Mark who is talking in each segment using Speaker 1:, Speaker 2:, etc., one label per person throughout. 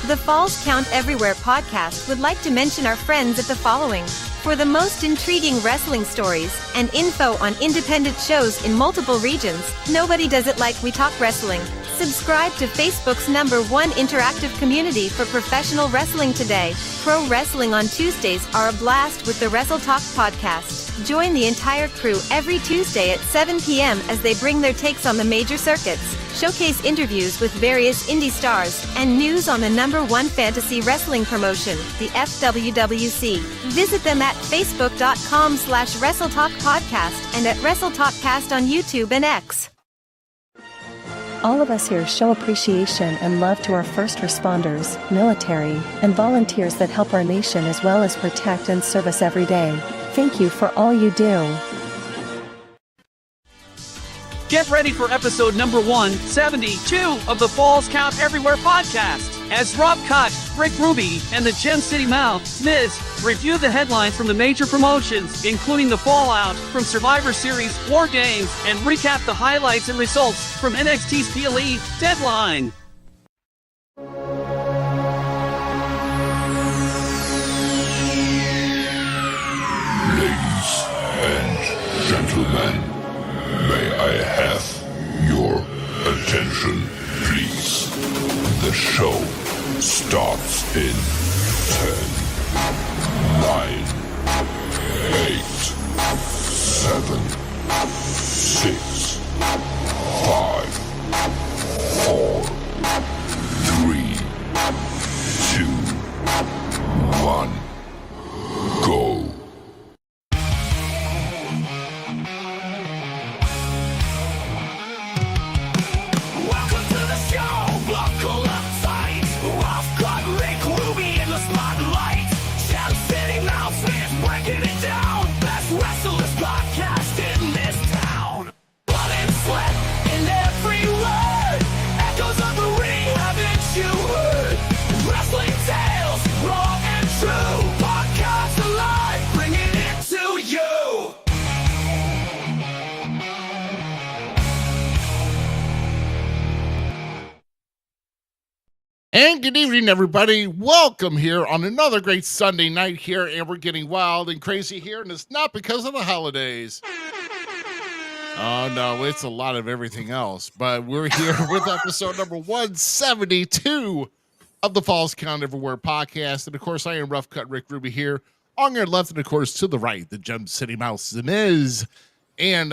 Speaker 1: The Falls Count Everywhere podcast would like to mention our friends at the following. For the most intriguing wrestling stories and info on independent shows in multiple regions, nobody does it like We Talk Wrestling. Subscribe to Facebook's #1 interactive community for professional wrestling today. Pro wrestling on Tuesdays are a blast with the Wrestle Talk podcast. Join the entire crew every Tuesday at 7 p.m. as they bring their takes on the major circuits, showcase interviews with various indie stars, and news on the #1 fantasy wrestling promotion, the FWWC. Visit them at facebook.com/WrestleTalkPodcast and at WrestleTalkCast on YouTube and X.
Speaker 2: All of us here show appreciation and love to our first responders, military, and volunteers that help our nation as well as protect and serve us every day. Thank you for all you do.
Speaker 3: Get ready for episode number 172 of the Falls Count Everywhere podcast, as Rob Cut, Rick Ruby, and the City Mouth Zmiz review the headlines from the major promotions, including the fallout from Survivor Series, War Games, and recap the highlights and results from NXT's PLE Deadline.
Speaker 4: Ladies and gentlemen, may I have your attention, please? The show starts in 10, 9, 8, 7, 6, 5, 4, 3, 2, 1, go.
Speaker 5: City Mouth Zmiz breaking it down. Best wrestlers podcast in this town. Blood and sweat in every word. Echoes of the ring, haven't you heard? Wrestling tales, raw and true. Podcast alive, bringing it to you.
Speaker 6: And good evening, everybody. Welcome here on another great Sunday night here, and we're getting wild and crazy here, and it's not because of the holidays. Oh, no, it's a lot of everything else, but we're here with episode number 172 of the Falls Count Everywhere podcast, and of course, I am Rough Cut Rick Ruby here. On your left, and of course, to the right, the City Mouth Zmiz. And,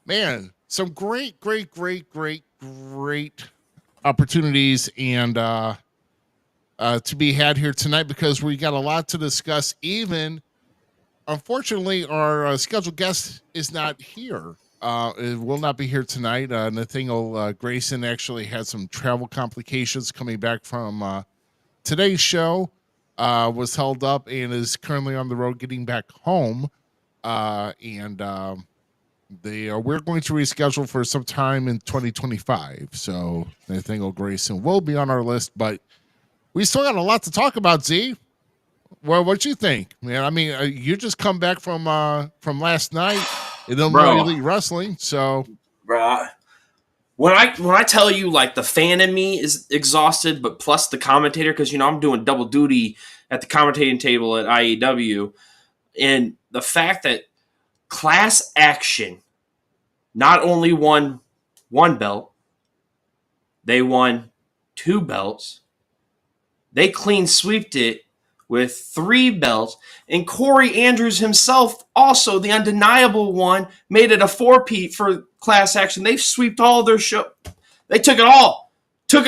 Speaker 6: man, some great opportunities and to be had here tonight, because we got a lot to discuss. Even unfortunately, our scheduled guest is not here. It will not be here tonight. Nathaniel Grayson actually had some travel complications coming back from today's show. Was held up and is currently on the road getting back home. We're going to reschedule for some time in 2025. So Nathaniel Grayson will be on our list, but we still got a lot to talk about. Z, well, what you think, man? I mean, you just come back from last night in Illinois Elite Wrestling. So,
Speaker 7: bro, when I tell you, like, the fan in me is exhausted, but plus the commentator, because I'm doing double duty at the commentating table at IAW, and the fact that Class Action not only won one belt, they won 2 belts. They clean sweeped it with 3 belts. And Corey Andrews himself, also the undeniable one, made it a 4-peat for Class Action. They've sweeped all their show. They took it all. They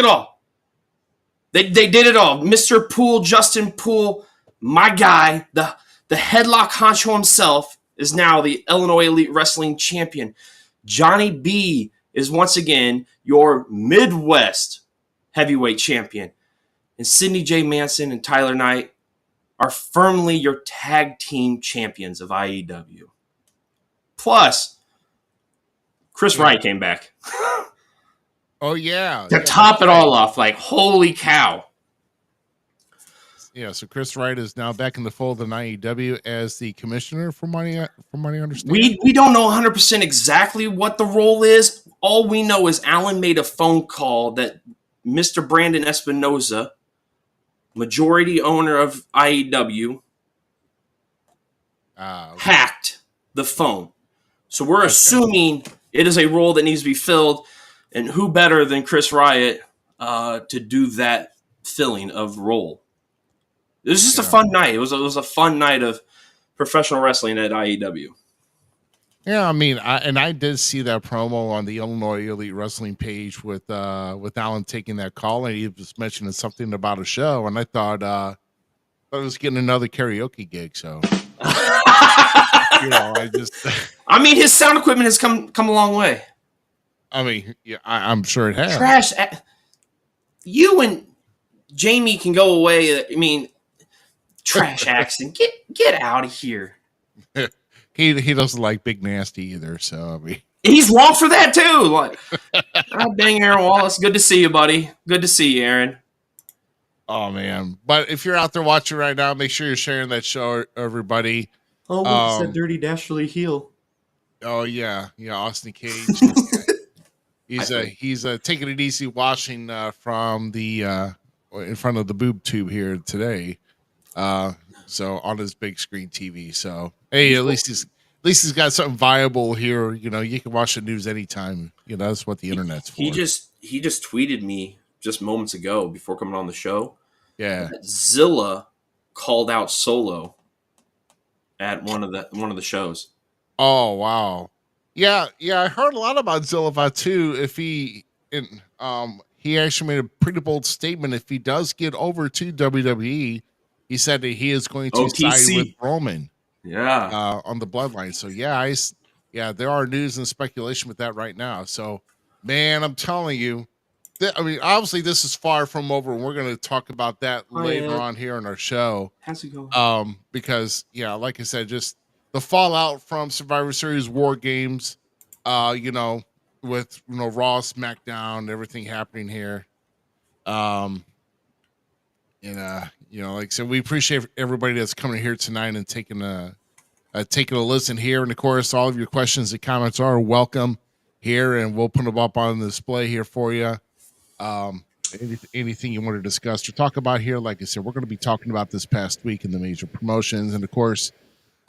Speaker 7: did it all. Mr. Poole, Justin Poole, my guy, the headlock honcho himself, is now the Illinois Elite Wrestling champion. Johnny B is once again your Midwest heavyweight champion. And Sidney J. Manson and Tyler Knight are firmly your tag team champions of IEW. Plus, Chris Wright came back.
Speaker 6: oh yeah,
Speaker 7: to top it all off, like, holy cow.
Speaker 6: Yeah, so Chris Wright is now back in the fold in IEW as the commissioner, from what I understand.
Speaker 7: We don't know 100% exactly what the role is. All we know is Alan made a phone call that Mr. Brandon Espinoza majority owner of IEW,
Speaker 6: Okay.
Speaker 7: hacked the phone. So we're
Speaker 6: Okay.
Speaker 7: assuming it is a role that needs to be filled, and who better than Chris Riot to do that filling of role? It was just a fun night. It was a fun night of professional wrestling at IEW.
Speaker 6: Yeah, I mean, I did see that promo on the Illinois Elite Wrestling page with Alan taking that call, and he was mentioning something about a show, and I thought I was getting another karaoke gig. So, I just,
Speaker 7: I mean, his sound equipment has come a long way.
Speaker 6: I mean, yeah, I'm sure it has.
Speaker 7: Trash. You and Jamie can go away. I mean, trash accent. Get out of here.
Speaker 6: He doesn't like Big Nasty either. So I mean,
Speaker 7: he's wrong for that too. Like, oh, dang, Aaron Wallace. Good to see you, buddy. Good to see you, Aaron.
Speaker 6: Oh man! But if you're out there watching right now, make sure you're sharing that show, everybody.
Speaker 7: Oh, what's that dirty Dastardly heel?
Speaker 6: Oh yeah, Austin Cage. He's taking it easy, watching from the in front of the boob tube here today. So on his big screen TV. So hey, at least he's got something viable here. You can watch the news anytime. That's what the internet's for.
Speaker 7: He just tweeted me just moments ago before coming on the show.
Speaker 6: Yeah,
Speaker 7: that Zilla called out Solo at one of the shows.
Speaker 6: Oh wow, yeah. I heard a lot about Zilla too. If he actually made a pretty bold statement. If he does get over to WWE, he said that he is going to
Speaker 7: OTC.
Speaker 6: side with Roman.
Speaker 7: Yeah,
Speaker 6: on the bloodline. So yeah, there are news and speculation with that right now. So man, I'm telling you. I mean, obviously, this is far from over, and we're going to talk about that later on here in our show.
Speaker 7: How's it going?
Speaker 6: Because like I said, just the fallout from Survivor Series War Games, with Raw, SmackDown, everything happening here. Like I said, we appreciate everybody that's coming here tonight and taking a listen here. And of course, all of your questions and comments are welcome here, and we'll put them up on the display here for you. Anything you want to discuss or talk about here, like I said, we're going to be talking about this past week in the major promotions. And of course,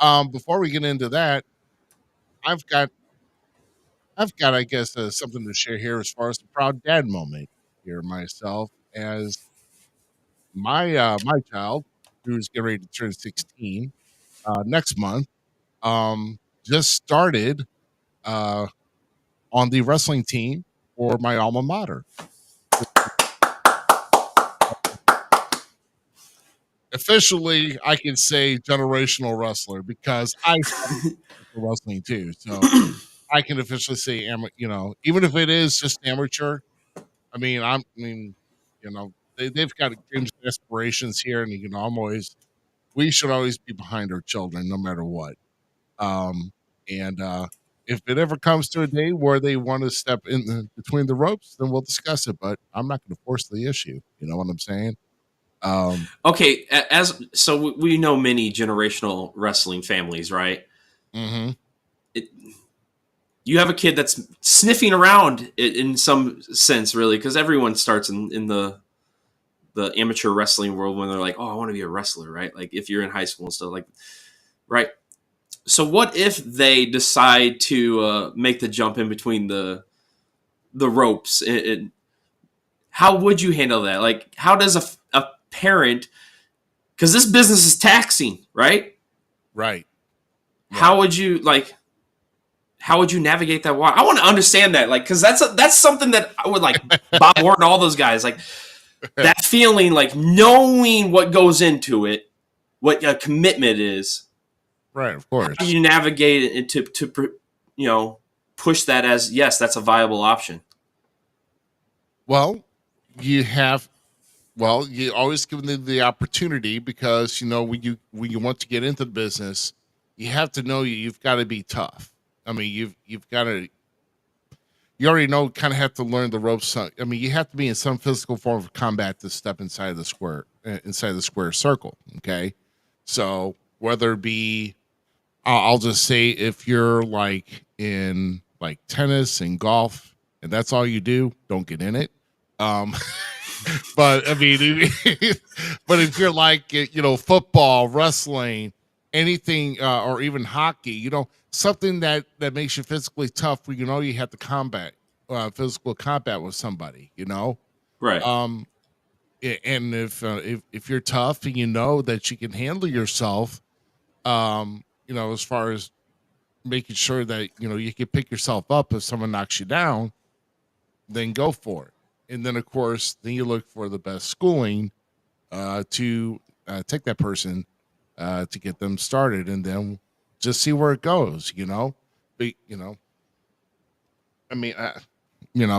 Speaker 6: before we get into that, I've got I guess something to share here as far as the proud dad moment here myself, as my child, who's getting ready to turn 16 next month, just started on the wrestling team for my alma mater. Officially, I can say generational wrestler because I started wrestling too. So I can officially say, even if it is just amateur, they've got dreams and aspirations here, and we should always be behind our children, no matter what. If it ever comes to a day where they want to step in between the ropes, then we'll discuss it. But I'm not going to force the issue. You know what I'm saying?
Speaker 7: Okay, so we know many generational wrestling families, right?
Speaker 6: Mm-hmm.
Speaker 7: You have a kid that's sniffing around in some sense, really, because everyone starts in the amateur wrestling world when they're like, "Oh, I want to be a wrestler," right? Like if you're in high school and stuff, like, right? So what if they decide to make the jump in between the ropes? And how would you handle that? Like, how does a parent, because this business is taxing, right?
Speaker 6: Right.
Speaker 7: How would you navigate that water? I want to understand that, like, because that's something that I would like Bob Orton, all those guys, like that feeling, like knowing what goes into it, what a commitment is.
Speaker 6: Right, of course.
Speaker 7: How do you navigate it to push that as, yes, that's a viable option?
Speaker 6: Well, you always give them the opportunity, because when you want to get into the business, you have to know you've got to be tough. I mean, you've got to. You already know, kind of have to learn the ropes. I mean, you have to be in some physical form of combat to step inside the square circle. Okay, so whether it be, I'll just say, if you're like in like tennis and golf, and that's all you do, don't get in it. Um, but I mean, but if you're like, football, wrestling, anything, or even hockey, something that makes you physically tough, where you have to combat, physical combat with somebody,
Speaker 7: Right.
Speaker 6: And if you're tough and you know that you can handle yourself, as far as making sure that you can pick yourself up if someone knocks you down, then go for it. And then of course, then you look for the best schooling to take that person to get them started, and then just see where it goes. But I mean,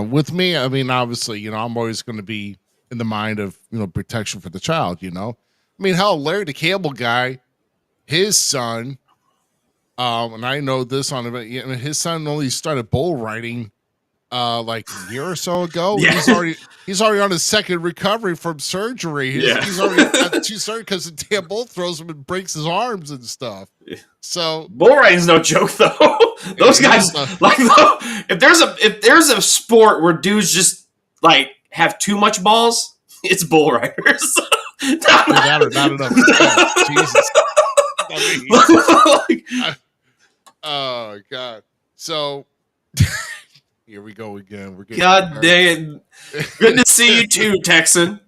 Speaker 6: with me, I mean, obviously, I'm always going to be in the mind of protection for the child. I mean, hell, Larry the Cable Guy, his son, and I know this on it. His son only started bull riding like a year or so ago.
Speaker 7: Yeah.
Speaker 6: He's already on his second recovery from surgery. He's already got 2 surgeries because the damn bull throws him and breaks his arms and stuff. So
Speaker 7: bull riding's no joke though. Those guys if there's a sport where dudes just like have too much balls, it's bull riders.
Speaker 6: Not enough. Oh, Jesus. Oh God. So here we go again. We're getting
Speaker 7: God dang it. Good to see you too, Texan.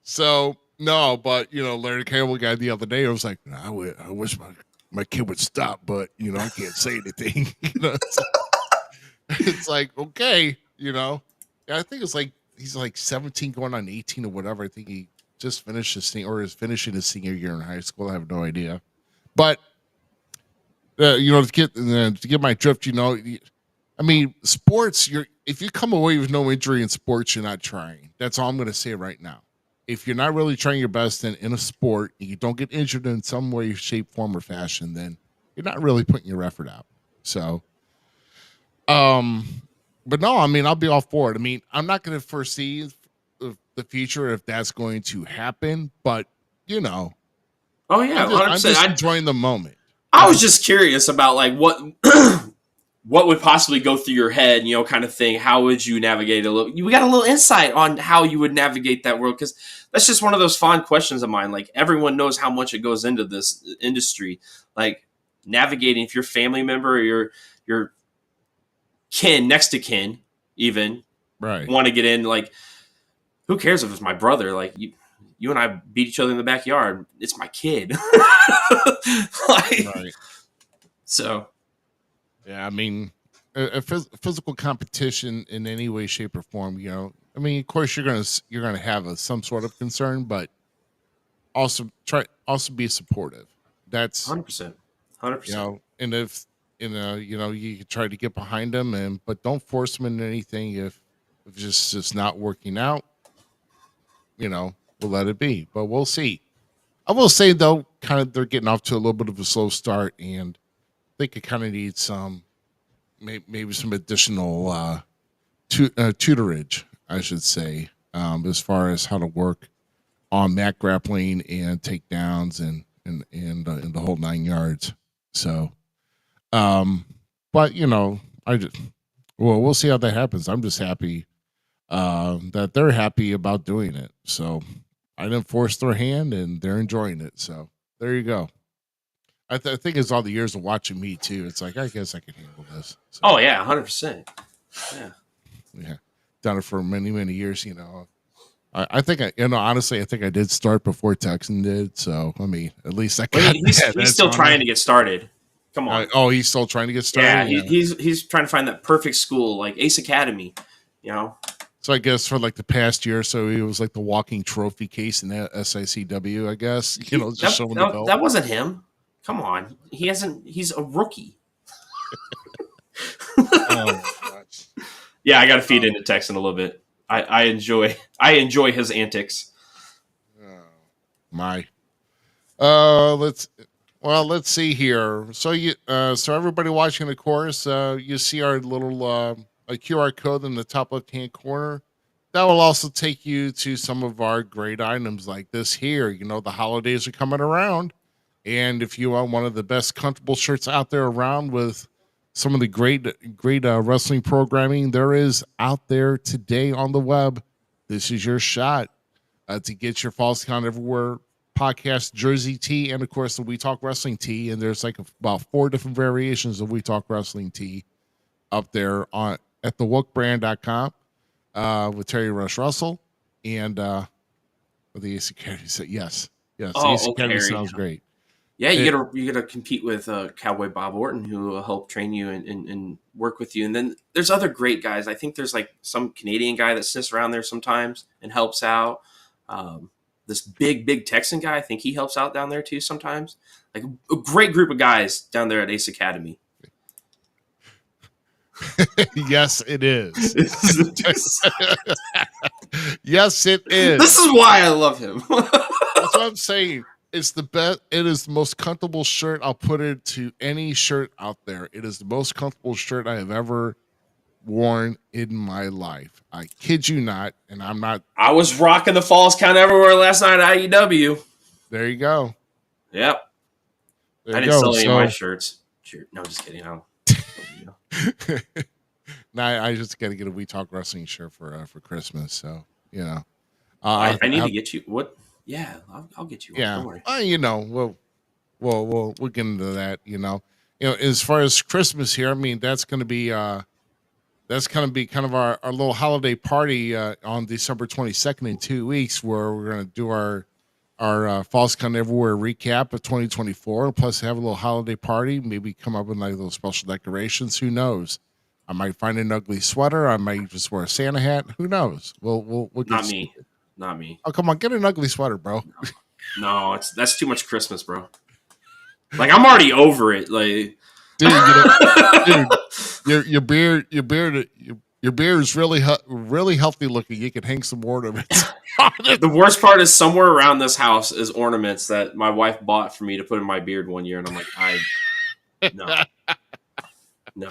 Speaker 6: So no, but Larry the Cable Guy the other day, I was like, I wish my kid would stop, but I can't say anything. It's like, okay, Yeah, I think it's like he's like 17 going on 18 or whatever. I think he just finished is finishing his senior year in high school. I have no idea. But to get my drift, I mean, sports, if you come away with no injury in sports, you're not trying. That's all I'm going to say right now. If you're not really trying your best in a sport and you don't get injured in some way, shape, form, or fashion, then you're not really putting your effort out. So, but no, I mean, I'll be all for it. I mean, I'm not going to foresee the future if that's going to happen, but
Speaker 7: Oh yeah,
Speaker 6: I'm just enjoying the moment.
Speaker 7: I was just curious about like what what would possibly go through your head, kind of thing. How would you navigate we got a little insight on how you would navigate that world, because that's just one of those fond questions of mine. Like, everyone knows how much it goes into this industry, like navigating if your family member or your kin, next to kin, even
Speaker 6: right,
Speaker 7: want to get in. Like, who cares if it's my brother? Like, you and I beat each other in the backyard. It's my kid.
Speaker 6: right.
Speaker 7: So,
Speaker 6: yeah, I mean, a physical competition in any way, shape, or form. I mean, of course, you're gonna have some sort of concern, but also be supportive. That's
Speaker 7: 100%.
Speaker 6: And if you can try to get behind them, but don't force them into anything if it's just not working out. We'll let it be, but we'll see. I will say though, kind of they're getting off to a little bit of a slow start, and I think it kind of needs some maybe some additional tutorage, I should say, as far as how to work on mat grappling and takedowns and the whole 9 yards. So, but we'll see how that happens. I'm just happy that they're happy about doing it. So I didn't force their hand, and they're enjoying it. So there you go. I think it's all the years of watching me too. It's like, I guess I can handle this. So,
Speaker 7: oh yeah, 100%.
Speaker 6: Yeah, done it for many, many years. I think honestly, I think I did start before Texan did. So I mean, at least I got.
Speaker 7: He's still trying to get started. Come on.
Speaker 6: He's still trying to get started.
Speaker 7: Yeah, he's trying to find that perfect school, like Ace Academy.
Speaker 6: So I guess for like the past year or so, he was like the walking trophy case in the SICW. I guess just showing the belt.
Speaker 7: That wasn't him. Come on, he's a rookie.
Speaker 6: Oh my gosh.
Speaker 7: Yeah, I got to feed into Texan a little bit. I enjoy his antics.
Speaker 6: My, let's see here. So so everybody watching the course, you see our little a QR code in the top left-hand corner. That will also take you to some of our great items like this here. The holidays are coming around, and if you want one of the best comfortable shirts out there around with some of the great wrestling programming there is out there today on the web, this is your shot to get your Falls Count Everywhere podcast jersey tee, and of course the We Talk Wrestling tee. And there's like about 4 different variations of We Talk Wrestling tee up there on at thewookbrand.com with Terry Rush Russell and the AC Academy. So yes, the AC Academy sounds great.
Speaker 7: Yeah, you gotta compete with Cowboy Bob Orton, who will help train you and work with you. And then there's other great guys. I think there's like some Canadian guy that sits around there sometimes and helps out. This big Texan guy, I think he helps out down there too sometimes. Like a great group of guys down there at Ace Academy.
Speaker 6: Yes, it is. Yes, it is.
Speaker 7: This is why I love him.
Speaker 6: That's what I'm saying. It's the best. It is the most comfortable shirt. I'll put it to any shirt out there. It is the most comfortable shirt I have ever worn in my life. I kid you not, and I'm not.
Speaker 7: I was rocking the Falls Count Everywhere last night at IEW.
Speaker 6: There you go.
Speaker 7: Yep.
Speaker 6: There
Speaker 7: I didn't sell any of my shirts. No, I'm just kidding.
Speaker 6: Now I just got to get a We Talk Wrestling shirt for Christmas. So
Speaker 7: I need to get you what. Yeah, I'll get you one.
Speaker 6: Yeah,
Speaker 7: Don't worry.
Speaker 6: We'll get into that. As far as Christmas here, I mean that's going to be kind of our little holiday party on December 22nd in 2 weeks, where we're going to do our Falls Count Everywhere recap of 2024, plus have a little holiday party. Maybe come up with like little special decorations. Who knows? I might find an ugly sweater. I might just wear a Santa hat. Who knows? We'll
Speaker 7: Not me.
Speaker 6: Oh, come on, get an ugly sweater, bro.
Speaker 7: No, that's too much Christmas, bro. Like I'm already over it. Like,
Speaker 6: dude, your beard is really healthy looking. You can hang some ornaments.
Speaker 7: The worst part is somewhere around this house is ornaments that my wife bought for me to put in my beard one year, and I'm like, no.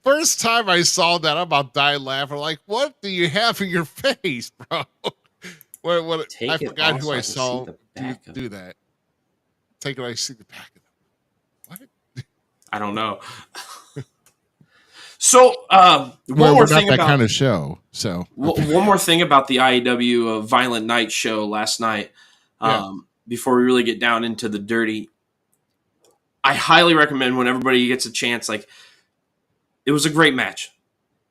Speaker 6: First time I saw that, I'm about dying laughing. Like, what do you have in your face, bro? What? I forgot who I saw do that. Take it. I see the back of them. What?
Speaker 7: I don't know. So, one more thing about that
Speaker 6: kind of show. So,
Speaker 7: one more thing about the IEW Violent Night show last night. Before we really get down into the dirty, I highly recommend when everybody gets a chance. Like, it was a great match.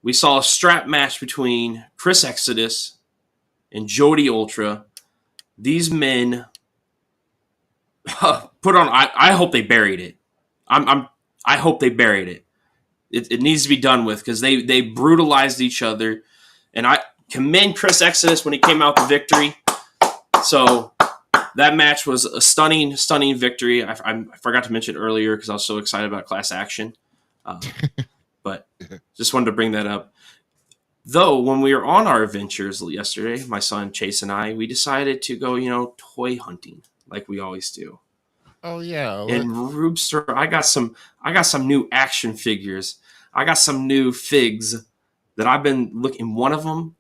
Speaker 7: We saw a strap match between Chris Exodus and Jody Ultra. These men put on. I hope they buried it. I hope they buried it. It needs to be done with because they brutalized each other, and I commend Chris Exodus when he came out the victory. So that match was a stunning victory. I forgot to mention earlier because I was so excited about Class Action, but just wanted to bring that up. Though, when we were on our adventures yesterday, my son Chase and I, we decided to go, toy hunting like we always do.
Speaker 6: Oh yeah.
Speaker 7: And Rubster, I got some new action figures. I got some new figs that I've been looking. One of them,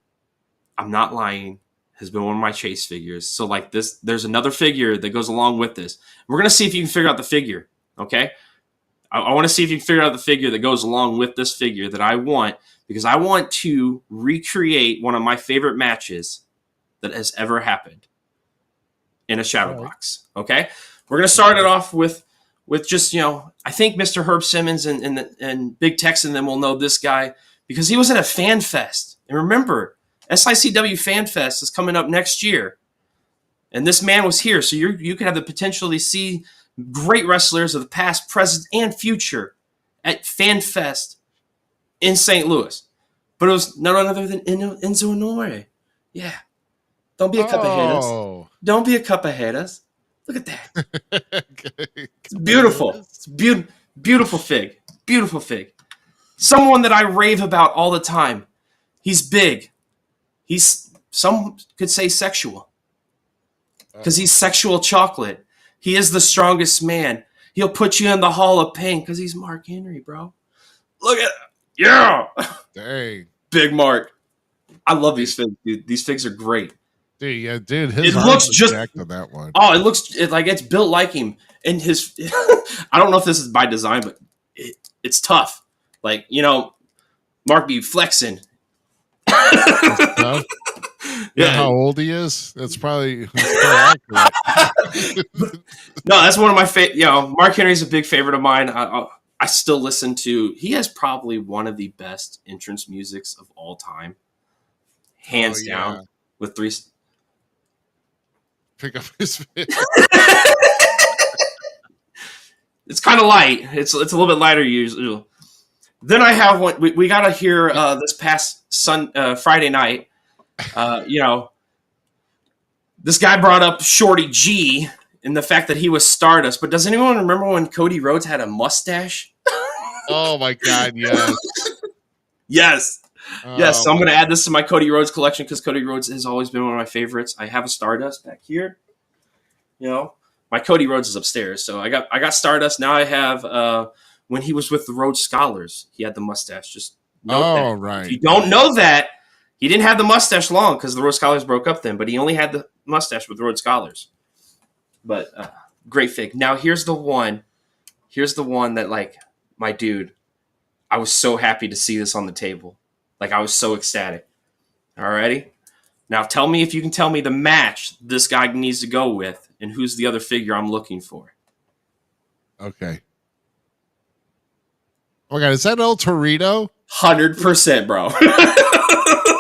Speaker 7: I'm not lying, has been one of my Chase figures. So like this, there's another figure that goes along with this. We're gonna see if you can figure out the figure. Okay. I want to see if you can figure out the figure that goes along with this figure that I want, because I want to recreate one of my favorite matches that has ever happened in a shadow box. Okay. We're going to start it off with just, I think Mr. Herb Simmons and Big Tex and them will know this guy because he was at a fan fest. And remember, SICW Fan Fest is coming up next year. And this man was here. So you could have the potential to see great wrestlers of the past, present, and future at Fan Fest in St. Louis. But it was none other than Enzo Amore. Yeah. Don't be a cup ahead of us. Don't be a cup ahead of us. Look at that. It's beautiful. It's beautiful fig. Beautiful fig. Someone that I rave about all the time. He's big. Some could say sexual. Because he's sexual chocolate. He is the strongest man. He'll put you in the Hall of Pain because he's Mark Henry, bro. Look at it. Yeah.
Speaker 6: Dang.
Speaker 7: Big Mark. I love these figs, dude. These figs are great.
Speaker 6: Dude, yeah, dude. His
Speaker 7: it looks just
Speaker 6: jacked on that one.
Speaker 7: Oh, it looks like it's built like him. And his, I don't know if this is by design, but it's tough. Like, Mark be flexing.
Speaker 6: You know how old he is? That's probably accurate.
Speaker 7: No, that's one of my favorite. Mark Henry's a big favorite of mine. I still listen to. He has probably one of the best entrance musics of all time, hands down. With three.
Speaker 6: Pick up his.
Speaker 7: It's kind of light. It's a little bit lighter usually. Then I have one. We got to hear this past Friday night. This guy brought up Shorty G and the fact that he was Stardust. But does anyone remember when Cody Rhodes had a mustache?
Speaker 6: Oh my God! Yes.
Speaker 7: Yes. Yes. So I'm going to add this to my Cody Rhodes collection because Cody Rhodes has always been one of my favorites. I have a Stardust back here. My Cody Rhodes is upstairs. So I got Stardust. Now I have when he was with the Rhodes Scholars, he had the mustache. Just note that.
Speaker 6: Right.
Speaker 7: If you don't know that, he didn't have the mustache long because the Rhodes Scholars broke up then, but he only had the mustache with the Rhodes Scholars. But great fig. Now here's the one. Here's the one that, like, my dude, I was so happy to see this on the table. Like, I was so ecstatic. All righty? Now tell me if you can tell me the match this guy needs to go with and who's the other figure I'm looking for.
Speaker 6: Okay. Oh my God, is that El Torito?
Speaker 7: 100%, bro.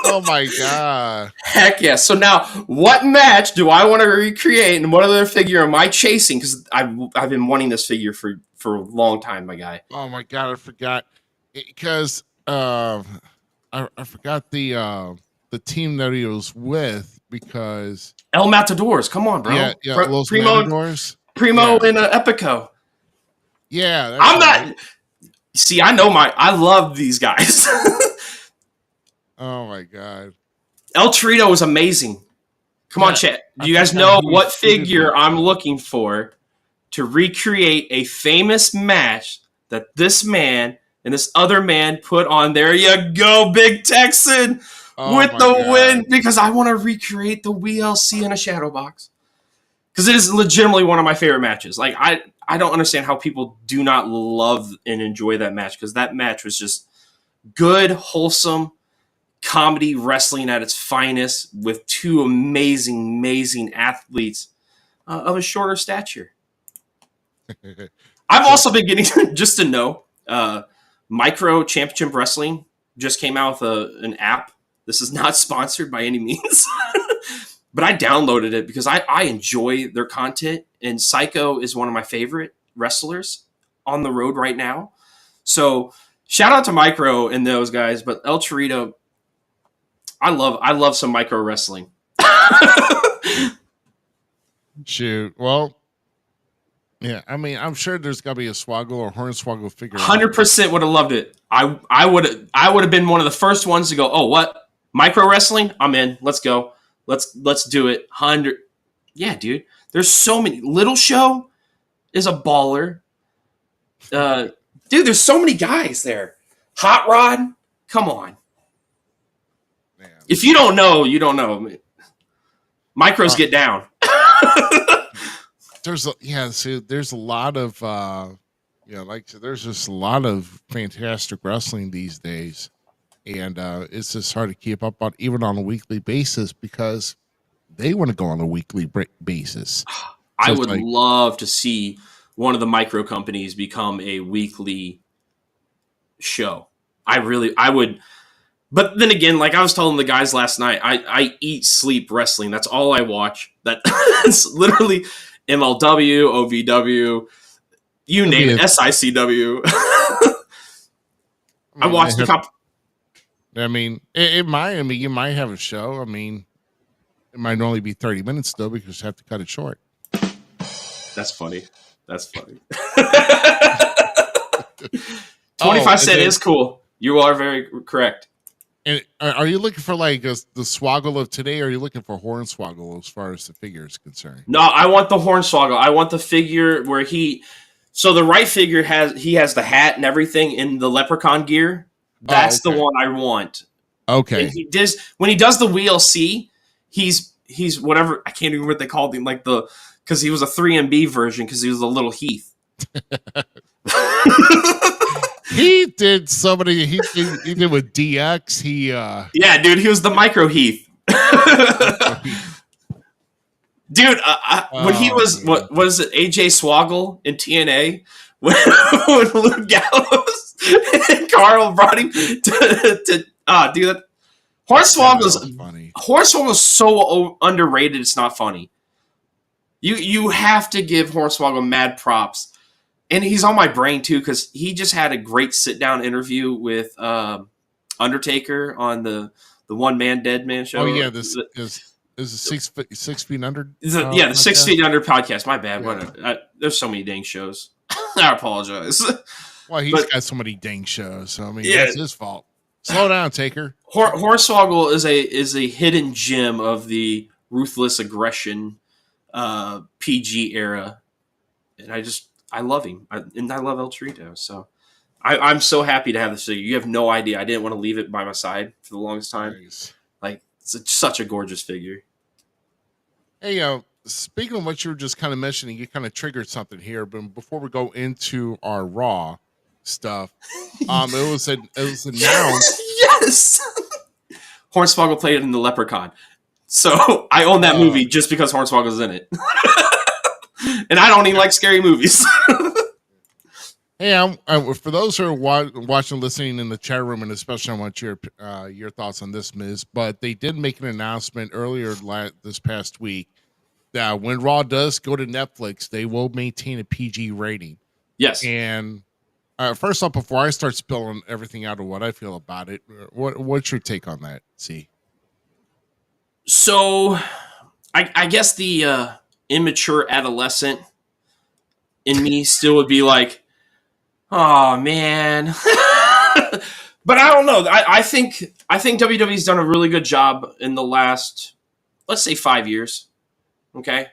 Speaker 6: Oh my God.
Speaker 7: Heck yes. So now, what match do I want to recreate and what other figure am I chasing? Because I've been wanting this figure for a long time, my guy.
Speaker 6: Oh my God, I forgot. Because I forgot the team that he was with because
Speaker 7: El Matadors. Come on, bro.
Speaker 6: Yeah, Los Matadors.
Speaker 7: Primo and Epico.
Speaker 6: Yeah.
Speaker 7: I'm right. Not... See, I love these guys.
Speaker 6: Oh my God.
Speaker 7: El Torito was amazing. Come on, chat. Do you guys know what figure I'm looking for to recreate a famous match that this man and this other man put on? There you go, Big Texan with the win, because I want to recreate the WLC in a shadow box. Because it is legitimately one of my favorite matches. Like, I don't understand how people do not love and enjoy that match, because that match was just good, wholesome comedy wrestling at its finest with two amazing athletes of a shorter stature. I've also been getting, just to know, Micro Championship Wrestling just came out with an app. This is not sponsored by any means, but I downloaded it because I enjoy their content, and Psycho is one of my favorite wrestlers on the road right now. So shout out to Micro and those guys, but El Torito, I love some micro wrestling.
Speaker 6: Shoot. Well, yeah, I mean, I'm sure there's got to be a Swoggle or Hornswoggle figure.
Speaker 7: 100% would have loved it. I would have been one of the first ones to go, oh, what? Micro wrestling? I'm in. Let's go. Let's do it. 100. Yeah, dude. There's so many. Little Show is a baller. Dude, there's so many guys there. Hot Rod? Come on. Man. If you don't know, you don't know. Micros get down.
Speaker 6: There's a lot of there's just a lot of fantastic wrestling these days, and it's just hard to keep up on even on a weekly basis because they want to go on a weekly basis. So
Speaker 7: I would love to see one of the micro companies become a weekly show. I would. But then again, like I was telling the guys last night, I eat, sleep wrestling. That's all I watch. That's literally MLW, OVW, you name it, SICW. I watched the comp.
Speaker 6: I mean, it might. I mean, you might have a show. I mean, it might only be 30 minutes though because you have to cut it short.
Speaker 7: That's funny. 25 cent is cool. You are very correct.
Speaker 6: And are you looking for like the Swoggle of today, or are you looking for Hornswoggle as far as the figure is concerned?
Speaker 7: No, I want the Hornswoggle. I want the figure where so the right figure has the hat and everything in the leprechaun gear. That's the one I want.
Speaker 6: Okay.
Speaker 7: And when he does the WLC, he's whatever, I can't even remember what they called him, like because he was a 3MB version because he was a little Heath.
Speaker 6: He did so many. He did with DX.
Speaker 7: Yeah, dude, he was the micro Heath. Dude, when he was what was it, AJ Swoggle in TNA when, when Luke Gallows and Carl brought him to do that. Hornswoggle's so underrated. It's not funny. You have to give Hornswoggle mad props, and he's on my brain too because he just had a great sit down interview with Undertaker on the One Man Dead Man show.
Speaker 6: Oh yeah, this is a 6 feet under.
Speaker 7: The 6 feet under podcast. My bad. Yeah. There's so many dang shows. I apologize.
Speaker 6: Well, he's got so many dang shows. So I mean, that's his fault. Slow down, Taker.
Speaker 7: Hornswoggle is a hidden gem of the ruthless aggression PG era, and I love him, and I love El Torito. So I'm so happy to have this figure. You have no idea. I didn't want to leave it by my side for the longest time.
Speaker 6: Nice.
Speaker 7: Like it's such a gorgeous figure.
Speaker 6: Hey, speaking of what you were just kind of mentioning, you kind of triggered something here. But before we go into our Raw stuff, it was announced.
Speaker 7: Yes, Hornswoggle played in the Leprechaun, so I own that movie just because Hornswoggle's in it, and I don't even like scary movies.
Speaker 6: Hey, for those who are watching, listening in the chat room, and especially I want your thoughts on this, Miz. But they did make an announcement earlier this past week that when Raw does go to Netflix, they will maintain a PG rating.
Speaker 7: Yes.
Speaker 6: And first off, before I start spilling everything out of what I feel about it, what's your take on that? See.
Speaker 7: So, I guess the immature adolescent in me still would be like, oh man. But I don't know. I think WWE's done a really good job in the last, let's say, 5 years. Okay?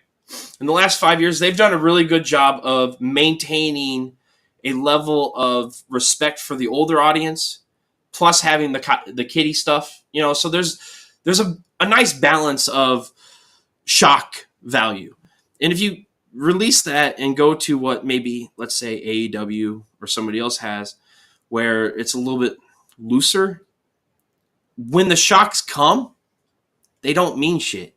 Speaker 7: In the last 5 years, they've done a really good job of maintaining a level of respect for the older audience, plus having the kiddie stuff. You know, so there's a nice balance of shock value. And if you release that and go to what maybe, let's say, AEW or somebody else has, where it's a little bit looser, when the shocks come, they don't mean shit.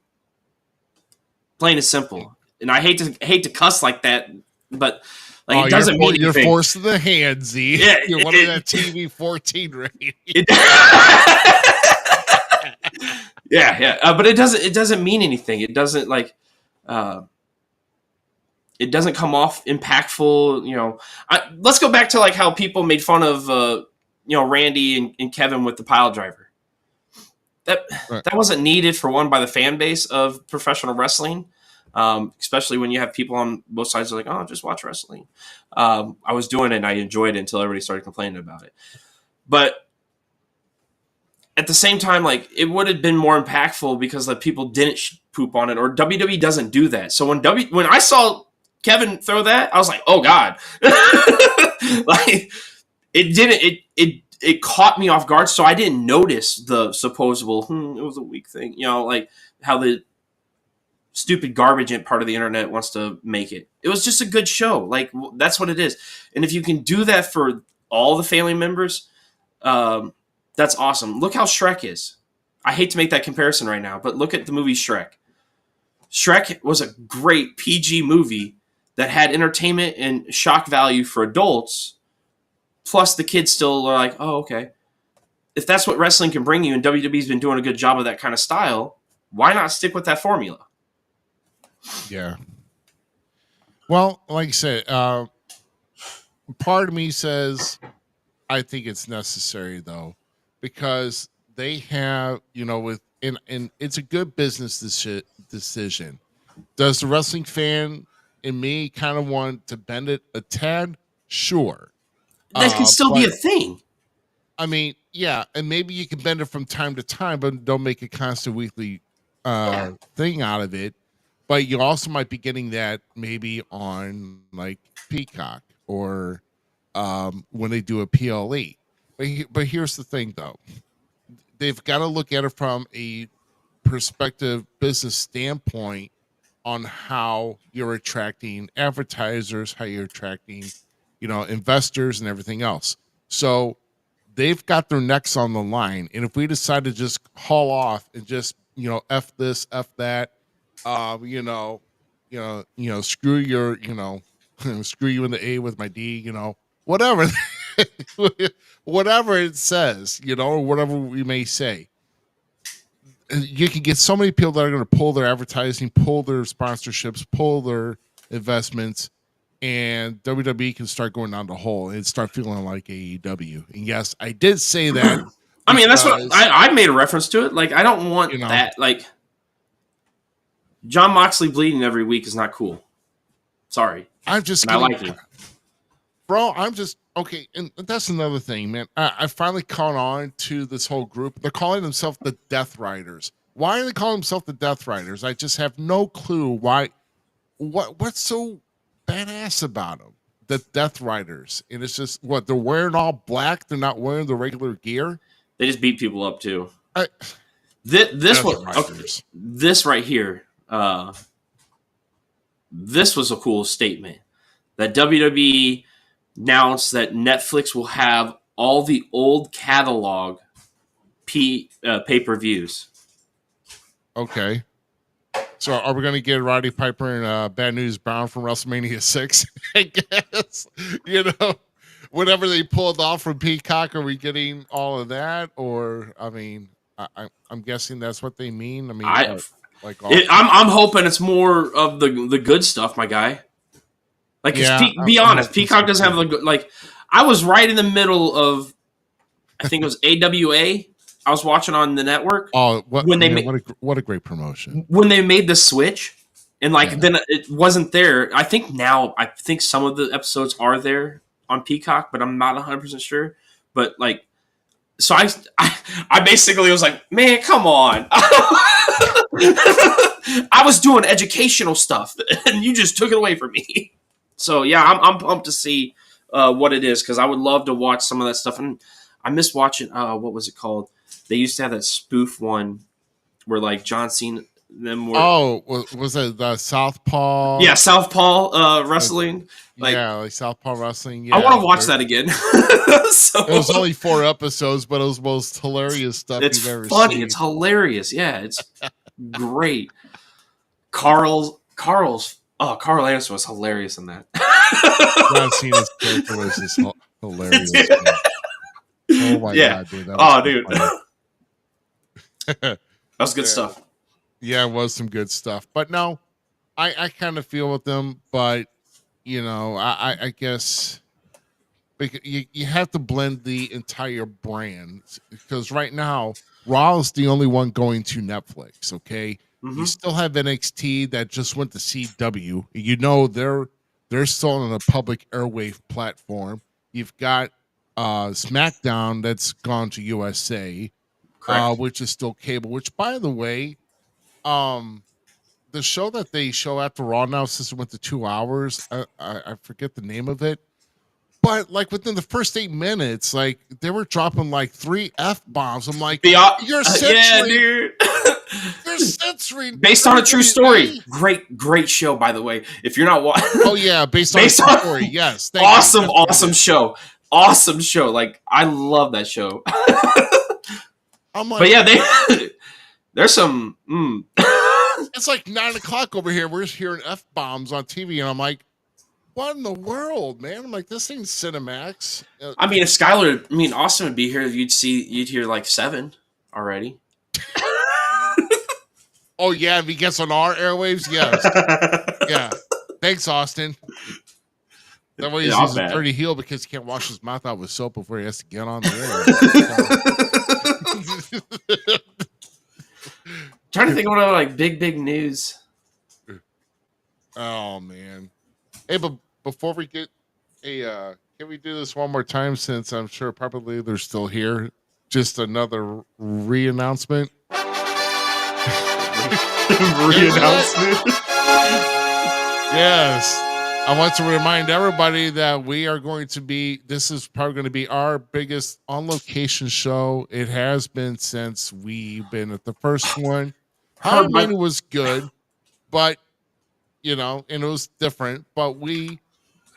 Speaker 7: Plain and simple. And I hate to cuss like that, but like it doesn't mean anything.
Speaker 6: You're forcing the hand, Z.
Speaker 7: Yeah,
Speaker 6: you're one of that TV 14 rating.
Speaker 7: Yeah. But it doesn't mean anything. It doesn't it doesn't come off impactful. You know, let's go back to like how people made fun of Randy and Kevin with the pile driver. That wasn't needed for one by the fan base of professional wrestling, especially when you have people on both sides are like, oh, just watch wrestling. I was doing it and I enjoyed it until everybody started complaining about it. But at the same time, like it would have been more impactful because the people didn't poop on it, or WWE doesn't do that. So when I saw Kevin throw that, I was like, oh God. Like it caught me off guard, so I didn't notice the supposable, it was a weak thing. You know, like how the stupid garbage part of the internet wants to make it. It was just a good show. Like, that's what it is. And if you can do that for all the family members, that's awesome. Look how Shrek is. I hate to make that comparison right now, but look at the movie Shrek. Shrek was a great PG movie that had entertainment and shock value for adults. Plus, the kids still are like, oh, okay. If that's what wrestling can bring you, and WWE's been doing a good job of that kind of style, why not stick with that formula?
Speaker 6: Yeah. Well, like I said, part of me says I think it's necessary, though, because they have, and it's a good business decision. Does the wrestling fan in me kind of want to bend it a tad? Sure.
Speaker 7: That can still be a thing.
Speaker 6: I mean, yeah, and maybe you can bend it from time to time, but don't make a constant weekly thing out of it. But you also might be getting that maybe on like Peacock or when they do a PLE. But here's the thing, though. They've got to look at it from a perspective business standpoint on how you're attracting advertisers, how you're attracting investors and everything else. So they've got their necks on the line. And if we decide to just haul off and just F this, F that, screw your, screw you in the A with my D, whatever, whatever it says, or whatever we may say. You can get so many people that are going to pull their advertising, pull their sponsorships, pull their investments, and WWE can start going down the hole and start feeling like AEW. And yes, I did say that.
Speaker 7: I mean, that's what I made a reference to it. Like, I don't want that. Like, John Moxley bleeding every week is not cool. Sorry.
Speaker 6: I'm just
Speaker 7: kidding. I like it.
Speaker 6: Bro, I'm just okay, and that's another thing, man. I finally caught on to this whole group. They're calling themselves the Death Riders. Why are they calling themselves the Death Riders? I just have no clue why. What's so badass about them? The Death Riders, and it's just they're wearing all black. They're not wearing the regular gear.
Speaker 7: They just beat people up too. This right here. This was a cool statement that WWE announced that Netflix will have all the old catalog pay-per-views.
Speaker 6: Okay. So are we going to get Roddy Piper and Bad News Brown from WrestleMania 6? I guess. Whatever they pulled off from Peacock, are we getting all of that? Or, I mean, I'm guessing that's what they mean. I mean,
Speaker 7: I'm hoping it's more of the good stuff, my guy. Like, be honest, Peacock doesn't have I was right in the middle of, I think it was AWA. I was watching on the network.
Speaker 6: Oh, what a great promotion.
Speaker 7: When they made the switch, and then it wasn't there. I think some of the episodes are there on Peacock, but I'm not 100% sure. But so I basically was like, man, come on. I was doing educational stuff, and you just took it away from me. So yeah, I'm pumped to see what it is, because I would love to watch some of that stuff. And I miss watching what was it called? They used to have that spoof one where John Cena them were.
Speaker 6: Oh, was it the Southpaw?
Speaker 7: Yeah, Southpaw wrestling.
Speaker 6: Southpaw wrestling. Yeah,
Speaker 7: I want to watch that again.
Speaker 6: It was only 4 episodes, but it was the most hilarious stuff you've ever seen. It's funny.
Speaker 7: It's hilarious. Yeah, it's great. Carl Anderson was hilarious in that.
Speaker 6: John Cena's character was just hilarious. Oh my god, dude!
Speaker 7: That was good stuff.
Speaker 6: Yeah, it was some good stuff. But no, I kind of feel with them, but I guess you have to blend the entire brand, because right now Raw is the only one going to Netflix. Okay. Mm-hmm. You still have NXT that just went to CW. They're still on a public airwave platform. You've got SmackDown that's gone to USA, which is still cable. Which, by the way, the show that they show after Raw now, since it went to 2 hours, I forget the name of it. But within the first 8 minutes, they were dropping 3 F-bombs. I'm like, you're censoring.
Speaker 7: Yeah, dude.
Speaker 6: You're censoring.
Speaker 7: Based on a true story. Great show, by the way. If you're not watching.
Speaker 6: Oh yeah, based on a true story. Yes.
Speaker 7: Awesome show. Awesome show. I love that show. But yeah, there's some.
Speaker 6: It's 9:00 over here. We're just hearing F-bombs on TV, and I'm like, what in the world, man? I'm like, this ain't Cinemax.
Speaker 7: I mean, if Austin would be here, you'd hear 7 already.
Speaker 6: Oh yeah, if he gets on our airwaves, yes. Yeah. Thanks, Austin. That way he's a dirty heel because he can't wash his mouth out with soap before he has to get on the air.
Speaker 7: Trying to think of what big news.
Speaker 6: Oh man. Hey, but before we get can we do this one more time, since I'm sure probably they're still here? Just another re-announcement. Yes. I want to remind everybody that this is probably going to be our biggest on-location show. It has been since we've been at the first one. Halloween was good, but, and it was different. But we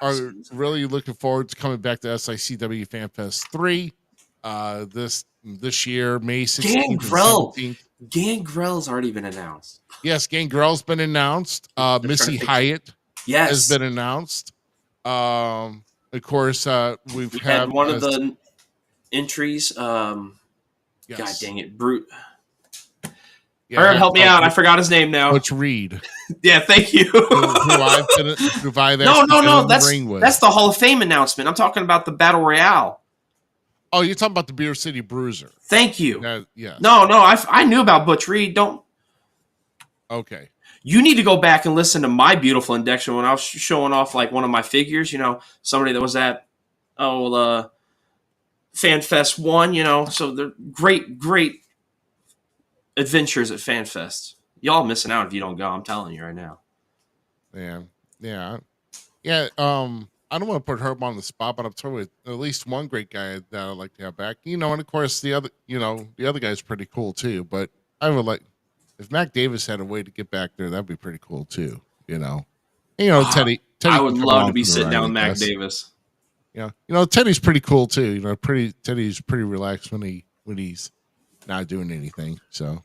Speaker 6: are really looking forward to coming back to SICW FanFest 3. this year, May 16th and
Speaker 7: Gangrel.
Speaker 6: 17th.
Speaker 7: Gangrel's already been announced.
Speaker 6: Yes, Gangrel's been announced. Missy Hyatt has been announced. Of course, we
Speaker 7: had one of the entries. God dang it, Brute.
Speaker 6: Yeah,
Speaker 7: Herb, help me out. I forgot his name now.
Speaker 6: Butch Reed.
Speaker 7: Yeah, thank you.
Speaker 6: No.
Speaker 7: That's the Hall of Fame announcement. I'm talking about the Battle Royale.
Speaker 6: Oh, you're talking about the Beer City Bruiser.
Speaker 7: Thank you.
Speaker 6: Yeah.
Speaker 7: No, I knew about Butch Reed. Don't.
Speaker 6: Okay.
Speaker 7: You need to go back and listen to my beautiful induction when I was showing off like one of my figures. Somebody that was at FanFest 1. So they're great adventures at FanFest. Y'all missing out if you don't go. I'm telling you right now.
Speaker 6: Yeah. I don't want to put Herb on the spot, but I'm telling you, at least one great guy that I'd like to have back. And of course the other guy's pretty cool too. But I would like if Mac Davis had a way to get back there, that'd be pretty cool too. Teddy.
Speaker 7: I would love to be sitting down with Mac Davis.
Speaker 6: Yeah, Teddy's pretty cool too. Teddy's pretty relaxed when he's not doing anything. So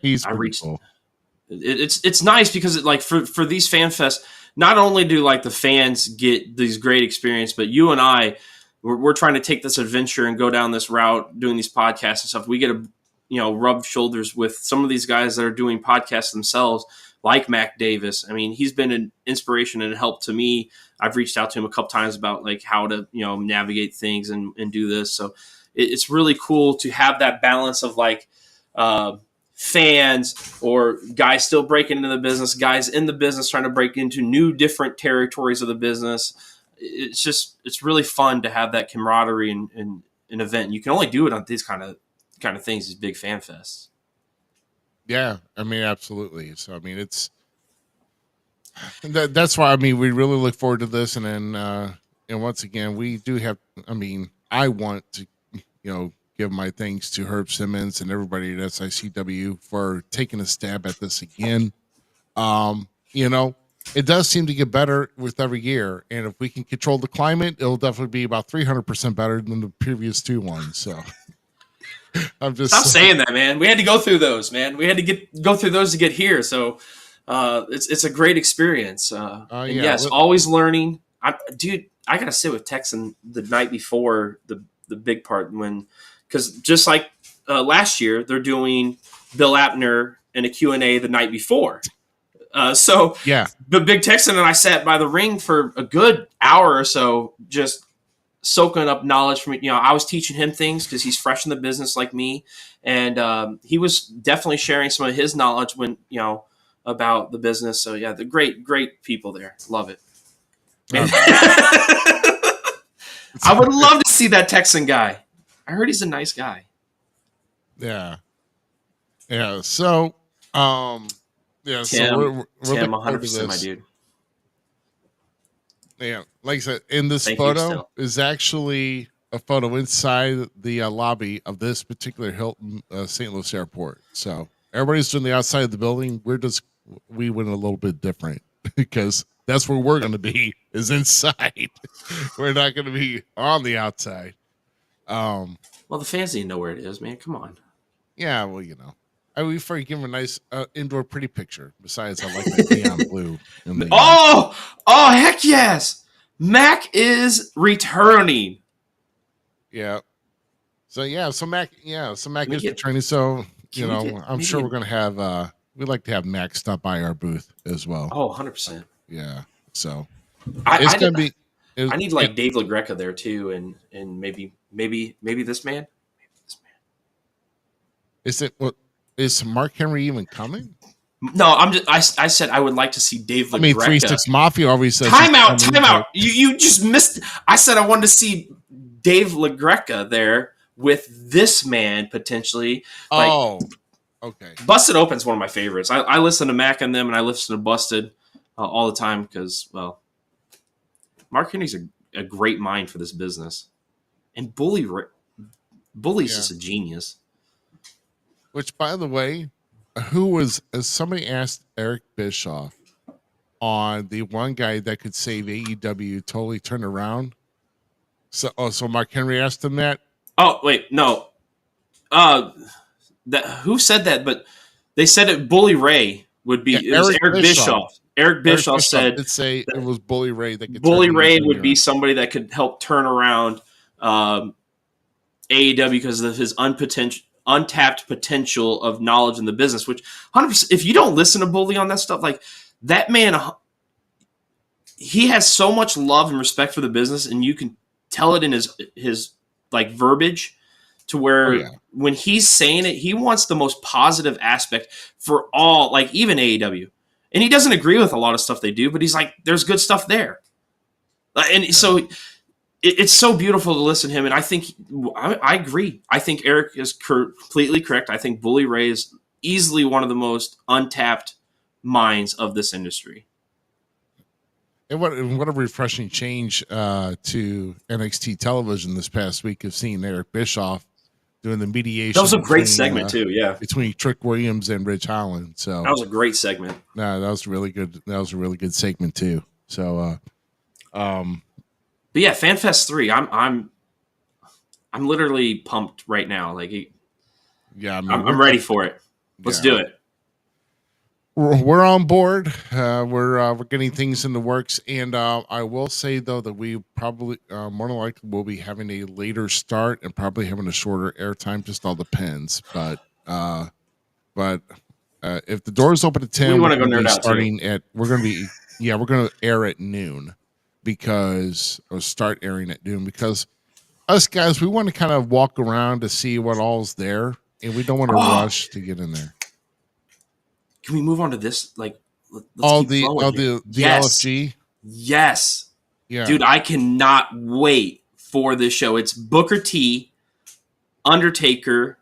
Speaker 6: he's pretty cool.
Speaker 7: It's nice because for these fan fests, not only do the fans get these great experience, but you and I, we're trying to take this adventure and go down this route, doing these podcasts and stuff. We get to rub shoulders with some of these guys that are doing podcasts themselves, like Mac Davis. I mean, he's been an inspiration and help to me. I've reached out to him a couple times about how to navigate things and do this. So it's really cool to have that balance of fans or guys still breaking into the business, guys in the business trying to break into new different territories of the business. It's really fun to have that camaraderie in an event. You can only do it on these kind of things, these big fan fests.
Speaker 6: Yeah, I mean, absolutely. So I mean, that's why we really look forward to this. And then and once again, we do have. I want to give my thanks to Herb Simmons and everybody at SICW for taking a stab at this again. It does seem to get better with every year, and if we can control the climate, it'll definitely be about 300% better than the previous two ones. So I'm just
Speaker 7: stop saying that, man. We had to go through those, man. We had to go through those to get here. So it's a great experience. Yes, always learning. I gotta sit with Texan the night before the big part because just like last year, they're doing Bill Apner and a Q&A the night before. So the Big Texan and I sat by the ring for a good hour or so, just soaking up knowledge from it. I was teaching him things because he's fresh in the business like me. And he was definitely sharing some of his knowledge about the business. So yeah, the great people there. Love it. I would love to see that Texan guy. I heard he's a nice guy.
Speaker 6: Yeah. So,
Speaker 7: Tim,
Speaker 6: so we're
Speaker 7: 100%, my dude.
Speaker 6: Yeah, like I said, in this photo is actually a photo inside the lobby of this particular Hilton St. Louis airport. So everybody's doing the outside of the building. We went a little bit different because that's where we're going to be is inside. We're not going to be on the outside.
Speaker 7: Well, the fans need to know where it is, man. Come on.
Speaker 6: Yeah, well, we give him a nice indoor pretty picture. Besides, I like that neon blue.
Speaker 7: Oh, heck yes! Mac is returning.
Speaker 6: Yeah. So Mac is returning. So I'm sure we're gonna have. We'd like to have Mac stop by our booth as well.
Speaker 7: Oh, 100%.
Speaker 6: Yeah. So
Speaker 7: it's gonna be. I need Dave LaGreca there too, and maybe this man.
Speaker 6: Is Mark Henry even coming?
Speaker 7: No, I said I would like to see Dave LaGreca.
Speaker 6: 3-6 Mafia always says
Speaker 7: time out. You just missed. I said I wanted to see Dave LaGreca there with this man potentially.
Speaker 6: Okay.
Speaker 7: Busted Open's one of my favorites. I listen to Mac and them, and I listen to Busted all the time because, Mark Henry's a great mind for this business, and Bully's just a genius.
Speaker 6: Which, by the way, somebody asked Eric Bischoff on the one guy that could save AEW totally turn around. So Mark Henry asked him that.
Speaker 7: Oh wait, no. That who said that? But they said it. Bully Ray would be.
Speaker 6: Yeah,
Speaker 7: It was Eric Bischoff. Eric Bischoff said
Speaker 6: did say it was Bully Ray that could
Speaker 7: Bully
Speaker 6: turn
Speaker 7: Ray
Speaker 6: things
Speaker 7: would be
Speaker 6: around.
Speaker 7: somebody that could help turn around AEW because of his untapped potential of knowledge in the business. Which 100%, if you don't listen to Bully on that stuff, like that man, he has so much love and respect for the business, and you can tell it in his like verbiage to where when he's saying it, he wants the most positive aspect for all, like even AEW. And he doesn't agree with a lot of stuff they do, but he's like, there's good stuff there. And so it's so beautiful to listen to him. And I think, I agree. I think Eric is completely correct. I think Bully Ray is easily one of the most untapped minds of this industry.
Speaker 6: And what a refreshing change to NXT television this past week of seeing Eric Bischoff doing the mediation.
Speaker 7: That was a great segment too, yeah.
Speaker 6: Between Trick Williams and Ridge Holland. So
Speaker 7: that was a great segment.
Speaker 6: No, that was really good. That was a really good segment too. So
Speaker 7: but yeah, FanFest 3, I'm literally pumped right now. Like
Speaker 6: yeah, I mean,
Speaker 7: I'm ready for it. Let's do it.
Speaker 6: We're on board. We're getting things in the works, and I will say though that we probably more than likely will be having a later start and probably having a shorter airtime. Just all depends. But if the doors open at 10,
Speaker 7: we're going to
Speaker 6: air at noon start airing at noon because us guys, we want to kind of walk around to see what all's there, and we don't want to rush to get in there.
Speaker 7: Can we move on to this? Like,
Speaker 6: the LFG?
Speaker 7: Yes.
Speaker 6: Yeah.
Speaker 7: Dude, I cannot wait for this show. It's Booker T, Undertaker,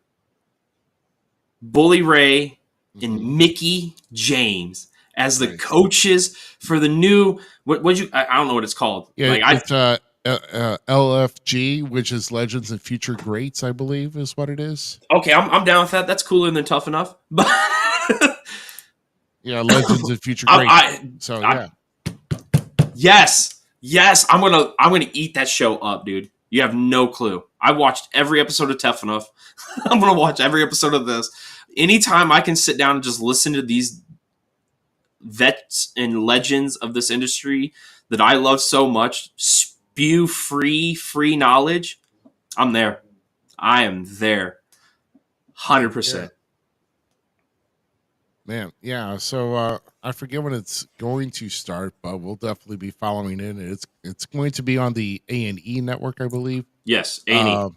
Speaker 7: Bully Ray, and Mickey James as the coaches for the new, I don't know what it's called.
Speaker 6: Yeah,
Speaker 7: like,
Speaker 6: it's LFG, which is Legends and Future Greats, I believe is what it is.
Speaker 7: Okay, I'm down with that. That's cooler than Tough Enough. But
Speaker 6: yeah, Legends and Future Greats.
Speaker 7: Yes, I'm gonna eat that show up, dude. You have no clue. I watched every episode of Tough Enough. I'm gonna watch every episode of this. Anytime I can sit down and just listen to these vets and legends of this industry that I love so much spew free knowledge, I'm there. I am there. 100%.
Speaker 6: Man, yeah. So I forget when it's going to start, but we'll definitely be following it. It's going to be on the A&E network, I believe.
Speaker 7: Yes, A&E.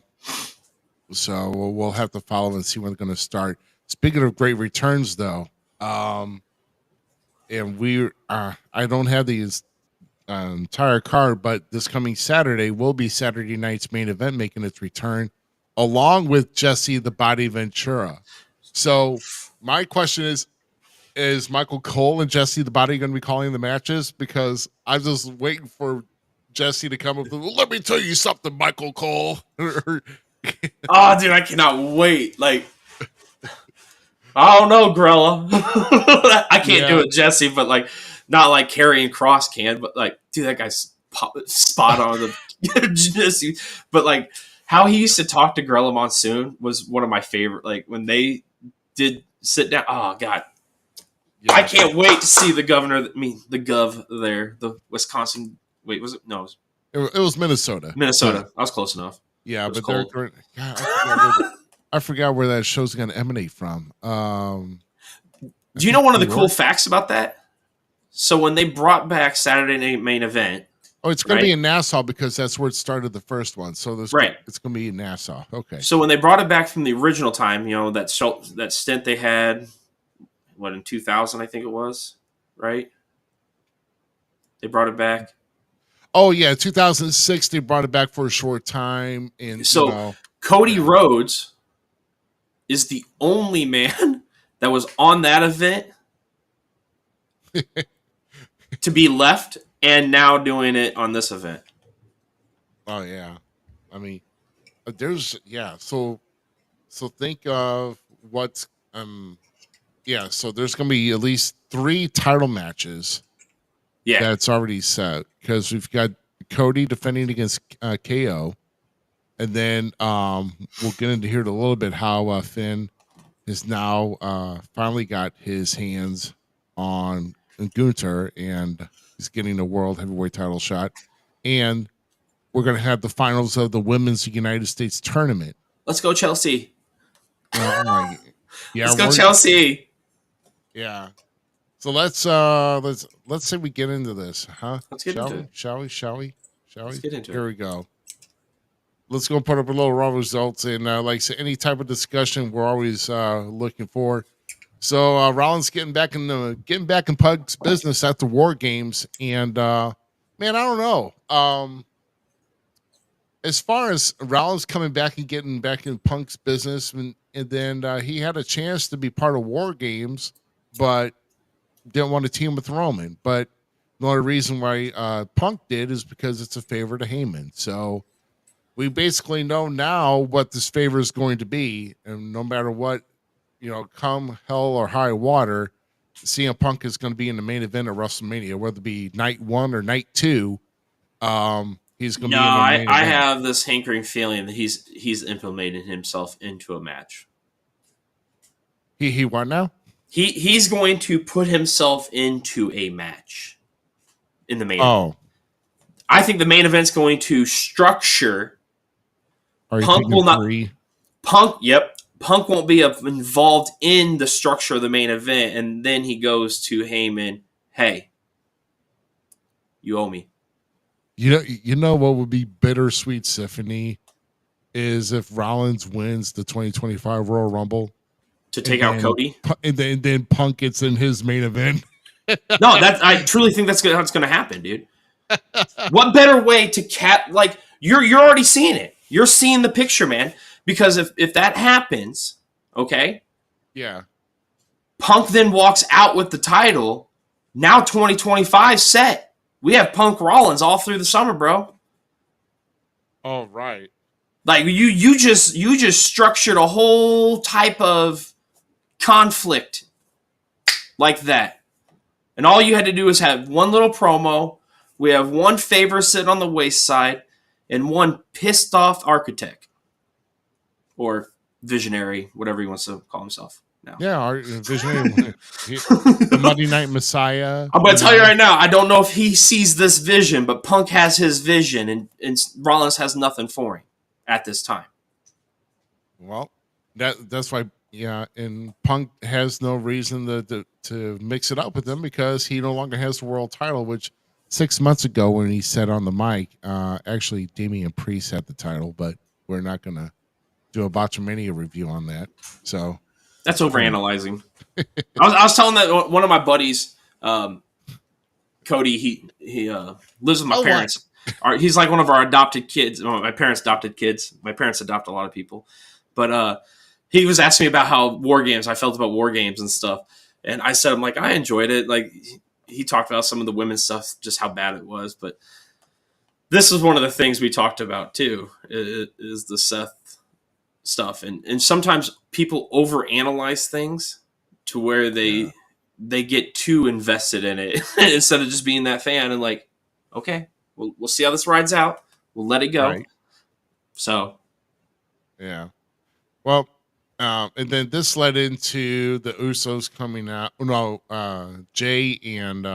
Speaker 6: So we'll have to follow and see when it's going to start. Speaking of great returns, though, and I don't have the entire card, but this coming Saturday will be Saturday night's main event making its return, along with Jesse the Body Ventura. So my question is Michael Cole and Jesse the Body going to be calling the matches? Because I'm just waiting for Jesse to come up with, let me tell you something, Michael Cole.
Speaker 7: Oh, dude, I cannot wait. Like, I don't know, Grella. I can't do it, Jesse, but like, not like Karrion Kross can, but like, dude, that guy's spot on the Jesse. But like, how he used to talk to Grella Monsoon was one of my favorite. Like when they did sit down. Oh God, I can't wait to see the gov there, the Wisconsin. Wait, was it? No,
Speaker 6: it was Minnesota.
Speaker 7: Minnesota. I was close enough.
Speaker 6: Yeah, but God, I forgot where that show's going to emanate from.
Speaker 7: Do you know one of the cool facts about that? So when they brought back Saturday Night Main Event,
Speaker 6: it's going to be in Nassau because that's where it started the first one. So it's going to be in Nassau. Okay.
Speaker 7: So when they brought it back from the original time, that stint they had, in 2000 I think it was, right? They brought it back.
Speaker 6: Oh yeah, 2006 they brought it back for a short time, and so
Speaker 7: Cody Rhodes is the only man that was on that event to be left and now doing it on this event.
Speaker 6: Oh yeah. I mean, there's so think of what's so there's going to be at least 3 title matches. Yeah. That's already set because we've got Cody defending against KO. And then we'll get into here in a little bit how Finn has now finally got his hands on Gunther, and he's getting a world heavyweight title shot. And we're going to have the finals of the Women's United States Tournament.
Speaker 7: Let's go, Chelsea.
Speaker 6: Yeah,
Speaker 7: let's go, Chelsea.
Speaker 6: Yeah. So let's say we get into this, huh?
Speaker 7: Let's get into it.
Speaker 6: Shall we?
Speaker 7: Let's get into it.
Speaker 6: Here we go. Let's go put up a little raw results, and like I said, any type of discussion we're always looking for. So Rollins getting back in Punk's business after War Games, and man, I don't know. As far as Rollins coming back and getting back in Punk's business, and then he had a chance to be part of War Games, but didn't want to team with Roman. But the only reason why Punk did is because it's a favor to Heyman. So we basically know now what this favor is going to be, and no matter what, come hell or high water, CM Punk is going to be in the main event of WrestleMania, whether it be night 1 or night 2. He's going to be in the main event.
Speaker 7: I have this hankering feeling that he's implemented himself into a match.
Speaker 6: He what now?
Speaker 7: He's going to put himself into a match in the main event. I think the main event's going to structure. Punk will not. Punk won't be involved in the structure of the main event, and then he goes to Heyman. Hey, you owe me.
Speaker 6: You know what would be bittersweet, Stephanie, is if Rollins wins the 2025 Royal Rumble
Speaker 7: to take out Cody,
Speaker 6: and then Punk gets in his main event.
Speaker 7: No, I truly think that's going to happen, dude. What better way to like you're already seeing it. You're seeing the picture, man. Because if that happens, okay,
Speaker 6: yeah,
Speaker 7: Punk then walks out with the title. Now 2025 set. We have Punk Rollins all through the summer, bro.
Speaker 6: Oh, right.
Speaker 7: Like you just structured a whole type of conflict like that. And all you had to do is have one little promo. We have one favor sitting on the waist side and one pissed off architect or visionary, whatever he wants to call himself now.
Speaker 6: Yeah, our visionary, the Monday Night Messiah.
Speaker 7: I'm going to tell you right now, I don't know if he sees this vision, but Punk has his vision, and Rollins has nothing for him at this time.
Speaker 6: Well, that's why, yeah, and Punk has no reason to mix it up with him because he no longer has the world title, which 6 months ago when he said on the mic, actually Damian Priest had the title, but we're not going to do a Botchamania review on that. So
Speaker 7: that's overanalyzing. I was telling that one of my buddies, Cody, he lives with my parents. He's like one of our adopted kids. Well, my parents adopted kids. My parents adopt a lot of people. But he was asking me about how I felt about War Games and stuff. And I said, I'm like, I enjoyed it. Like, he talked about some of the women's stuff, just how bad it was. But this is one of the things we talked about, too, is the Seth stuff. And sometimes people overanalyze things to where they get too invested in it instead of just being that fan and like, okay, we'll see how this rides out. We'll let it go. Right. So,
Speaker 6: yeah. Well, and then this led into the Usos coming out. No, Jay and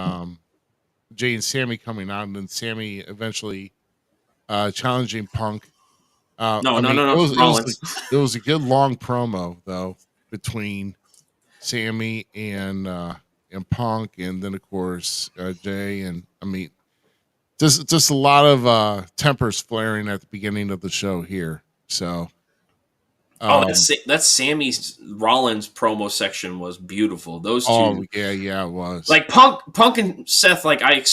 Speaker 6: Sammy coming out, and then Sammy eventually challenging Punk.
Speaker 7: No.
Speaker 6: It was a good long promo though between Sammy and Punk, and then of course Jay, and I mean, just a lot of tempers flaring at the beginning of the show here. So,
Speaker 7: that Sammy's Rollins promo section was beautiful. Those two,
Speaker 6: yeah, it was.
Speaker 7: Like Punk and Seth, like I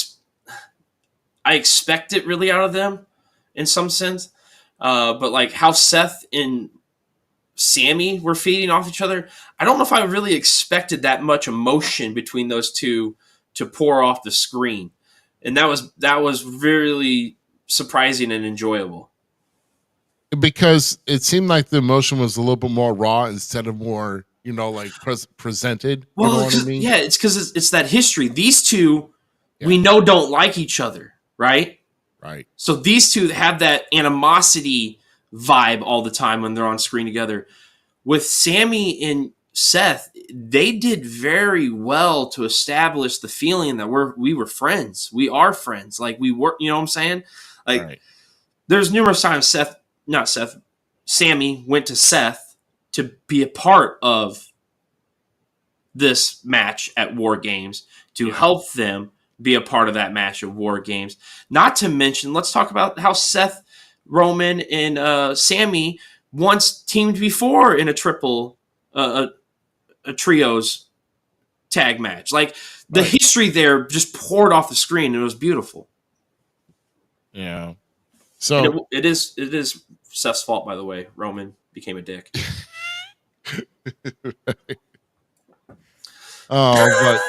Speaker 7: expect it really out of them in some sense. But like how Seth and Sammy were feeding off each other, I don't know if I really expected that much emotion between those two to pour off the screen, and that was really surprising and enjoyable.
Speaker 6: Because it seemed like the emotion was a little bit more raw instead of more, like presented.
Speaker 7: Well,
Speaker 6: you know what I mean?
Speaker 7: Yeah, it's because it's that history. These two, we know, don't like each other, right?
Speaker 6: Right.
Speaker 7: So these two have that animosity vibe all the time when they're on screen together. With Sammy and Seth, they did very well to establish the feeling that we were friends. We are friends. Like we were, you know what I'm saying? Like
Speaker 6: Right.
Speaker 7: there's numerous times Sammy went to Seth to be a part of this match at War Games to help them be a part of that match at War Games. Not to mention, let's talk about how Seth, Roman, and Sammy once teamed before in a trios tag match. Like the history there just poured off the screen. And it was beautiful.
Speaker 6: Yeah. So
Speaker 7: it is Seth's fault, by the way. Roman became a dick.
Speaker 6: but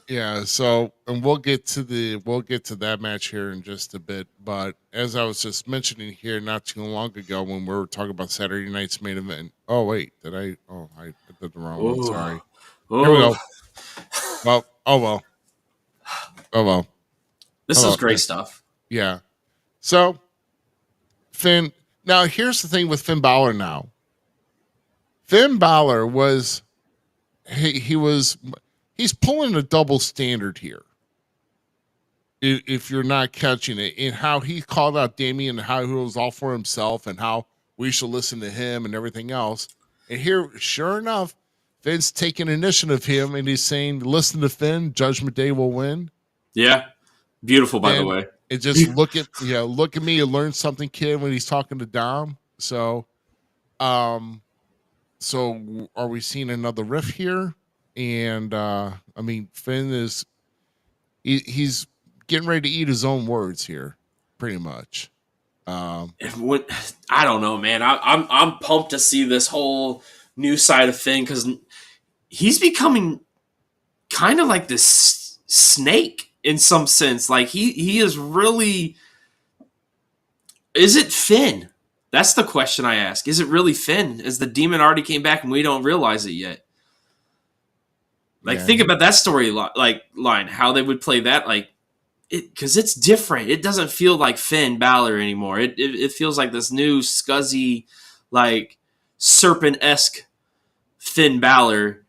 Speaker 6: yeah, so and we'll get to that match here in just a bit. But as I was just mentioning here not too long ago when we were talking about Saturday night's main event. Oh wait, I did the wrong one. Sorry. Here we go. Well, oh well.
Speaker 7: This is great stuff.
Speaker 6: Yeah. So Finn. Now here's the thing with Finn Balor. Now Finn Balor was. He's pulling a double standard here. If you're not catching it, in how he called out Damian and how he was all for himself and how we should listen to him and everything else. And here, sure enough, Finn's taking initiative of him and he's saying, listen to Finn, Judgment Day will win.
Speaker 7: Yeah. Beautiful, by the way.
Speaker 6: It just look at me and learn something, kid, when he's talking to Dom. So are we seeing another riff here? And Finn is he's getting ready to eat his own words here, pretty much.
Speaker 7: I don't know, man. I'm pumped to see this whole new side of Finn because he's becoming kind of like this snake in some sense. Like he is really. Is it Finn? That's the question I ask. Is it really Finn? Is the demon already came back and we don't realize it yet? Like, think about that line, how they would play that, because it's different. It doesn't feel like Finn Balor anymore. It feels like this new scuzzy, like serpent-esque Finn Balor.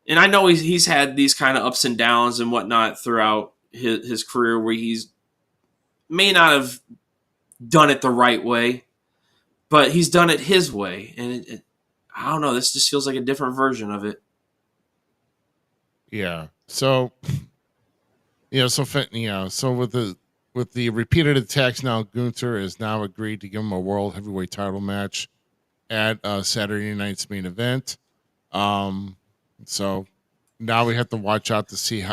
Speaker 7: And I know he's had these kind of ups and downs and whatnot throughout his career where he's may not have done it the right way, but he's done it his way. And I don't know. This just feels like a different version of it.
Speaker 6: Yeah. So, so with the repeated attacks now, Gunther has now agreed to give him a world heavyweight title match at Saturday night's main event. So now we have to watch out to see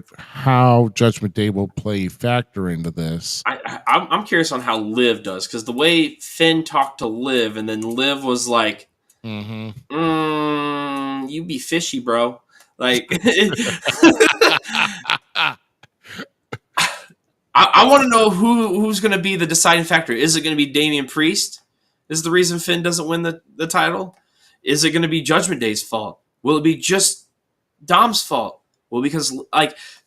Speaker 6: how Judgment Day will play factor into this.
Speaker 7: I'm curious on how Liv does, because the way Finn talked to Liv, and then Liv was like, you be fishy, bro. Like, I want to know who's going to be the deciding factor. Is it going to be Damian Priest? Is the reason Finn doesn't win the title? Is it going to be Judgment Day's fault? Will it be just Dom's fault? Well, because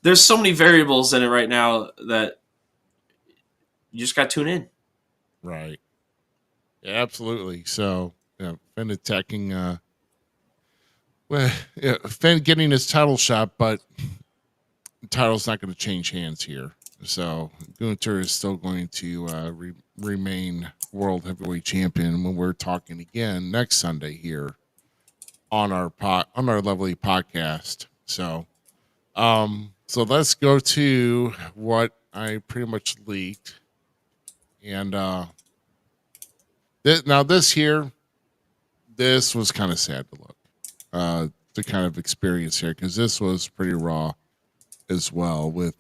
Speaker 7: there's so many variables in it right now that you just got to tune in.
Speaker 6: Right. Yeah, absolutely. So, Finn attacking. Finn getting his title shot, but the title's not going to change hands here. So Gunther is still going to remain World Heavyweight Champion when we're talking again next Sunday here on our lovely podcast. So, so let's go to what I pretty much leaked, and this was kind of sad to look. The kind of experience here, because this was pretty raw as well. With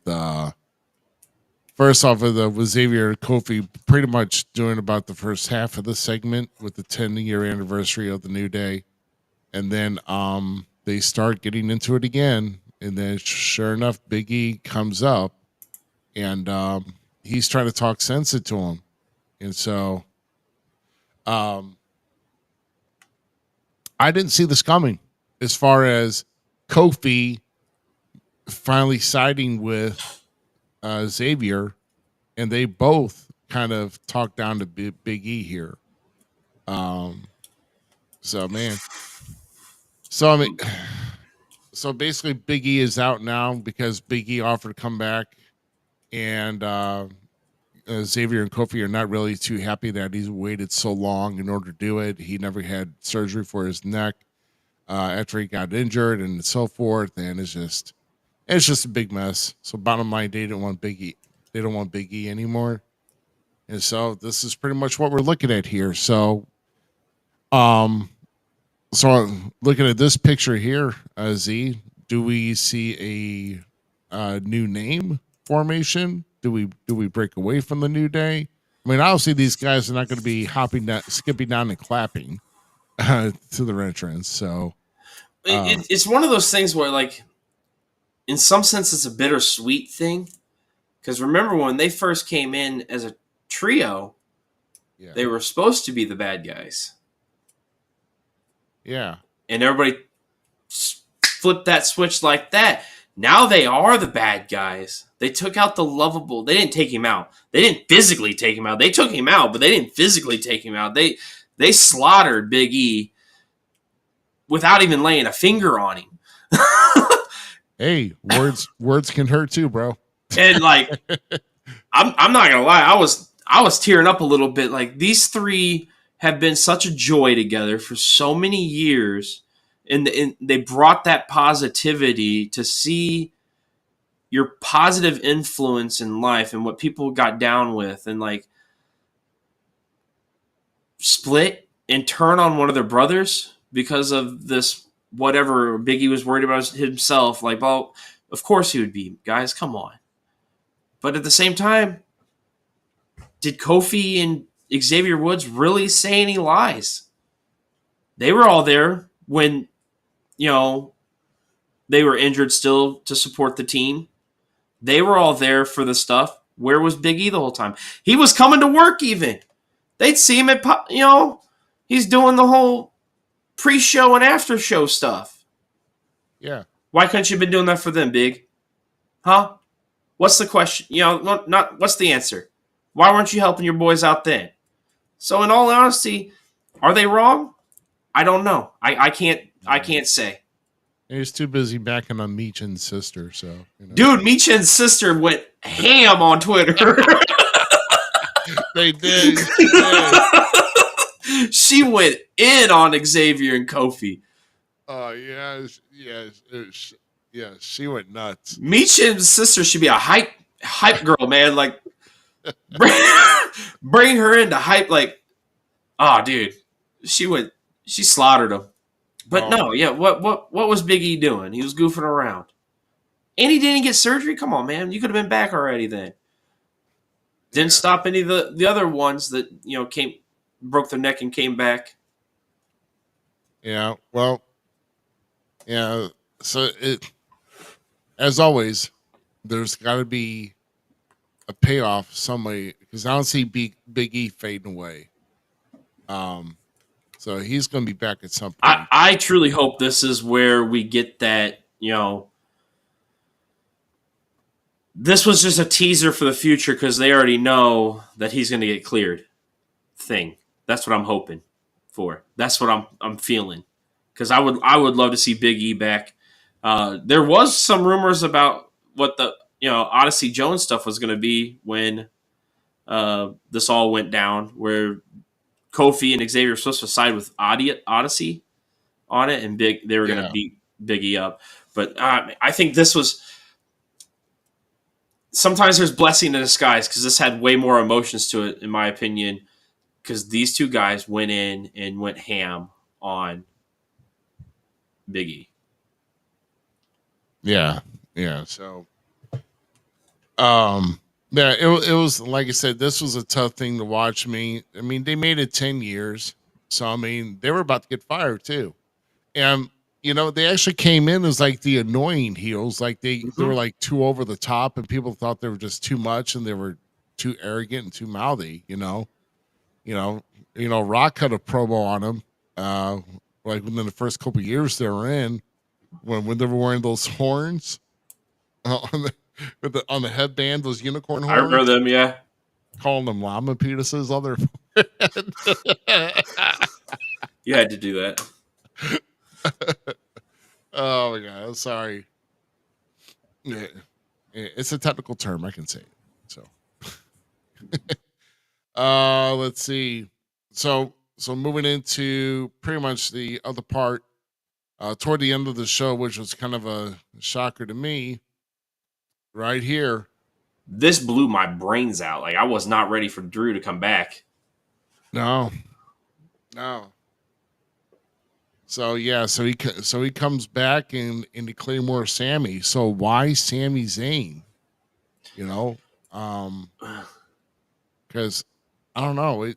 Speaker 6: first off, with Xavier Kofi pretty much doing about the first half of the segment with the 10-year anniversary of the New Day, and then they start getting into it again, and then sure enough, Big E comes up, and he's trying to talk sense into him, and so I didn't see this coming. As far as Kofi finally siding with Xavier, and they both kind of talked down to Big E here. So man, so I mean, so basically, Big E is out now because Big E offered to come back, and Xavier and Kofi are not really too happy that he's waited so long in order to do it. He never had surgery for his neck after he got injured and so forth, and it's just a big mess. So bottom line, they don't want Big E. They don't want Big E anymore, and so this is pretty much what we're looking at here. So, so looking at this picture here, Z, do we see a new name formation? Do we break away from the New Day? I mean, obviously these guys are not going to be skipping down and clapping to their entrance. So
Speaker 7: it's one of those things where, like, in some sense, it's a bittersweet thing. Because remember when they first came in as a trio, they were supposed to be the bad guys.
Speaker 6: Yeah.
Speaker 7: And everybody flipped that switch like that. Now they are the bad guys. They took out the lovable. They didn't take him out. They didn't physically take him out. They took him out, but they didn't physically take him out. They slaughtered Big E without even laying a finger on him.
Speaker 6: Hey, words can hurt too, bro.
Speaker 7: And like, I'm not gonna lie, I was tearing up a little bit. Like, these three have been such a joy together for so many years. And they brought that positivity to see your positive influence in life and what people got down with, and like split and turn on one of their brothers because of this whatever Biggie was worried about himself. Like, well, of course he would be, guys, come on. But at the same time, did Kofi and Xavier Woods really say any lies? They were all there when, they were injured still to support the team. They were all there for the stuff. Where was Big E the whole time? He was coming to work even. They'd see him at, he's doing the whole pre-show and after-show stuff.
Speaker 6: Yeah.
Speaker 7: Why couldn't you have been doing that for them, Big? Huh? What's the question? What's the answer? Why weren't you helping your boys out then? So in all honesty, are they wrong? I don't know. I can't say.
Speaker 6: He was too busy backing on Meechin's sister, so
Speaker 7: Dude, Meechin's sister went ham on Twitter.
Speaker 6: They did.
Speaker 7: She went in on Xavier and Kofi.
Speaker 6: Oh yeah, she went nuts.
Speaker 7: Meechin's sister should be a hype girl, man. Like, bring her into hype. Like, dude, she slaughtered him. But what was Big E doing? He was goofing around. And he didn't get surgery? Come on, man. You could have been back already then. Didn't stop any of the other ones that, broke their neck and came back.
Speaker 6: Yeah, well, yeah. So as always, there's got to be a payoff some way, because I don't see Big E fading away. So he's going to be back at some point.
Speaker 7: I truly hope this is where we get that, this was just a teaser for the future because they already know that he's going to get cleared thing. That's what I'm hoping for. That's what I'm feeling. Because I would love to see Big E back. There was some rumors about what the Odyssey Jones stuff was going to be when this all went down, where Kofi and Xavier were supposed to side with Odyssey on it, and they were going to beat Big E up. But I think this was. Sometimes there's blessing in disguise, because this had way more emotions to it, in my opinion, because these two guys went in and went ham on Big E.
Speaker 6: Yeah. So, it was, like I said, this was a tough thing to watch. I mean, they made it 10 years, so I mean, they were about to get fired too, and they actually came in as like the annoying heels, like they were like too over the top, and people thought they were just too much, and they were too arrogant and too mouthy. Rock had a promo on them, like within the first couple of years they were in, when they were wearing those horns on the headband, those unicorn horns.
Speaker 7: I remember them, yeah.
Speaker 6: Calling them llama penises,
Speaker 7: You had to do that.
Speaker 6: Oh my god, I'm sorry. Yeah, it's a technical term. I can say it. So, let's see. So moving into pretty much the other part, toward the end of the show, which was kind of a shocker to me, right here.
Speaker 7: This blew my brains out. Like, I was not ready for Drew to come back.
Speaker 6: No. So yeah, so he comes back in the Claymore Sammy. So why Sami Zayn? You know, because I don't know.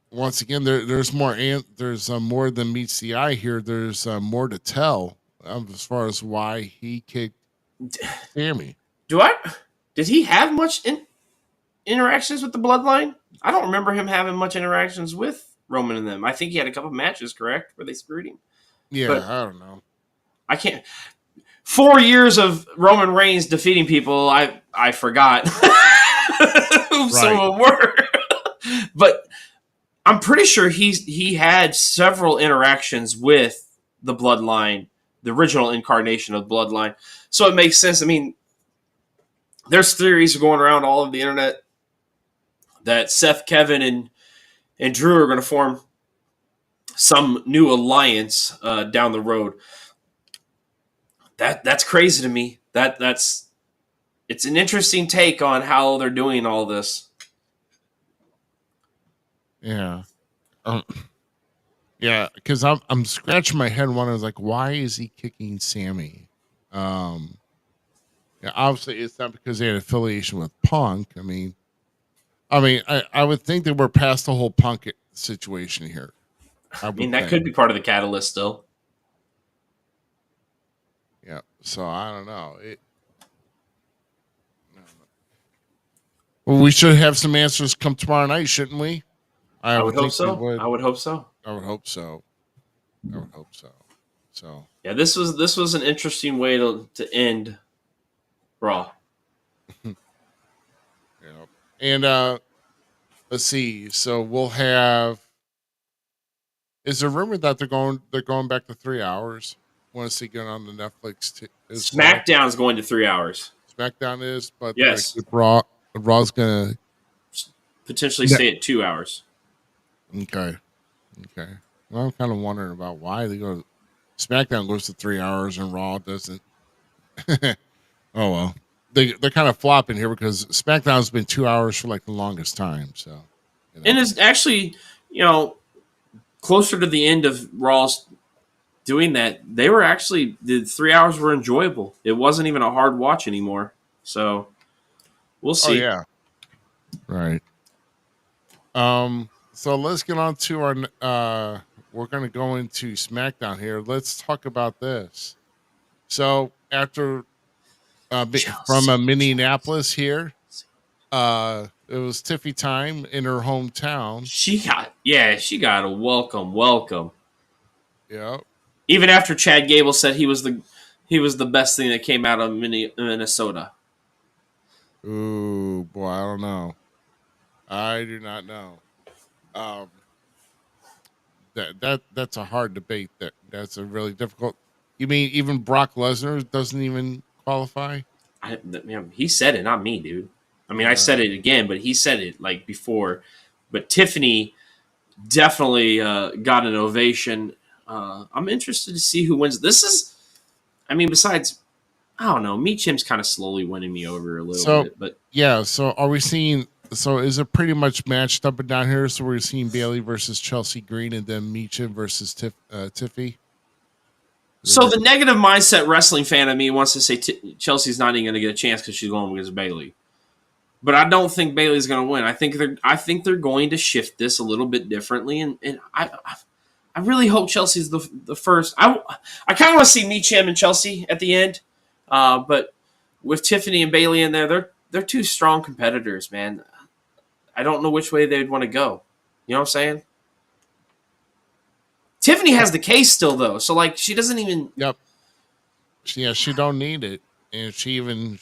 Speaker 6: Once again, there's more there's more than meets the eye here. There's more to tell as far as why he kicked Sammy.
Speaker 7: Did he have much interactions with the Bloodline? I don't remember him having much interactions with Roman and them. I think he had a couple matches, correct, where they screwed him.
Speaker 6: Yeah,
Speaker 7: But
Speaker 6: I don't know.
Speaker 7: I can't. 4 years of Roman Reigns defeating people, I forgot who some of them were. But I'm pretty sure he had several interactions with the Bloodline, the original incarnation of Bloodline. So it makes sense. I mean, there's theories going around all of the internet that Seth, Kevin, and Drew are going to form some new alliance down the road. That's crazy to me. It's an interesting take on how they're doing all this.
Speaker 6: Yeah. Yeah, because I'm scratching my head wondering like, why is he kicking Sammy? Yeah, obviously it's not because they had affiliation with Punk. I mean, I would think that we're past the whole Punk situation here.
Speaker 7: I mean, that could be part of the catalyst still.
Speaker 6: Yeah, so I don't know. Well, we should have some answers come tomorrow night, shouldn't we?
Speaker 7: I would hope so. I would hope so.
Speaker 6: So
Speaker 7: yeah, this was an interesting way to end Raw.
Speaker 6: Yeah, and let's see. So we'll have. Is there rumor that they're going back to 3 hours? Want to see going on the Netflix?
Speaker 7: SmackDown's going to 3 hours.
Speaker 6: SmackDown is, but
Speaker 7: yes,
Speaker 6: Raw's gonna
Speaker 7: potentially stay at 2 hours.
Speaker 6: Okay. Well, I'm kind of wondering about why they go. SmackDown goes to 3 hours and Raw doesn't. Oh well, they're kind of flopping here because SmackDown's been 2 hours for like the longest time. So,
Speaker 7: and it's actually closer to the end of Raw's doing that. They were actually the 3 hours were enjoyable. It wasn't even a hard watch anymore. So we'll see.
Speaker 6: Oh yeah, right. So let's get on to our. We're going to go into SmackDown here. Let's talk about this. So after from Minneapolis here, it was Tiffy time in her hometown.
Speaker 7: She got a welcome.
Speaker 6: Yeah.
Speaker 7: Even after Chad Gable said he was the best thing that came out of Minnesota.
Speaker 6: Ooh, boy, I don't know. I do not know. That's a hard debate. That's a really difficult. You mean even Brock Lesnar doesn't even qualify?
Speaker 7: He said it, not me, dude. I mean, I said it again, but he said it like before. But Tiffany definitely got an ovation. I'm interested to see who wins. This is, I mean, besides, I don't know, Meechim's kind of slowly winning me over a little bit. But
Speaker 6: yeah, so are we seeing? So is it pretty much matched up and down here? So we're seeing Bayley versus Chelsea Green, and then Meechim versus Tiffy.
Speaker 7: So the negative mindset wrestling fan of me wants to say Chelsea's not even going to get a chance because she's going against Bayley. But I don't think Bayley's going to win. I think they're going to shift this a little bit differently, and I really hope Chelsea's the first. I kind of want to see Meechim and Chelsea at the end, but with Tiffany and Bayley in there, they're two strong competitors, man. I don't know which way they'd want to go. You know what I'm saying? Tiffany has the case still, though, so like she doesn't even.
Speaker 6: Yep. Yeah, she don't need it, and she even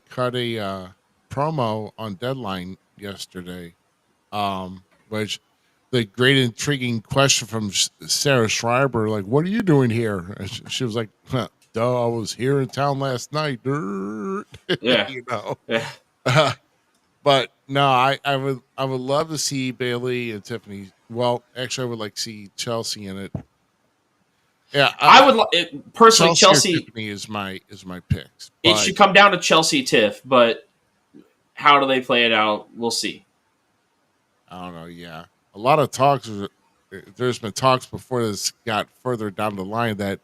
Speaker 6: cut a promo on Deadline yesterday. Which the great intriguing question from Sarah Schreiber, like, what are you doing here? And she was like, huh, duh, I was here in town last night.
Speaker 7: Yeah.
Speaker 6: You know.
Speaker 7: Yeah.
Speaker 6: But no, I would love to see Bailey and Tiffany. Well, actually, I would like to see Chelsea in it. Yeah,
Speaker 7: I would personally Chelsea.
Speaker 6: Or Tiffany is my picks.
Speaker 7: It should come down to Chelsea Tiff, but how do they play it out? We'll see.
Speaker 6: I don't know. Yeah, a lot of talks. There's been talks before this got further down the line that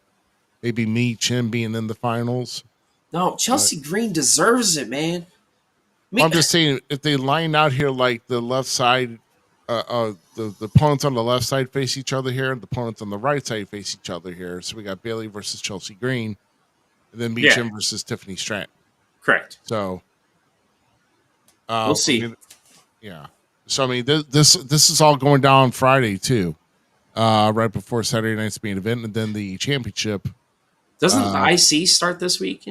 Speaker 6: maybe me Chin being in the finals.
Speaker 7: No, Chelsea Green deserves it, man.
Speaker 6: I'm just saying, if they line out here like the left side, the opponents on the left side face each other here, and the opponents on the right side face each other here. So we got Bailey versus Chelsea Green, and then Meacham versus Tiffany Stratton.
Speaker 7: Correct.
Speaker 6: So
Speaker 7: we'll see.
Speaker 6: I mean, yeah. So I mean, this is all going down Friday too, right before Saturday night's main event, and then the championship.
Speaker 7: Doesn't the IC start this week?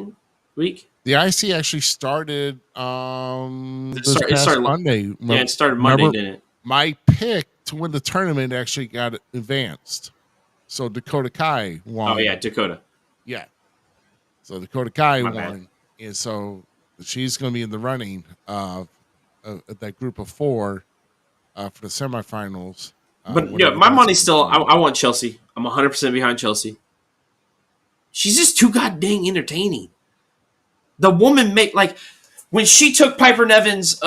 Speaker 6: The IC actually started
Speaker 7: it
Speaker 6: past
Speaker 7: started
Speaker 6: Monday.
Speaker 7: Yeah, it started Monday, didn't it?
Speaker 6: My pick to win the tournament actually got advanced. So Dakota Kai won.
Speaker 7: Oh, yeah, Dakota.
Speaker 6: Yeah. So Dakota Kai
Speaker 7: My
Speaker 6: won.
Speaker 7: bad.
Speaker 6: And so she's going to be in the running of that group of four for the semifinals.
Speaker 7: But yeah, my money's still, I want Chelsea. I'm 100% behind Chelsea. She's just too goddamn entertaining. The woman when she took Piper Nevin's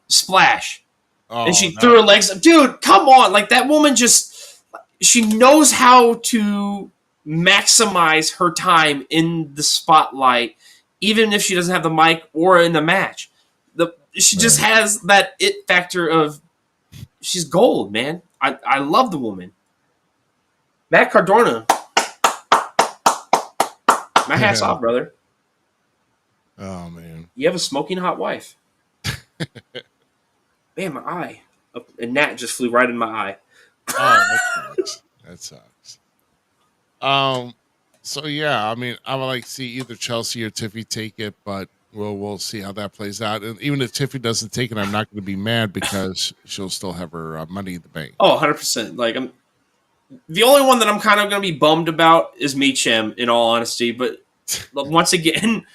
Speaker 7: splash and she threw her legs up. Dude, come on. Like, that woman she knows how to maximize her time in the spotlight, even if she doesn't have the mic or in the match. She just has that it factor of she's gold, man. I love the woman. Matt Cardona. My hat's off, brother.
Speaker 6: Oh, man.
Speaker 7: You have a smoking hot wife. Man, my eye. A gnat just flew right in my eye.
Speaker 6: Oh, that sucks. So yeah, I mean, I would like to see either Chelsea or Tiffy take it, but we'll see how that plays out. And even if Tiffy doesn't take it, I'm not going to be mad because she'll still have her money in the bank.
Speaker 7: Oh, 100%. Like, the only one that I'm kind of going to be bummed about is Meacham, in all honesty. But once again,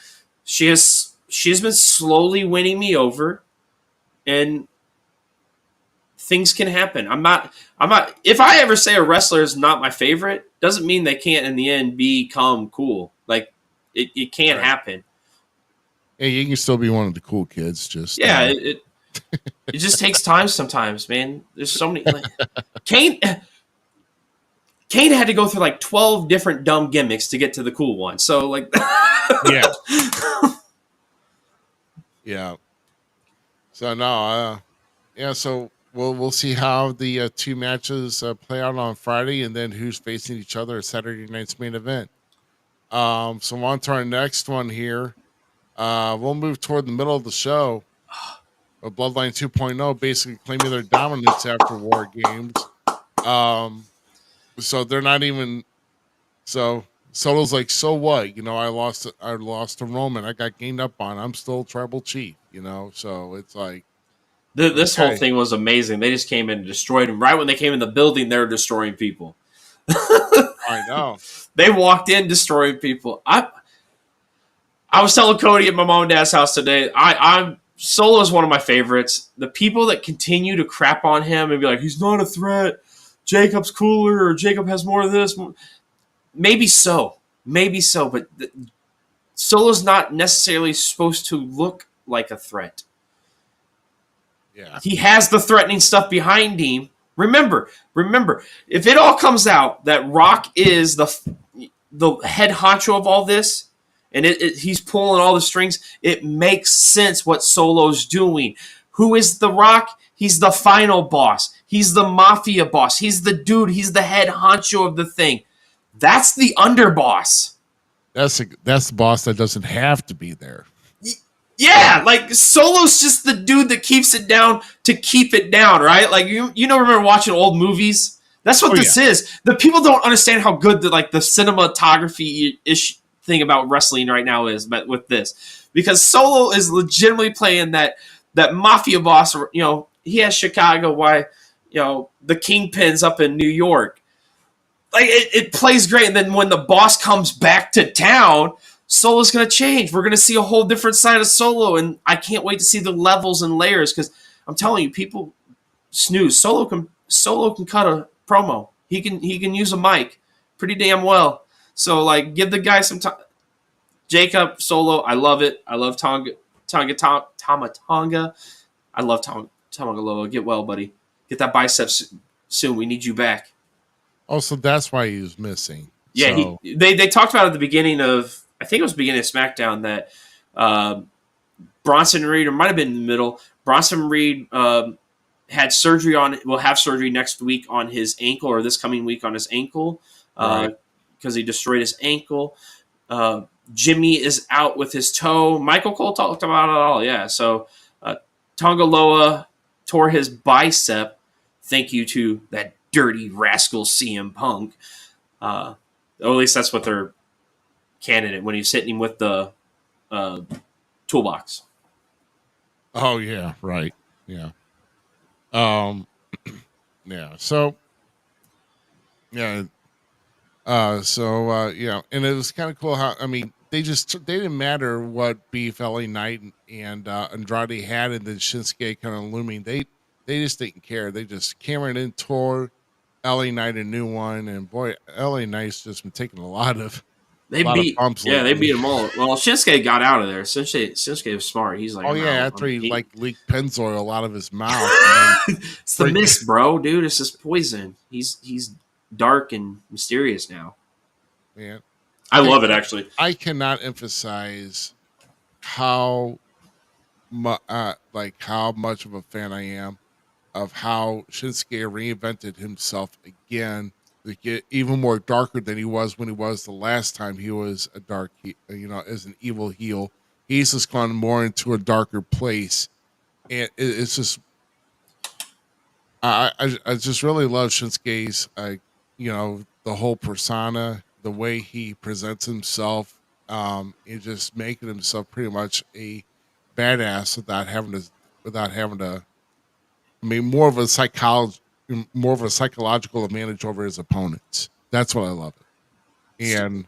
Speaker 7: she has been slowly winning me over, and things can happen. I'm not. If I ever say a wrestler is not my favorite, doesn't mean they can't in the end become cool. Like, it can't happen.
Speaker 6: Yeah, you can still be one of the cool kids. Just
Speaker 7: it just takes time sometimes, man. There's so many. Kane had to go through like 12 different dumb gimmicks to get to the cool one. So like,
Speaker 6: yeah, yeah. So no, So we'll see how the two matches play out on Friday, and then who's facing each other at Saturday night's main event. So on to our next one here. We'll move toward the middle of the show. Bloodline 2.0 basically claiming their dominance after War Games. So they're not even. So Solo's like, so what? You know, I lost to Roman. I got gained up on. I'm still tribal chief. You know, so it's like
Speaker 7: this whole thing was amazing. They just came in and destroyed him. Right when they came in the building, they were destroying people.
Speaker 6: I know.
Speaker 7: They walked in destroying people. I was telling Cody at my mom and dad's house today. Solo is one of my favorites. The people that continue to crap on him and be like, he's not a threat. Jacob's cooler, or Jacob has more of this. Maybe so, but Solo's not necessarily supposed to look like a threat.
Speaker 6: Yeah,
Speaker 7: he has the threatening stuff behind him. Remember, if it all comes out that Rock is the head honcho of all this, and he's pulling all the strings, it makes sense what Solo's doing. Who is the Rock? He's the final boss. He's the mafia boss. He's the dude. He's the head honcho of the thing. That's the underboss.
Speaker 6: That's the boss that doesn't have to be there.
Speaker 7: Yeah, like Solo's just the dude that keeps it down to keep it down, right? Like you remember watching old movies? That's what this is. The people don't understand how good the cinematography-ish thing about wrestling right now is, but with this, because Solo is legitimately playing that mafia boss. You know, Chicago, why, the Kingpin's up in New York. Like, it plays great. And then when the boss comes back to town, Solo's going to change. We're going to see a whole different side of Solo, and I can't wait to see the levels and layers, because I'm telling you, people snooze. Solo can cut a promo. He can use a mic pretty damn well. So, like, give the guy some time. Jacob, Solo, I love it. I love Tama Tonga. I love Tamagaloa. Get well, buddy. Get that biceps soon. We need you back.
Speaker 6: Oh, so that's why he was missing.
Speaker 7: Yeah,
Speaker 6: so.
Speaker 7: They talked about at the beginning of, I think it was the beginning of SmackDown, that Bronson Reed, or might have been in the middle, Bronson Reed had surgery will have surgery next week on his ankle, or this coming week on his ankle, because he destroyed his ankle. Jimmy is out with his toe. Michael Cole talked about it all, yeah. So Tongaloa tore his bicep. Thank you to that dirty rascal CM Punk. Or at least that's what they're candidate when he's hitting him with the toolbox.
Speaker 6: Oh yeah, right. Yeah. Yeah. So yeah. And it was kind of cool how, I mean, they didn't matter what beef LA Knight and Andrade had, and then Shinsuke kind of looming. They just didn't care. They just Cameron in tore LA Knight a new one, and boy, LA Knight's just been taking a lot of bumps.
Speaker 7: Yeah, they beat them all. Well, Shinsuke got out of there. Shinsuke was smart. He's like,
Speaker 6: oh yeah, after he leaked Pennzoil out of his mouth.
Speaker 7: It's the mist, bro, dude. It's just poison. He's dark and mysterious now.
Speaker 6: Man,
Speaker 7: I love it, actually.
Speaker 6: I cannot emphasize how much of a fan I am of how Shinsuke reinvented himself again to get even more darker than he was when he was the last time he was a dark, as an evil heel. He's just gone more into a darker place, and it's just I just really love Shinsuke's the whole persona, the way he presents himself, and just making himself pretty much a badass without having to. I mean, more of a psychological advantage over his opponents. That's what I love it, and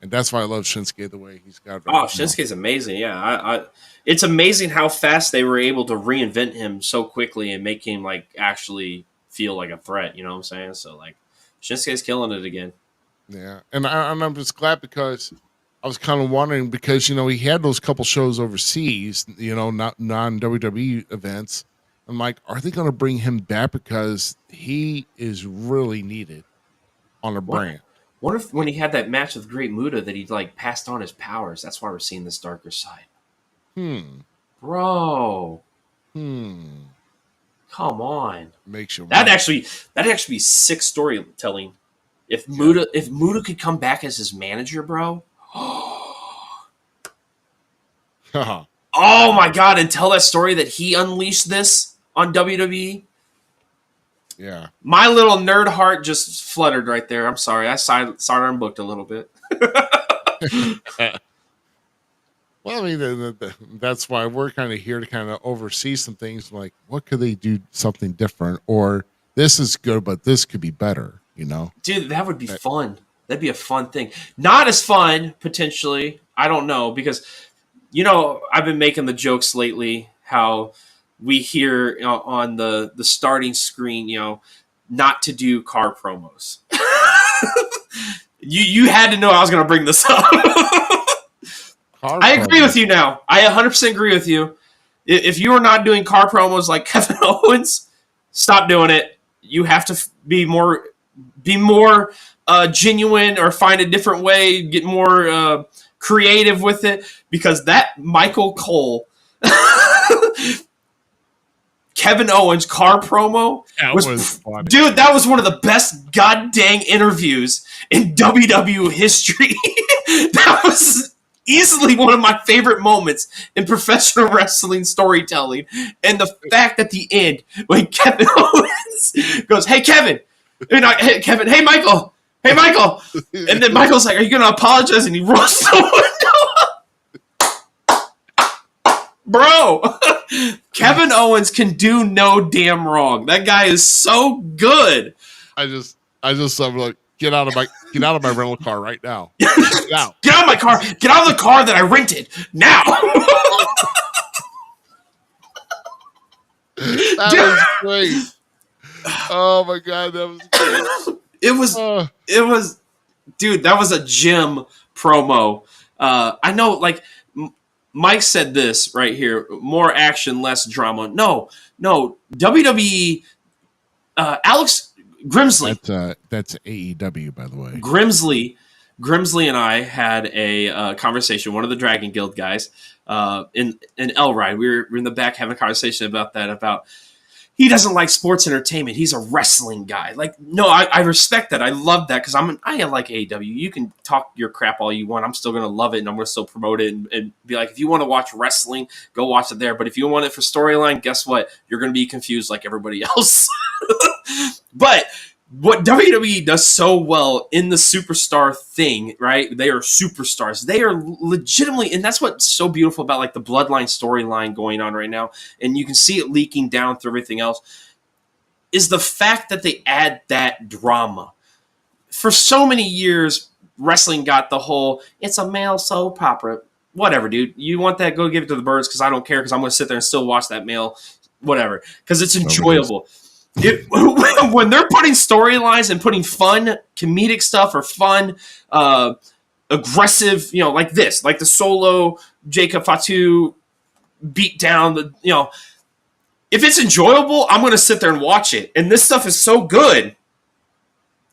Speaker 6: that's why I love Shinsuke the way he's got.
Speaker 7: Shinsuke's amazing. Yeah, it's amazing how fast they were able to reinvent him so quickly and make him like actually feel like a threat. You know what I'm saying? So like, Shinsuke's killing it again.
Speaker 6: Yeah, and I'm just glad, because I was kind of wondering, because he had those couple shows overseas, not non-WWE events. I'm like, are they going to bring him back, because he is really needed on a brand?
Speaker 7: What if when he had that match with Great Muta that he like passed on his powers? That's why we're seeing this darker side. Bro. Come on.
Speaker 6: Makes you
Speaker 7: that'd actually be sick storytelling. If Muta could come back as his manager, bro. Oh my god, and tell that story that he unleashed this on WWE.
Speaker 6: Yeah.
Speaker 7: My little nerd heart just fluttered right there. I'm sorry. I sidearm booked a little bit.
Speaker 6: Well, I mean, that's why we're kind of here to kind of oversee some things. Like, what could they do something different? Or this is good, but this could be better, Dude,
Speaker 7: that would be fun. That'd be a fun thing. Not as fun, potentially. I don't know, because, I've been making the jokes lately how we hear on the starting screen, not to do car promos. You had to know I was going to bring this up. I agree with you now. I 100% agree with you. If you are not doing car promos like Kevin Owens, stop doing it. You have to be more genuine, or find a different way, get more creative with it, because that Michael Cole Kevin Owens car promo was funny. Dude, that was one of the best goddamn interviews in WWE history. That was easily one of my favorite moments in professional wrestling storytelling. And the fact at the end, when Kevin Owens goes, "Hey Kevin," hey Kevin, "Hey Michael," and then Michael's like, "Are you gonna apologize?" And he rolls the window up. Bro, Kevin Owens can do no damn wrong. That guy is so good.
Speaker 6: I just I'm like, get out of my rental car right now. Get out.
Speaker 7: Get out of my car. Get out of the car that I rented now.
Speaker 6: That was great. Oh my god, that was great.
Speaker 7: It was, dude, that was a gym promo. I know, like, Mike said this right here: more action, less drama. No, WWE. Alex Grimsley.
Speaker 6: That's AEW, by the way.
Speaker 7: Grimsley and I had a conversation. One of the Dragon Guild guys in Elride. We were in the back having a conversation about that. About he doesn't like sports entertainment. He's a wrestling guy. Like, no, I respect that. I love that because I like AEW. You can talk your crap all you want. I'm still gonna love it and I'm gonna still promote it and be like, if you want to watch wrestling, go watch it there. But if you want it for storyline, guess what? You're gonna be confused like everybody else. But what WWE does so well in the superstar thing, right? They are superstars. They are legitimately, and that's what's so beautiful about like the Bloodline storyline going on right now, and you can see it leaking down through everything else, is the fact that they add that drama. For so many years, wrestling got the whole, it's a male soap opera. Whatever, dude. You want that, go give it to the birds because I don't care because I'm going to sit there and still watch that male, whatever, because it's enjoyable. When they're putting storylines and putting fun comedic stuff or fun aggressive, like this, like the Solo Jacob Fatu beat down, if it's enjoyable, I'm going to sit there and watch it. And this stuff is so good.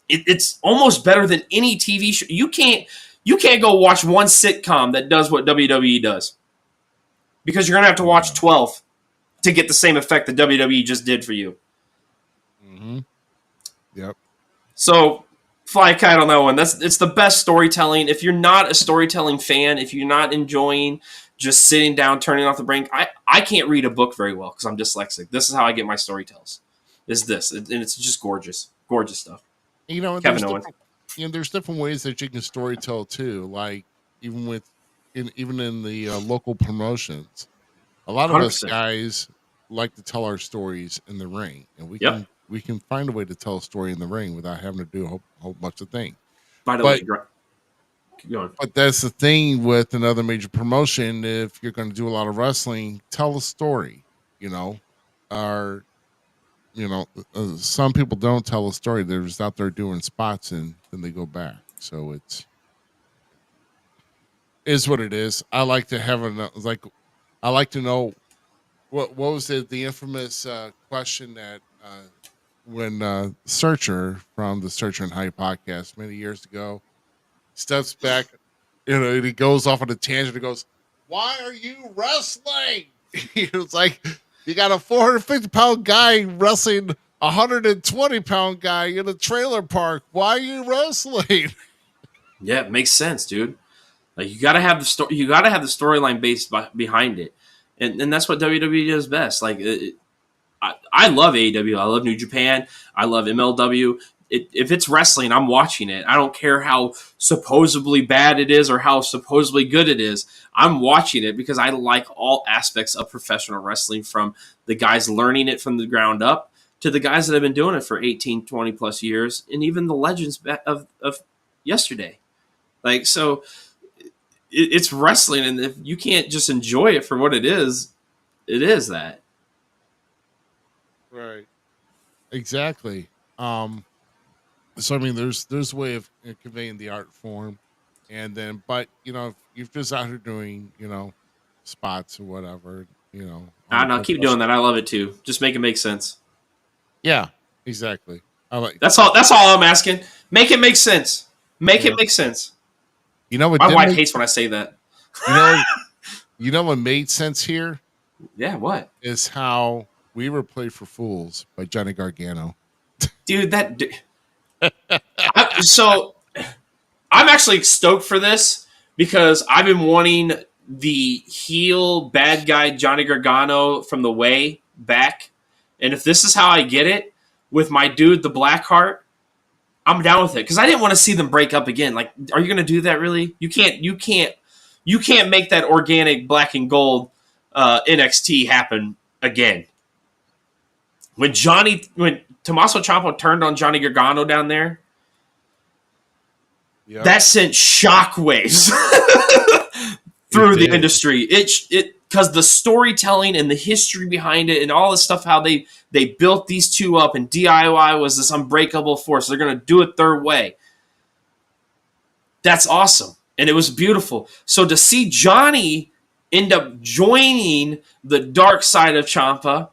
Speaker 7: It's almost better than any TV show. You can't go watch one sitcom that does what WWE does, because you're going to have to watch 12 to get the same effect that WWE just did for you.
Speaker 6: Mm-hmm. Yep.
Speaker 7: So, fly kite on that one. It's the best storytelling. If you're not a storytelling fan, if you're not enjoying just sitting down, turning off the brain, I can't read a book very well because I'm dyslexic. This is how I get my story tells. Is this, and it's just gorgeous stuff.
Speaker 6: Kevin Owens. There's different ways that you can storytell too. Like even in the local promotions, a lot of
Speaker 7: 100%.
Speaker 6: us guys like to tell our stories in the ring, and we can find a way to tell a story in the ring without having to do a whole bunch of things.
Speaker 7: By the way, keep going.
Speaker 6: But that's the thing with another major promotion. If you're going to do a lot of wrestling, tell a story. Some people don't tell a story. They're just out there doing spots and then they go back. So it is what it is. I like to have I like to know what was the infamous question that when Searcher from the Searcher and High podcast many years ago steps back, and he goes off on a tangent and goes, "Why are you wrestling?" He was like, "You got a 450-pound guy wrestling a 120-pound guy in a trailer park. Why are you wrestling?"
Speaker 7: Yeah, it makes sense, dude. Like you got to have the story. You got to have the storyline based behind it, and that's what WWE does best. Like I love AEW. I love New Japan. I love MLW. If it's wrestling, I'm watching it. I don't care how supposedly bad it is or how supposedly good it is. I'm watching it because I like all aspects of professional wrestling, from the guys learning it from the ground up to the guys that have been doing it for 18, 20 plus years, and even the legends of yesterday. Like, so it's wrestling, and if you can't just enjoy it for what it is that.
Speaker 6: Right. Exactly. So I mean, there's a way of conveying the art form, and then, but if you're just out here doing spots or whatever,
Speaker 7: No, keep doing that. I love it too. Just make it make sense.
Speaker 6: Yeah, exactly. I like
Speaker 7: that's all I'm asking. Make it make sense. Make it make sense.
Speaker 6: What
Speaker 7: my wife hates when I say that.
Speaker 6: What made sense here?
Speaker 7: Yeah, what
Speaker 6: is how we were played for fools by Johnny Gargano.
Speaker 7: Dude, so I'm actually stoked for this because I've been wanting the heel bad guy Johnny Gargano from the way back. And if this is how I get it with my dude, the Blackheart, I'm down with it. Because I didn't want to see them break up again. Like, are you going to do that really? You can't make that organic black and gold NXT happen again. When Tommaso Ciampa turned on Johnny Gargano down there, that sent shockwaves through the industry. It because the storytelling and the history behind it and all this stuff, how they built these two up, and DIY was this unbreakable force. They're going to do it their way. That's awesome. And it was beautiful. So to see Johnny end up joining the dark side of Ciampa,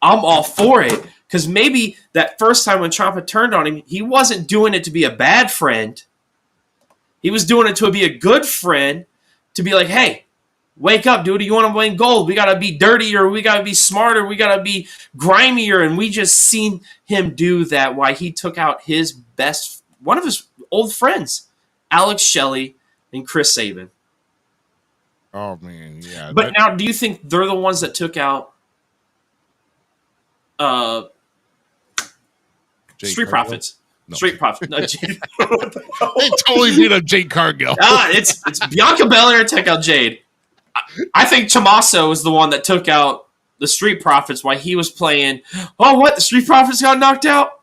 Speaker 7: I'm all for it. Because maybe that first time when Ciampa turned on him, he wasn't doing it to be a bad friend. He was doing it to be a good friend, to be like, hey, wake up, dude. You want to win gold? We got to be dirtier. We got to be smarter. We got to be grimier. And we just seen him do that while he took out one of his old friends, Alex Shelley and Chris Sabin.
Speaker 6: Oh, man, yeah.
Speaker 7: But now, do you think they're the ones that took out Street Profits?
Speaker 6: No.
Speaker 7: Street Profits. No, Jade.
Speaker 6: They totally beat up Jade Cargill.
Speaker 7: It's Bianca Belair took out Jade. I think Tommaso was the one that took out the Street Profits while he was playing. Oh, what? The Street Profits got knocked out?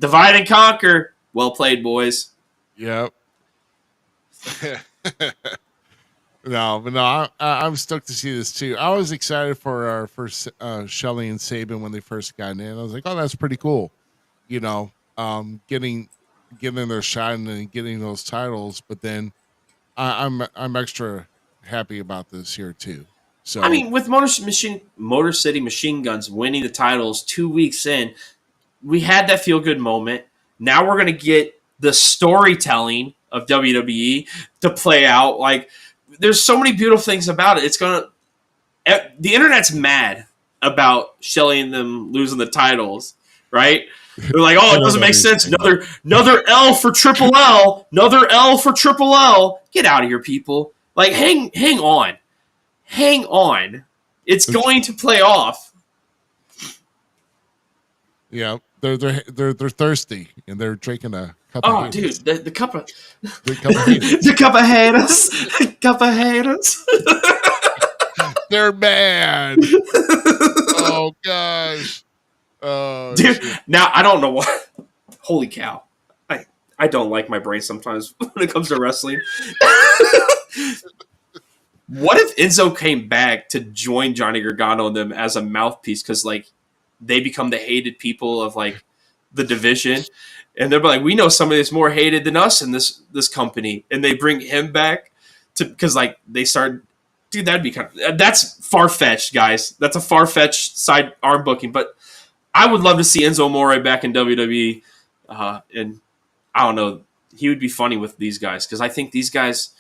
Speaker 7: Divide and conquer. Well played, boys.
Speaker 6: Yep. No, I'm stoked to see this too. I was excited for our first Shelley and Sabin when they first got in. I was like, oh, that's pretty cool. You know, getting their shot and then getting those titles. But then I'm extra happy about this here too. So
Speaker 7: I mean, with Motor City Machine Guns winning the titles 2 weeks in, we had that feel good moment. Now we're gonna get the storytelling of WWE to play out. Like, there's so many beautiful things about it. The internet's mad about Shelley and them losing the titles, right? They're like, oh, it doesn't make sense. Another L for Triple L. Another L for Triple L. Get out of here, people. Like, hang on. Hang on. It's going to play off.
Speaker 6: Yeah, they're thirsty and they're drinking a cup of haters.
Speaker 7: Dude, the cup of
Speaker 6: haters.
Speaker 7: The cup of haters. Cup of haters.
Speaker 6: They're mad. Oh gosh.
Speaker 7: Dude,
Speaker 6: shit.
Speaker 7: now I don't know why. Holy cow. I don't like my brain sometimes when it comes to wrestling. What if Enzo came back to join Johnny Gargano and them as a mouthpiece? Because, like, they become the hated people of, like, the division. And they're like, we know somebody that's more hated than us in this company. And they bring him back because, like, they start. Dude, that'd be that's far-fetched, guys. That's a far-fetched side arm booking. But I would love to see Enzo Amore back in WWE. And I don't know. He would be funny with these guys because I think these guys,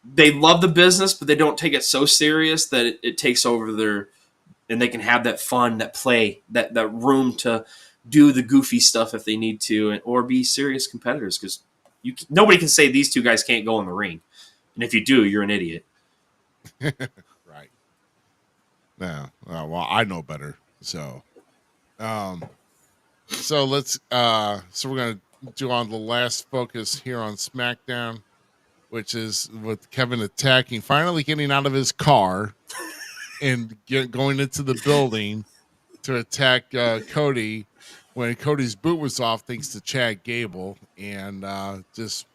Speaker 7: they love the business, but they don't take it so serious that it takes over and they can have that fun, that play, that room to do the goofy stuff if they need to, or be serious competitors because nobody can say these two guys can't go in the ring. And if you do, you're an idiot.
Speaker 6: Right. No. Well, I know better. So, so let's, so we're going to do on the last focus here on SmackDown, which is with Kevin finally getting out of his car and going into the building to attack Cody when Cody's boot was off thanks to Chad Gable and just,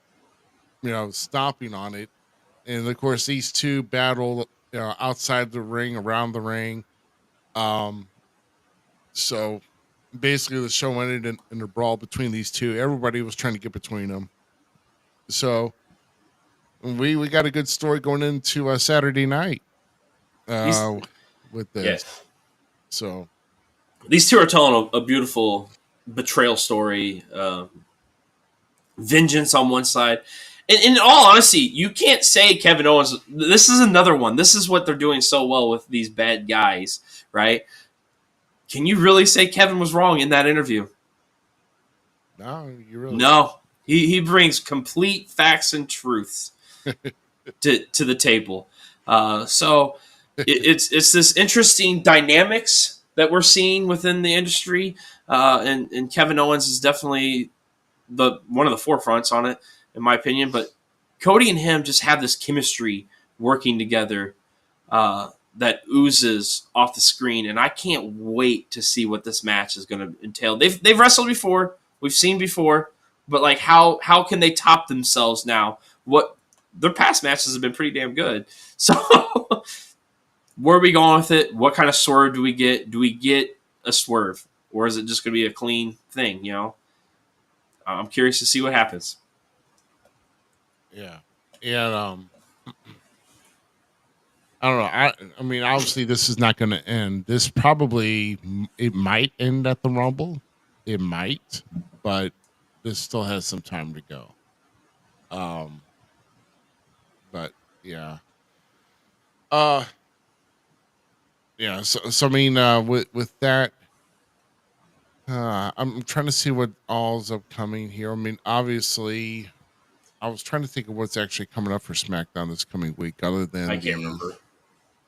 Speaker 6: stomping on it. And of course, these two battle outside the ring, around the ring. So basically, the show ended in a brawl between these two. Everybody was trying to get between them. So we got a good story going into Saturday night with this. Yes. So
Speaker 7: these two are telling a beautiful betrayal story, vengeance on one side. And in all honesty, you can't say Kevin Owens. This is another one. This is what they're doing so well with these bad guys, right? Can you really say Kevin was wrong in that interview?
Speaker 6: No, you really.
Speaker 7: No, he brings complete facts and truths to the table. So it's this interesting dynamics that we're seeing within the industry, and Kevin Owens is definitely one of the forefronts on it, in my opinion. But Cody and him just have this chemistry working together. that oozes off the screen, and I can't wait to see what this match is going to entail. They've wrestled before, we've seen before, but like how can they top themselves now? What their past matches have been pretty damn good. So where are we going with it? What kind of swerve do we get? Do we get a swerve, or is it just going to be a clean thing? I'm curious to see what happens.
Speaker 6: Yeah, and I don't know. I mean, obviously, this is not going to end. This probably it might end at the Rumble. It might, but this still has some time to go. But yeah. Yeah. So I mean, with that, I'm trying to see what all's upcoming here. I mean, obviously, I was trying to think of what's actually coming up for SmackDown this coming week,
Speaker 7: I can't remember.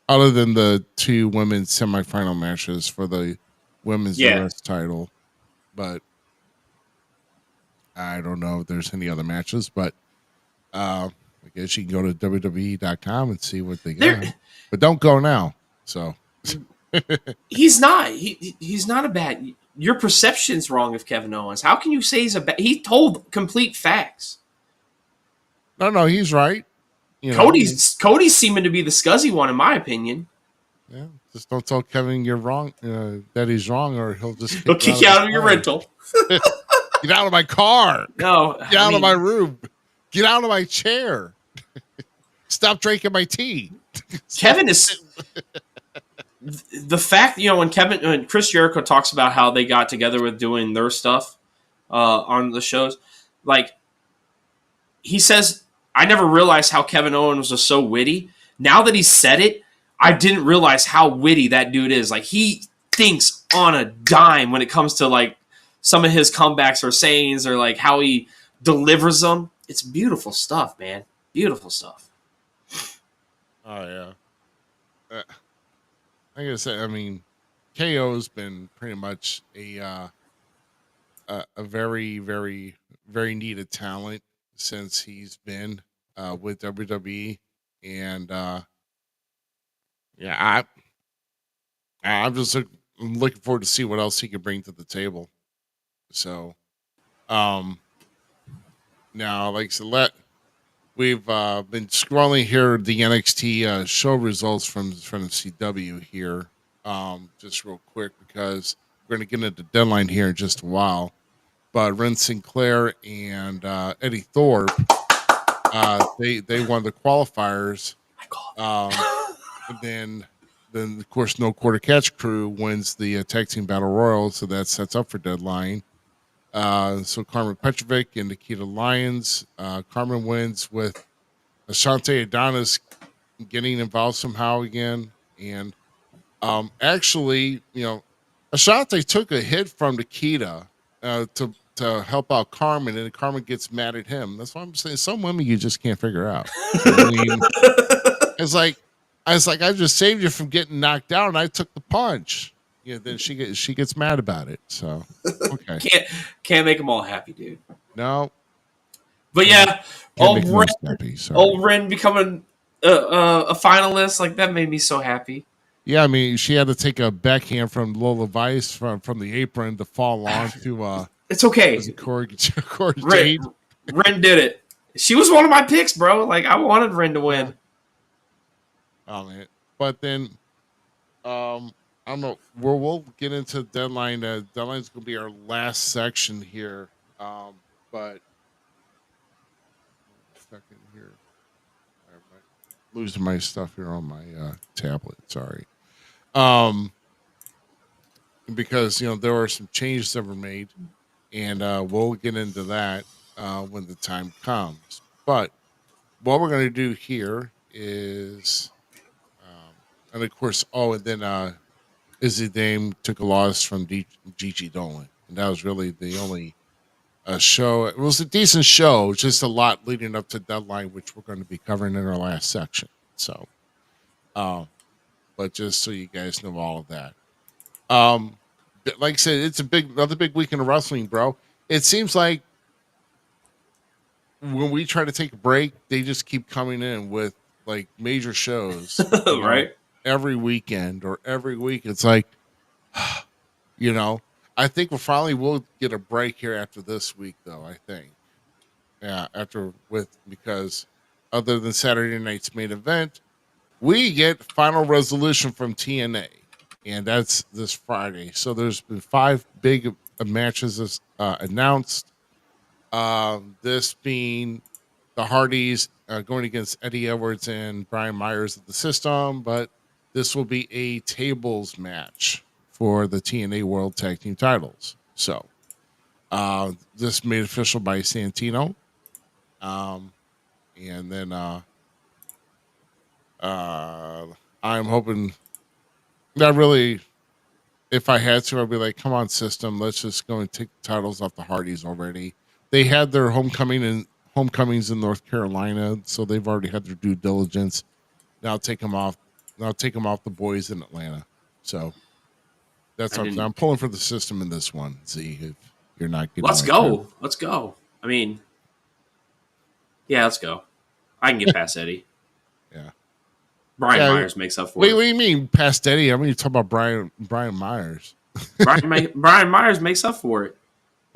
Speaker 6: Other than the two women's semifinal matches for the women's US title. But I don't know if there's any other matches, but I guess you can go to WWE.com and see what they got. But don't go now. So
Speaker 7: he's not a bad. Your perception's wrong of Kevin Owens. How can you say he's a bad? He told complete facts.
Speaker 6: No, he's right.
Speaker 7: Cody's seeming to be the scuzzy one, in my opinion.
Speaker 6: Yeah, just don't tell Kevin you're wrong, that he's wrong, or he'll just
Speaker 7: kick you out of your rental.
Speaker 6: Get out of my car.
Speaker 7: No,
Speaker 6: get out of my room. Get out of my chair. Stop drinking my tea.
Speaker 7: Kevin is the fact, when Chris Jericho talks about how they got together with doing their stuff on the shows, like he says, I never realized how Kevin Owens was so witty. Now that he said it, I didn't realize how witty that dude is. Like, he thinks on a dime when it comes to like some of his comebacks or sayings or like how he delivers them. It's beautiful stuff, man. Beautiful stuff.
Speaker 6: Oh yeah. Like I said, I mean, KO's been pretty much a very, very, very needed talent since he's been with WWE, and yeah, I'm just looking forward to see what else he can bring to the table. So, now, like we've been scrolling here the NXT show results from the CW here, just real quick because we're going to get into the deadline here in just a while. But Ren Sinclair and Eddie Thorpe, they won the qualifiers. And then of course No Quarter Catch Crew wins the tag team battle royal, so that sets up for deadline. So Carmen Petrovic and Nikita Lyons. Carmen wins with Ashante Adonis getting involved somehow again, and actually, Ashante took a hit from Nikita to help out Carmen, and Carmen gets mad at him. That's why I'm saying some women you just can't figure out. I mean, it's like I just saved you from getting knocked out, and I took the punch. Then she gets mad about it. So okay,
Speaker 7: can't make them all happy, dude.
Speaker 6: No,
Speaker 7: but yeah, old Ren becoming a finalist, like that made me so happy.
Speaker 6: Yeah, I mean, she had to take a backhand from Lola Vice from the apron to fall on to.
Speaker 7: It's okay.
Speaker 6: Corey
Speaker 7: Ren did it. She was one of my picks, bro. Like, I wanted Ren to win.
Speaker 6: Oh man, but then, I don't know. We'll get into deadline. Deadline's gonna be our last section here. But second here, I'm losing my stuff here on my tablet. Sorry. Because there were some changes that were made, and we'll get into that when the time comes. But what we're going to do here is, and of course, and then Izzy Dame took a loss from Gigi Dolan, and that was really the only show. It was a decent show, just a lot leading up to deadline, which we're going to be covering in our last section. So, but just so you guys know all of that. Like I said, it's another big weekend of wrestling, bro. It seems like when we try to take a break, they just keep coming in with like major shows,
Speaker 7: right?
Speaker 6: every weekend or every week. It's like, you know, I think we'll get a break here after this week, though. I think, yeah, because other than Saturday night's main event, we get Final Resolution from TNA, and that's this Friday. So there's been 5 big matches announced. This being the Hardys going against Eddie Edwards and Brian Myers of the System, but this will be a tables match for the TNA World Tag Team titles. So this made official by Santino. And then I'm hoping that really, if I had to, I'd be like, come on, System, let's just go and take the titles off the Hardys already. They had their homecomings in North Carolina, so they've already had their due diligence. Now take them off. Now take them off the boys in Atlanta. So that's what I'm pulling for the System in this one. Z, if you're not getting.
Speaker 7: Let's go. Let's go. I mean, yeah, let's go. I can get past Eddie.
Speaker 6: Yeah.
Speaker 7: Brian Myers makes up for it.
Speaker 6: What do you mean past Eddie? I mean, you talk about Brian Myers.
Speaker 7: Brian Myers makes up for it.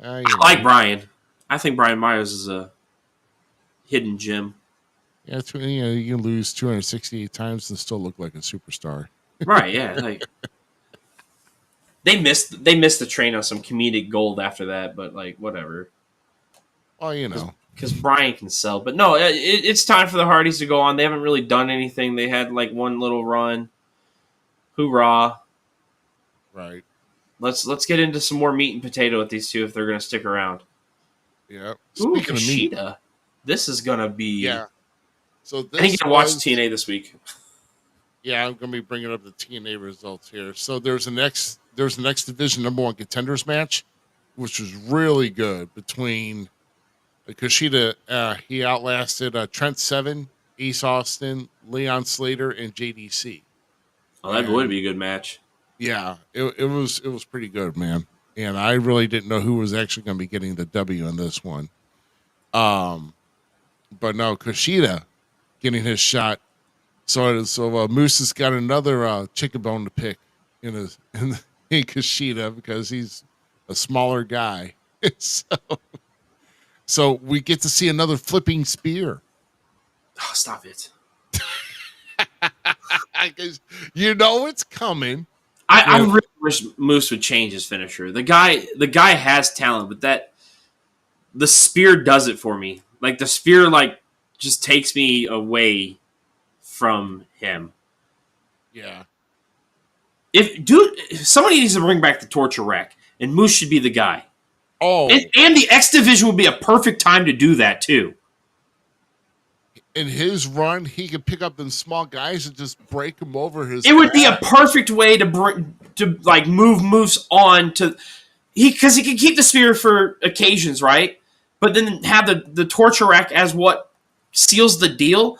Speaker 7: I like Brian. I think Brian Myers is a hidden gem.
Speaker 6: Yeah, you can lose 268 times and still look like a superstar.
Speaker 7: Right? Yeah. Like they missed the train on some comedic gold after that, but like whatever.
Speaker 6: Well, you know,
Speaker 7: because Brian can sell. But no, it's time for the Hardys to go on. They haven't really done anything. They had like one little run. Hoorah!
Speaker 6: Right.
Speaker 7: Let's get into some more meat and potato with these two if they're going to stick around.
Speaker 6: Yeah.
Speaker 7: Ooh, Kushida. This is going to be...
Speaker 6: Yeah. So this
Speaker 7: I think you can watch TNA this week.
Speaker 6: Yeah, I'm going to be bringing up the TNA results here. So there's a next division number 1 contenders match, which was really good between Kushida. He outlasted Trent Seven, Ace Austin, Leon Slater, and JDC.
Speaker 7: Oh, that would be a good match.
Speaker 6: Yeah, it was pretty good, man. And I really didn't know who was actually going to be getting the W in this one. But no, Kushida getting his shot. So Moose has got another chicken bone to pick in Kushida because he's a smaller guy. So we get to see another flipping spear.
Speaker 7: Oh, stop it.
Speaker 6: You know it's coming.
Speaker 7: I really wish Moose would change his finisher. The guy has talent, but the spear does it for me. Like the spear, like just takes me away from him.
Speaker 6: Yeah.
Speaker 7: If somebody needs to bring back the torture rack, and Moose should be the guy.
Speaker 6: Oh,
Speaker 7: and the X Division would be a perfect time to do that too.
Speaker 6: In his run, he could pick up them small guys and just break them over his.
Speaker 7: It would be a perfect way to move Moose on to because he can keep the spear for occasions, right? But then have the torture rack as what seals the deal.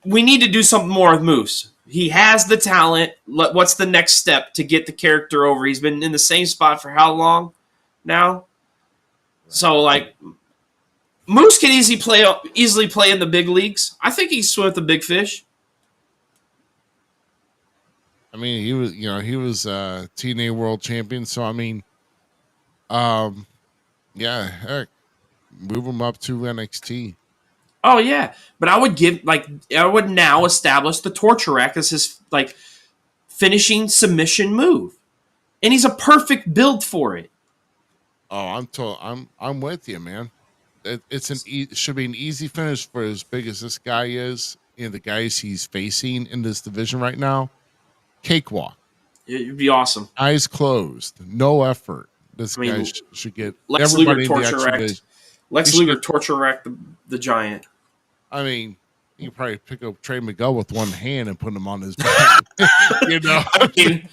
Speaker 7: We need to do something more with Moose. He has the talent. What's the next step to get the character over? He's been in the same spot for how long now? Right. So like. Moose can easily play in the big leagues. I think he can swim with the big fish.
Speaker 6: I mean, he was TNA World Champion. So I mean, yeah, heck, move him up to NXT.
Speaker 7: Oh yeah, but I would now establish the torture rack as his like finishing submission move, and he's a perfect build for it.
Speaker 6: Oh, I'm with you, man. It should be an easy finish for as big as this guy is and the guys he's facing in this division right now. Cakewalk.
Speaker 7: It'd be awesome.
Speaker 6: Eyes closed, no effort. This guy should get
Speaker 7: Lex
Speaker 6: everybody
Speaker 7: Luger torture rack. Lex Luger torture rack the giant.
Speaker 6: I mean, you could probably pick up Trey Miguel with one hand and put him on his back. You know,
Speaker 7: I mean,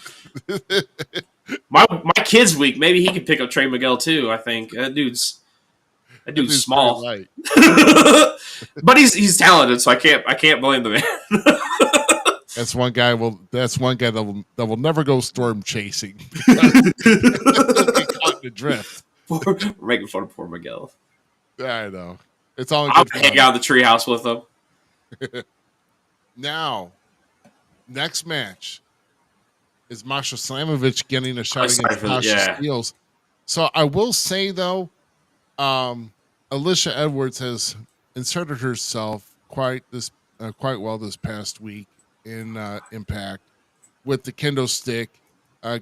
Speaker 7: my kid's weak. Maybe he could pick up Trey Miguel too. I think that dude's small, but he's talented, so I can't blame the man.
Speaker 6: That's one guy that will never go storm chasing. He'll get caught in the drift.
Speaker 7: We're making fun of poor Miguel.
Speaker 6: I know. It's all
Speaker 7: I'll hang out in the treehouse with him.
Speaker 6: Now, next match is Masha Slamovich getting a shot
Speaker 7: excited
Speaker 6: against
Speaker 7: for that,
Speaker 6: Tasha
Speaker 7: yeah.
Speaker 6: Steelz. So I will say though, Alicia Edwards has inserted herself quite well this past week in Impact with the kendo stick,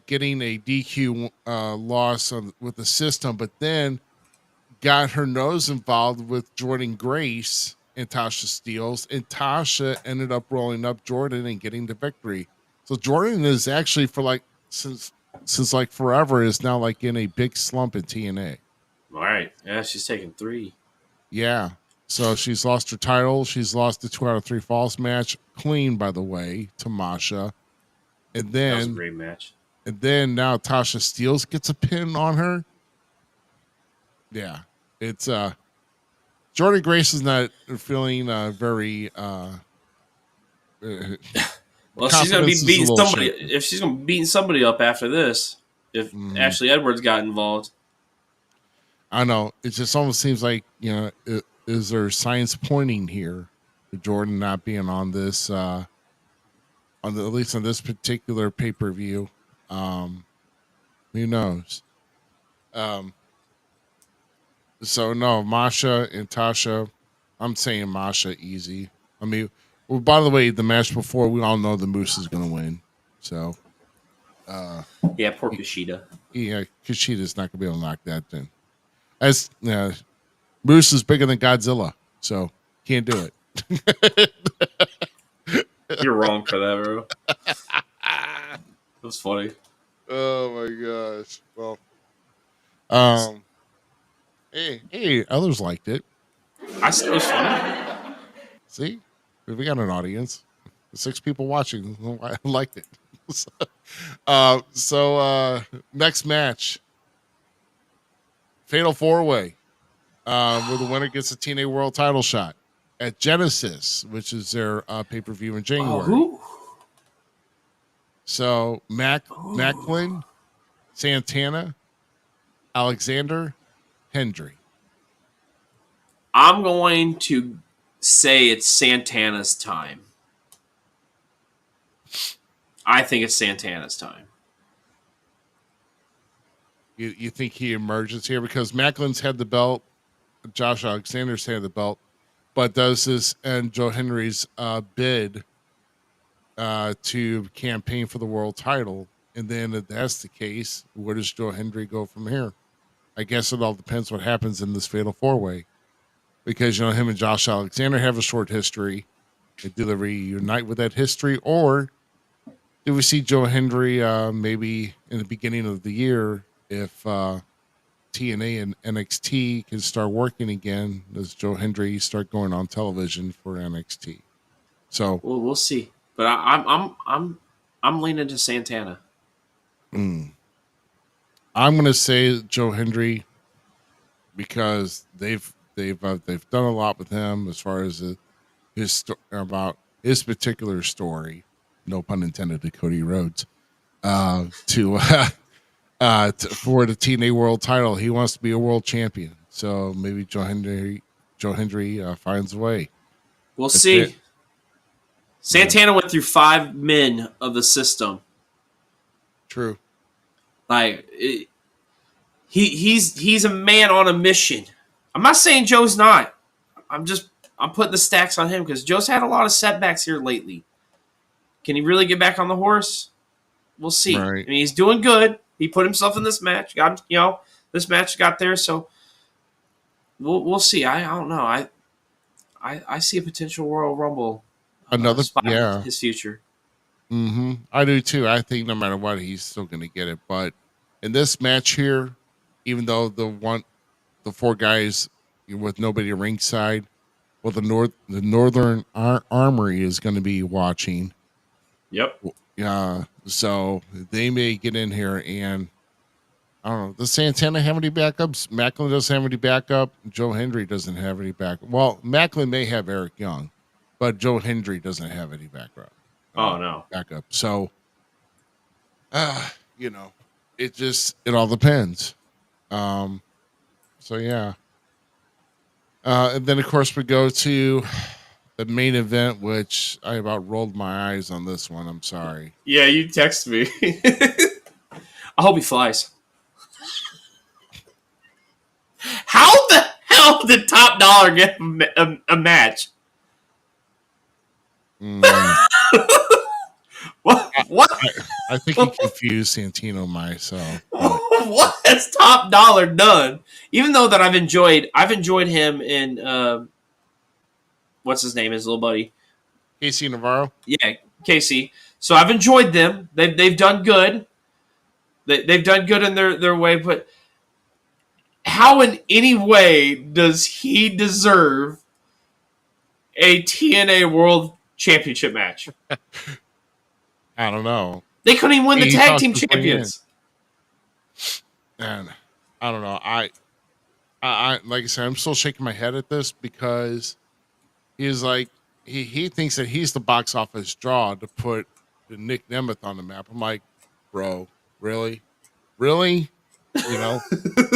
Speaker 6: getting a DQ loss with the system, but then got her nose involved with Jordan Grace and Tasha Steelz, and Tasha ended up rolling up Jordan and getting the victory. So Jordan is actually since like forever is now like in a big slump in TNA.
Speaker 7: All right. Yeah, she's taking 3.
Speaker 6: Yeah. So she's lost her title. She's lost the 2 out of 3 falls match clean, by the way, to Masha. And
Speaker 7: That was a
Speaker 6: then
Speaker 7: great match.
Speaker 6: now Tasha Steelz gets a pin on her. Yeah. It's Jordan Grace is not feeling very
Speaker 7: Well, she's going to be
Speaker 6: confidence is a
Speaker 7: beating
Speaker 6: little
Speaker 7: somebody.
Speaker 6: shaky.
Speaker 7: If she's going to be beating somebody up after this, if Ashley Edwards got involved.
Speaker 6: I know. It just almost seems like, is there signs pointing here to Jordan not being on this at least on this particular pay-per-view? Who knows? So no, Masha and Tasha. I'm saying Masha easy. I mean, well, by the way, the match before, we all know the Moose is going to win. So,
Speaker 7: Yeah, poor Kushida.
Speaker 6: yeah, Kushida's not going to be able to knock that in. As Moose is bigger than Godzilla, so can't do it.
Speaker 7: You're wrong for that, bro. That was funny.
Speaker 6: Oh my gosh. Well, hey, others liked it.
Speaker 7: I said it was funny.
Speaker 6: See, we got an audience. 6 people watching. I liked it. So next match, Fatal 4-Way, where the winner gets a TNA World Title shot at Genesis, which is their pay-per-view in January.
Speaker 7: Who?
Speaker 6: So Macklin, Santana, Alexander, Hendry.
Speaker 7: I'm going to say it's Santana's time. I think it's Santana's time.
Speaker 6: You think he emerges here because Macklin's had the belt, Josh Alexander's had the belt, but does this and Joe Henry's bid to campaign for the world title? And then if that's the case, where does Joe Hendry go from here? I guess it all depends what happens in this Fatal 4-Way, because him and Josh Alexander have a short history. Do they reunite with that history, or do we see Joe Hendry maybe in the beginning of the year if TNA and NXT can start working again? Does Joe Hendry start going on television for NXT? So
Speaker 7: we'll see. But I'm leaning to Santana.
Speaker 6: I'm going to say Joe Hendry because they've done a lot with him as far as about his particular story. No pun intended to Cody Rhodes. For the TNA World Title, he wants to be a world champion. So maybe Joe Hendry finds a way.
Speaker 7: We'll see.
Speaker 6: It.
Speaker 7: Santana went through 5 men of the system.
Speaker 6: True.
Speaker 7: Like he's a man on a mission. I'm not saying Joe's not. I'm putting the stacks on him because Joe's had a lot of setbacks here lately. Can he really get back on the horse? We'll see.
Speaker 6: Right.
Speaker 7: I mean, he's doing good. He put himself in this match. This match got there, so we'll see. I don't know. I see a potential Royal Rumble.
Speaker 6: Another
Speaker 7: spot
Speaker 6: yeah.
Speaker 7: His future.
Speaker 6: Mm-hmm. I do too. I think no matter what, he's still going to get it. But in this match here, even though the 4 guys with nobody ringside, well, the Northern Armory is going to be watching.
Speaker 7: Yep.
Speaker 6: So they may get in here, and I don't know. Does Santana have any backups? Macklin doesn't have any backup. Joe Hendry doesn't have any backup. Well, Macklin may have Eric Young, but Joe Hendry doesn't have any backup.
Speaker 7: Oh no,
Speaker 6: backup. So, it all depends. So yeah. And then of course we go to the main event, which I about rolled my eyes on this one. I'm sorry.
Speaker 7: Yeah, you text me. I hope he flies. How the hell did Top Dollar get a match? What?
Speaker 6: I think he confused Santino myself.
Speaker 7: What has Top Dollar done? Even though that I've enjoyed him in what's his name, his little buddy,
Speaker 6: Casey Navarro.
Speaker 7: yeah, Casey. So I've enjoyed them. They've done good. They've done good in their way, but how in any way does he deserve a TNA World Championship match?
Speaker 6: I don't know.
Speaker 7: They couldn't even win the
Speaker 6: He
Speaker 7: tag
Speaker 6: talked
Speaker 7: team
Speaker 6: his way
Speaker 7: champions.
Speaker 6: And I don't know. I like I said, I'm still shaking my head at this because he's like he thinks that he's the box office draw to put the Nick Nemeth on the map. I'm like, bro, really? You know,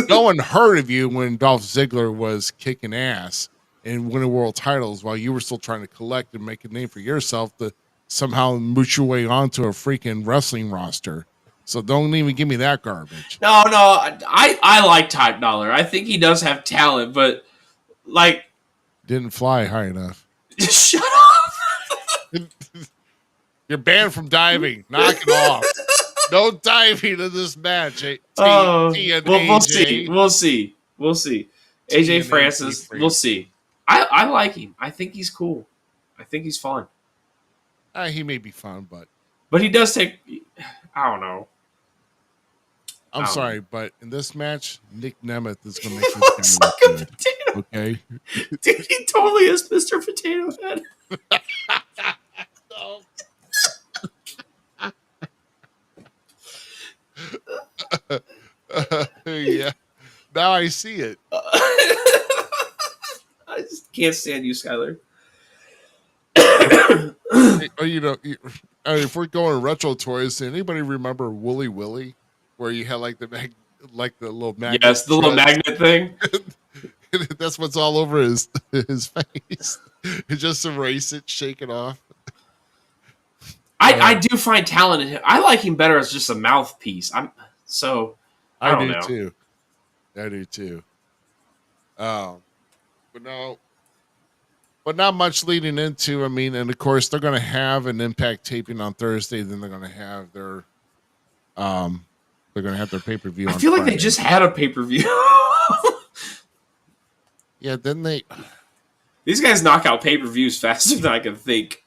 Speaker 6: no one heard of you when Dolph Ziggler was kicking ass and winning world titles while you were still trying to collect and make a name for yourself to somehow mooch your way onto a freaking wrestling roster. So don't even give me that garbage.
Speaker 7: No, I like Top Dollar. I think he does have talent, but like,
Speaker 6: Didn't fly high enough.
Speaker 7: shut up.
Speaker 6: You're banned from diving. Knock it off. No diving in this match.
Speaker 7: We'll
Speaker 6: AJ.
Speaker 7: see. AJ Francis, we'll see. I like him. I think he's cool. I think he's fun.
Speaker 6: He may be fun,
Speaker 7: But he does take. I don't know.
Speaker 6: I'm
Speaker 7: Oh.
Speaker 6: sorry, but in this match, Nick Nemeth is going to
Speaker 7: He
Speaker 6: make
Speaker 7: looks
Speaker 6: this
Speaker 7: like
Speaker 6: camera
Speaker 7: a
Speaker 6: look
Speaker 7: potato.
Speaker 6: good. Okay.
Speaker 7: Dude, he totally is Mr. Potato Head.
Speaker 6: Yeah. Now I see it.
Speaker 7: I just can't stand you, Skyler.
Speaker 6: If we're going retro toys, does anybody remember Wooly Willy, where you had like the little magnet?
Speaker 7: Yes, the little magnet thing.
Speaker 6: That's what's all over his face. Just erase it, shake it off.
Speaker 7: I do find talent in him. I like him better as just a mouthpiece. I don't know.
Speaker 6: Too. I do too. But not much leading into. I mean, and of course they're going to have an Impact taping on Thursday. Then they're going to have their pay-per-view.
Speaker 7: I feel like they just had a pay-per-view.
Speaker 6: Yeah, then
Speaker 7: These guys knock out pay-per-views faster than I can think.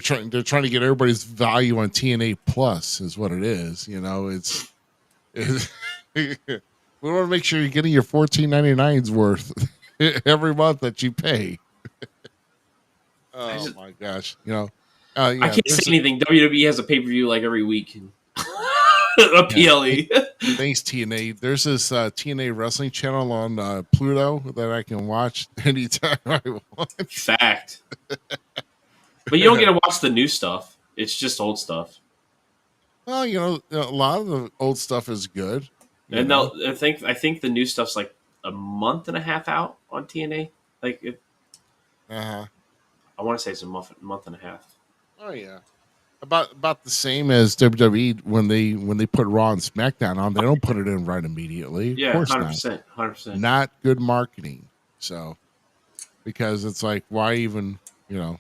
Speaker 6: they're trying to get everybody's value on TNA Plus is what it is. You know, it's we want to make sure you're getting your $14.99's worth every month that you pay. Oh my gosh, you know.
Speaker 7: I can't say anything. WWE has a pay-per-view like every week. A PLE.
Speaker 6: Thanks, TNA. There's this TNA wrestling channel on Pluto that I can watch anytime I want.
Speaker 7: Fact. But you don't get to watch the new stuff. It's just old stuff.
Speaker 6: Well, you know, a lot of the old stuff is good.
Speaker 7: And I think the new stuff's like a month and a half out on TNA. Like it. I want to say it's a month and a half.
Speaker 6: Oh yeah. About the same as WWE when they put Raw and SmackDown on, they don't put it in right immediately.
Speaker 7: Yeah,
Speaker 6: of course
Speaker 7: 100%.
Speaker 6: Not good marketing. So because it's like, why even, you know?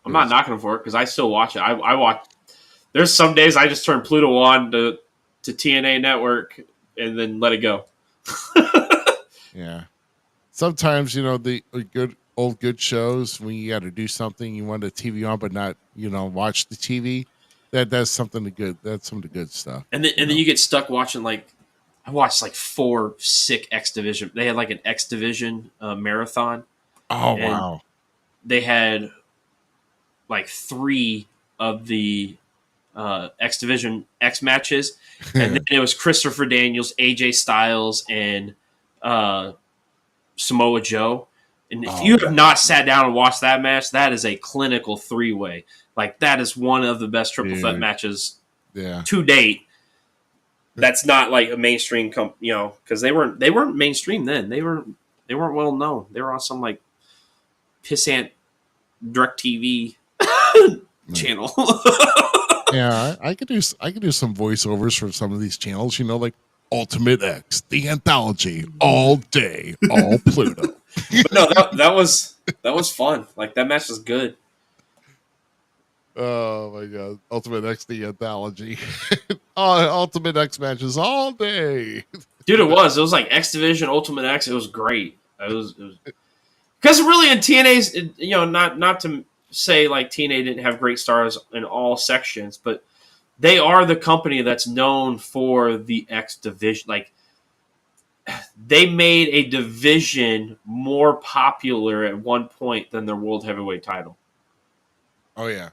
Speaker 7: I'm not knocking them for it because I still watch it. I watch. There's some days I just turn Pluto on to TNA Network and then let it go.
Speaker 6: Yeah. Sometimes, you know, the good shows when you got to do something, you want the TV on, but not, you know, watch the TV. That's something good. That's some of the good stuff.
Speaker 7: And then you get stuck watching I watched 4 sick X Division. They had like an X Division marathon.
Speaker 6: Oh wow!
Speaker 7: They had 3 of the X Division X matches, and then it was Christopher Daniels, AJ Styles, and Samoa Joe. And if you have not sat down and watched that match, that is a clinical 3-way. Like that is one of the best triple threat matches to date. That's not like a mainstream, because they weren't mainstream then. They weren't well known. They were on some pissant DirecTV channel.
Speaker 6: Yeah, I could do some voiceovers for some of these channels, like Ultimate X, the anthology, all day, all Pluto.
Speaker 7: But no, that was fun. Like, that match was good.
Speaker 6: Oh my god, Ultimate X, the anthology. Ultimate X matches all day.
Speaker 7: Dude, it was like X Division, Ultimate X. It was great. It was because really in TNA's, not to say like TNA didn't have great stars in all sections, but they are the company that's known for the X Division. Like, they made a division more popular at one point than their World Heavyweight title.
Speaker 6: Oh yeah.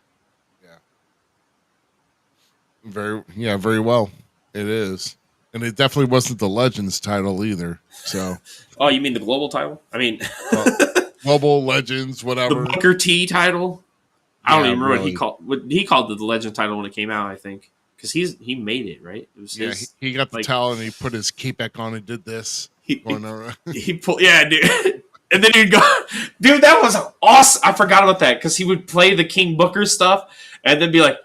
Speaker 6: Very well. It is. And it definitely wasn't the Legends title either. So
Speaker 7: Oh, you mean the global title? I mean
Speaker 6: Global Legends, whatever.
Speaker 7: the Booker T title? I don't even remember
Speaker 6: really.
Speaker 7: what he called the Legend title when it came out, I think. Because he made it, right? It was his,
Speaker 6: he got the towel and he put his cape back on and did this.
Speaker 7: he pulled, yeah, dude. And then he'd go, dude, that was awesome. I forgot about that because he would play the King Booker stuff and then be like,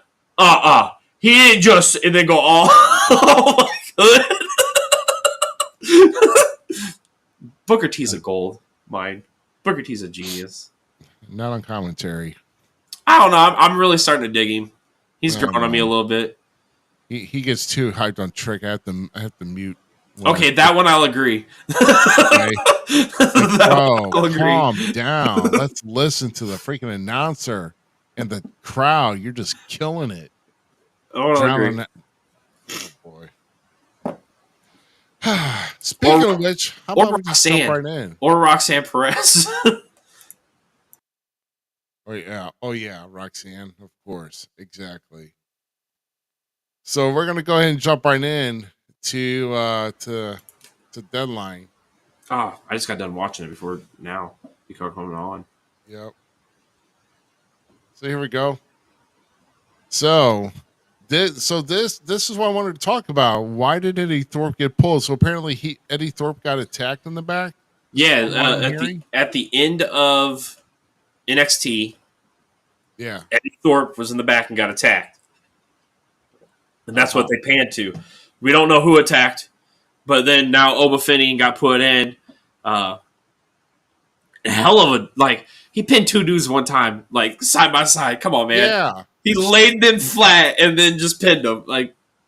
Speaker 7: he didn't just, and then go, oh my god. Booker T's a gold mine. Booker T's a genius.
Speaker 6: Not on commentary.
Speaker 7: I don't know. I'm really starting to dig him. He's growing on me a little bit.
Speaker 6: He gets too hyped on Trick. I have to mute.
Speaker 7: Okay, that one I'll agree.
Speaker 6: Okay.
Speaker 7: I'll agree.
Speaker 6: Calm down. Let's listen to the freaking announcer and the crowd. You're just killing it.
Speaker 7: I'll agree.
Speaker 6: Oh boy. Speaking of which, how about we just jump right in?
Speaker 7: Or Roxanne Perez.
Speaker 6: Oh yeah, Roxanne, of course, exactly. So we're gonna go ahead and jump right in to Deadline.
Speaker 7: I just got done watching it before coming on.
Speaker 6: Yep. So here we go. So this is what I wanted to talk about. Why did Eddie Thorpe get pulled? So apparently Eddie Thorpe got attacked in the back.
Speaker 7: Yeah, at the end of NXT,
Speaker 6: yeah,
Speaker 7: Eddie Thorpe was in the back and got attacked, and that's what they panned to. We don't know who attacked, but then now Oba Finian got put in. Hell of a he pinned two dudes one time, like side by side. Come on, man.
Speaker 6: Yeah.
Speaker 7: He laid them flat and then just pinned them.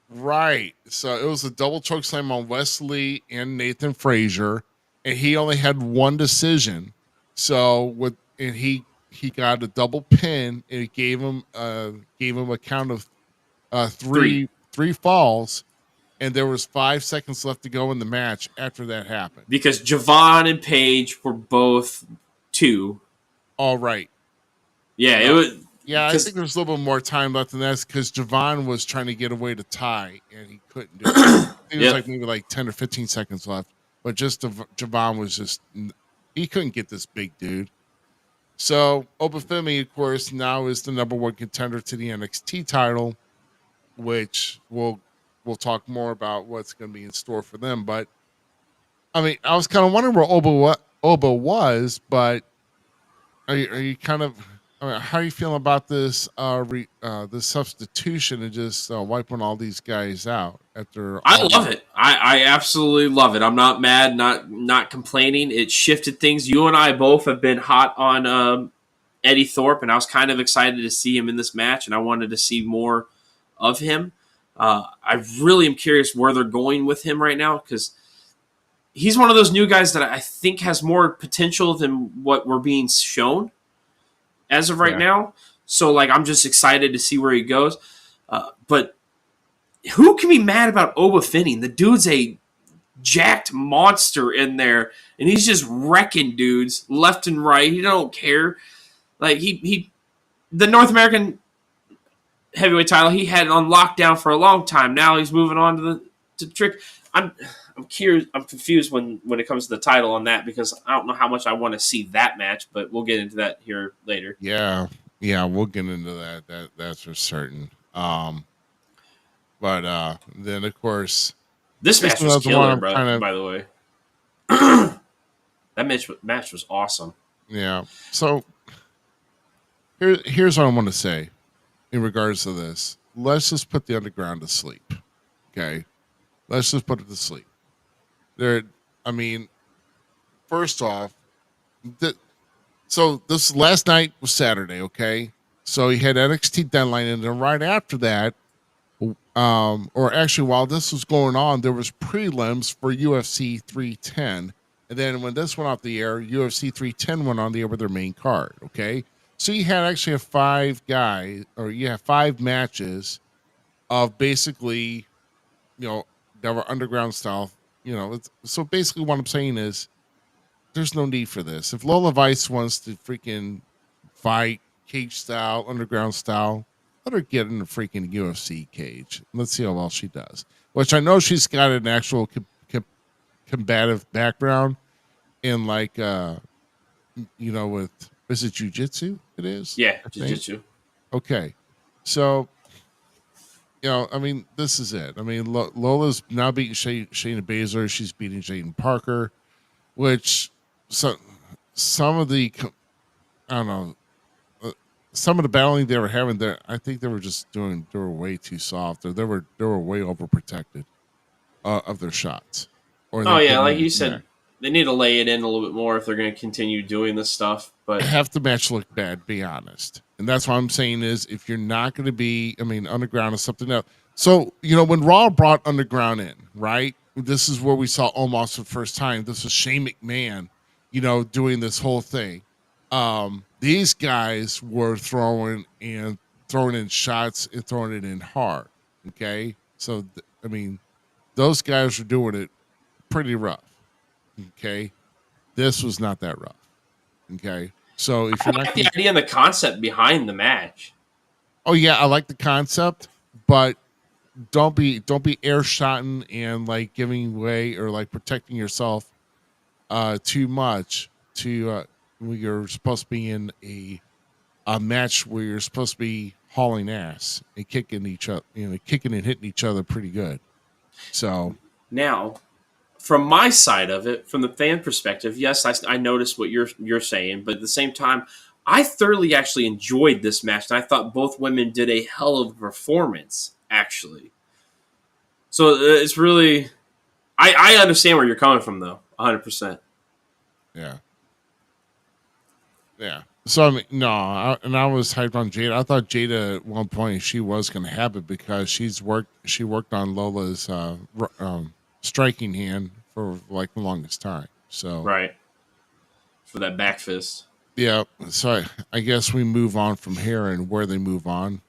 Speaker 6: Right. So it was a double choke slam on Wesley and Nathan Frazier, and he only had one decision. So he got a double pin, and it gave him a count of three falls, and there was 5 seconds left to go in the match after that happened.
Speaker 7: Because Javon and Paige were both 2.
Speaker 6: All right.
Speaker 7: Yeah, it was.
Speaker 6: Yeah, I think there's a little bit more time left than that because Javon was trying to get away to tie, and he couldn't do it. I think it was maybe 10 or 15 seconds left. But just Javon was just – he couldn't get this big dude. So Obafemi, of course, now is the number 1 contender to the NXT title, which we'll talk more about what's going to be in store for them. But, I mean, I was kind of wondering where Oba was, but are you kind of – how are you feeling about this this substitution and just wiping all these guys out after?
Speaker 7: I love it. I absolutely love it. I'm not mad, not complaining. It shifted things. You and I both have been hot on Eddie Thorpe, and I was kind of excited to see him in this match, and I wanted to see more of him. I really am curious where they're going with him right now because he's one of those new guys that I think has more potential than what we're being shown as of right now. So, I'm just excited to see where he goes. But who can be mad about Oba Finian? The dude's a jacked monster in there, and he's just wrecking dudes left and right. He don't care. The North American heavyweight title he had on lockdown for a long time. Now he's moving on to Trick. I'm curious. I'm confused when it comes to the title on that because I don't know how much I want to see that match, but we'll get into that here later.
Speaker 6: Yeah, we'll get into that. That's for certain. But then of course
Speaker 7: this match was killer, bro. By the way, that match was awesome.
Speaker 6: Yeah. So Here's what I want to say in regards to this. Let's just put the underground to sleep. Okay. Let's just put it to sleep. There, I mean, first off, so this last night was Saturday, okay? So he had NXT Deadline, and then right after that, or actually while this was going on, there was prelims for UFC 310. And then when this went off the air, UFC 310 went on the air with their main card, okay? So you had actually five matches of basically, that were underground style. So basically what I'm saying is there's no need for this. If Lola Vice wants to freaking fight cage style, underground style, let her get in the freaking UFC cage. Let's see how well she does. Which I know she's got an actual combative background in with, is it jujitsu? It is?
Speaker 7: Yeah, jujitsu.
Speaker 6: Okay. So, this is it. Lola's now beating Shayna Baszler. She's beating Jaden Parker, which some of the, I don't know, some of the battling they were having there, I think they were way too soft, or they were way overprotected of their shots.
Speaker 7: Like you said, they need to lay it in a little bit more if they're going to continue doing this stuff. But
Speaker 6: half the match looked bad, be honest. And that's what I'm saying is if you're not going to be, underground is something else. So, when Raw brought underground in, right? This is where we saw Omos for the first time. This was Shane McMahon, doing this whole thing. These guys were throwing in shots and throwing it in hard. Okay. So, those guys were doing it pretty rough. Okay. This was not that rough. Okay. So if you're not
Speaker 7: the idea and the concept behind the match.
Speaker 6: Oh yeah, I like the concept, but don't be air shotting and like giving away or like protecting yourself too much to when you're supposed to be in a match where you're supposed to be hauling ass and kicking each other, kicking and hitting each other pretty good. So
Speaker 7: now, from my side of it, from the fan perspective, yes, I noticed what you're saying, but at the same time, I thoroughly actually enjoyed this match, and I thought both women did a hell of a performance, actually. So it's really, I understand where you're coming from, though, 100%.
Speaker 6: Yeah. Yeah. So I was hyped on Jada. I thought Jada at one point she was going to have it because she worked on Lola's striking hand for like the longest time. So
Speaker 7: right for that back fist.
Speaker 6: Yeah. So I guess we move on from here and where they move on.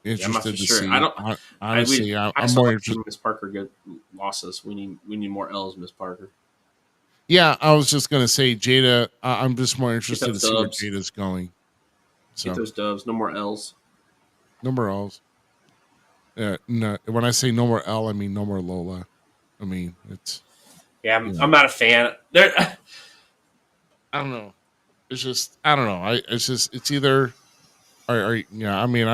Speaker 6: Interested to see. I'm more interested.
Speaker 7: Miss Parker get losses. We need more L's, Miss Parker.
Speaker 6: Yeah, I was just gonna say Jada. I'm just more interested to see where Jada's going. So
Speaker 7: get those dubs. No more L's.
Speaker 6: No more L's. No. When I say no more L, I mean no more Lola. I mean it's.
Speaker 7: Yeah, I'm not a fan. I
Speaker 6: don't know. It's just I don't know. It's either. I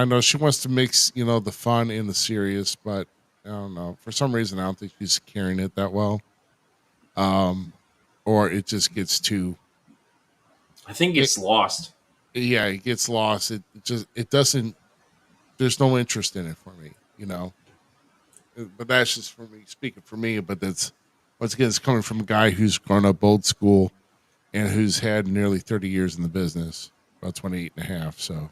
Speaker 6: know she wants to mix the fun and the serious, but I don't know. For some reason, I don't think she's carrying it that well. Or it just gets too.
Speaker 7: I think it's lost.
Speaker 6: Yeah, it gets lost. It doesn't. There's no interest in it for me, But that's just for me, speaking for me. But that's once again, it's coming from a guy who's grown up old school, and who's had nearly 30 years in the business, about 28 and a half. So,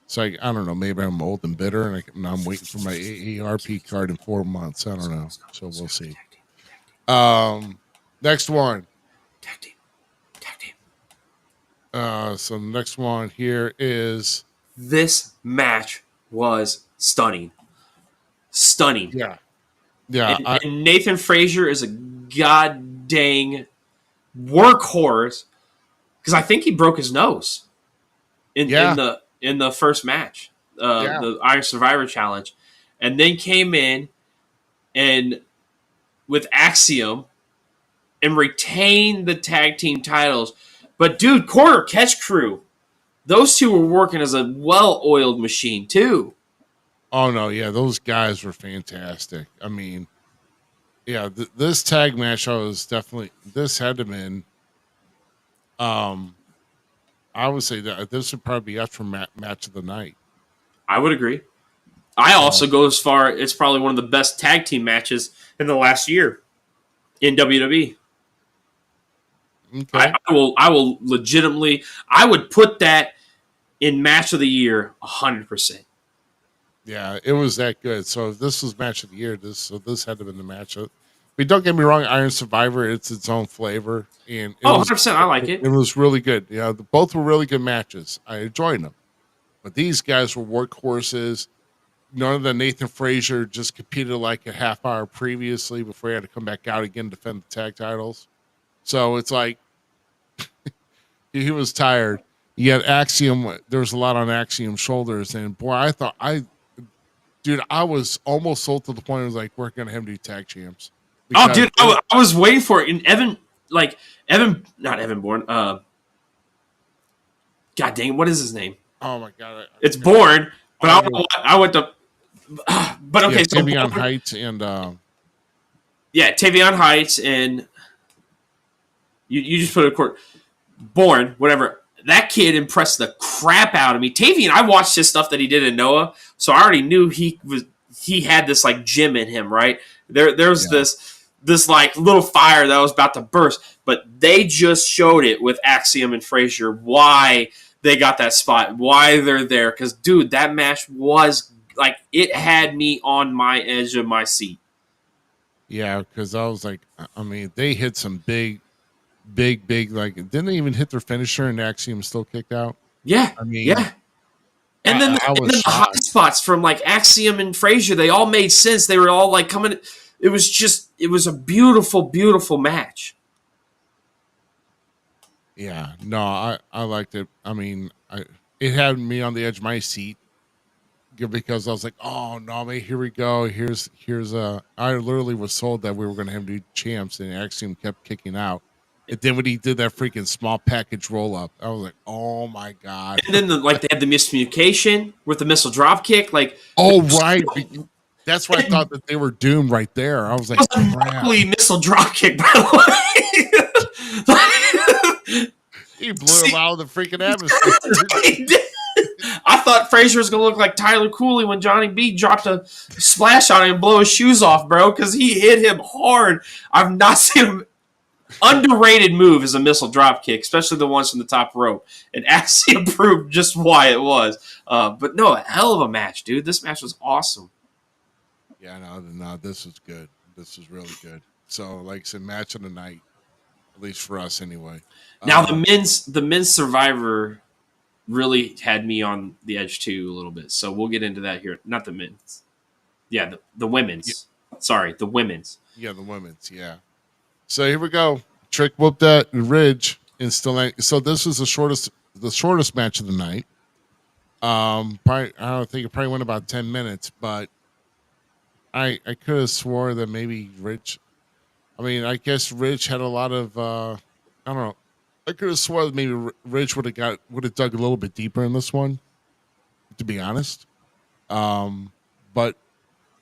Speaker 6: So I don't know. Maybe I'm old and bitter, and I'm waiting for my AARP card in 4 months. I don't know. So we'll see. Next one.
Speaker 7: Tag team.
Speaker 6: So the next one here is.
Speaker 7: This match was stunning.
Speaker 6: Yeah. Yeah.
Speaker 7: And Nathan Frazier is a god dang workhorse because I think he broke his nose in the first match, the Iron Survivor Challenge, and then came in and with Axiom and retained the tag team titles. But dude, Corner Catch Crew, those two were working as a well-oiled machine too.
Speaker 6: Oh no, yeah, those guys were fantastic. I mean, yeah, this tag match this had to been, I I would say that this would probably be up for match of the night.
Speaker 7: I would agree. I also go as far, it's probably one of the best tag team matches in the last year in WWE.
Speaker 6: Okay.
Speaker 7: I will legitimately, I would put that in match of the year 100%.
Speaker 6: Yeah, it was that good. So if this was match of the year, this had to have been the match. But don't get me wrong, Iron Survivor, it's its own flavor. And it
Speaker 7: 100%, I like it.
Speaker 6: It was really good. Yeah, both were really good matches. I enjoyed them. But these guys were workhorses. None of the Nathan Frazier just competed like a half hour previously before he had to come back out again to defend the tag titles. So it's like he was tired. You had Axiom. There was a lot on Axiom's shoulders. And boy, I was almost sold to the point I was like, we're going to have him do tag champs.
Speaker 7: Oh, dude, I was waiting for it. And not Evan Bourne. God dang it, what is his name?
Speaker 6: Oh my God.
Speaker 7: It's Bourne, but I went to. But okay, so
Speaker 6: Tavion Heights and
Speaker 7: Tavion Heights and you just put a court. Bourne, whatever. That kid impressed the crap out of me. Tavion, I watched his stuff that he did in Noah, so I already knew he had this like gym in him, right? There's this like little fire that was about to burst, but they just showed it with Axiom and Frazier why they got that spot, why they're there. Because dude, that match was like, it had me on my edge of my seat.
Speaker 6: Yeah, because I was like, I mean, they hit some big, like, didn't they even hit their finisher and Axiom still kicked out?
Speaker 7: Yeah,
Speaker 6: I mean,
Speaker 7: yeah. And then the hot spots from like Axiom and Frazier, they all made sense. They were all like coming. It was a beautiful, beautiful match.
Speaker 6: Yeah, no, I liked it. I mean, it had me on the edge of my seat because I was like, oh no, man, here we go. Here's I literally was told that we were going to have him do champs, and Axiom kept kicking out. And then when he did that freaking small package roll up, I was like, oh my God.
Speaker 7: And then they had the miscommunication with the missile drop kick. Like,
Speaker 6: oh right, that's why I thought that they were doomed right there. I was like,
Speaker 7: probably missile drop kick, by the way.
Speaker 6: He blew him out of the freaking atmosphere.
Speaker 7: He did. I thought Frazier was gonna look like Tyler Cooley when Johnny B dropped a splash on him and blow his shoes off, bro, because he hit him hard. I've not seen him. Underrated move is a missile drop kick, especially the ones from the top rope. And Axiom proved just why it was. But no, a hell of a match, dude. This match was awesome.
Speaker 6: Yeah, no, this was good. This was really good. So, like I said, match of the night, at least for us anyway.
Speaker 7: Now the men's Survivor really had me on the edge too a little bit. So we'll get into that here. Not the men's. Yeah, the women's. Yeah. Sorry, the women's.
Speaker 6: Yeah, the women's, yeah. So here we go. Trick whooped that Ridge and still. So this was the shortest match of the night. Probably, I don't think it probably went about 10 minutes, but I could have swore that maybe Ridge. I mean, I guess Ridge had a lot of. I don't know. I could have swore that maybe Ridge would have dug a little bit deeper in this one. To be honest, but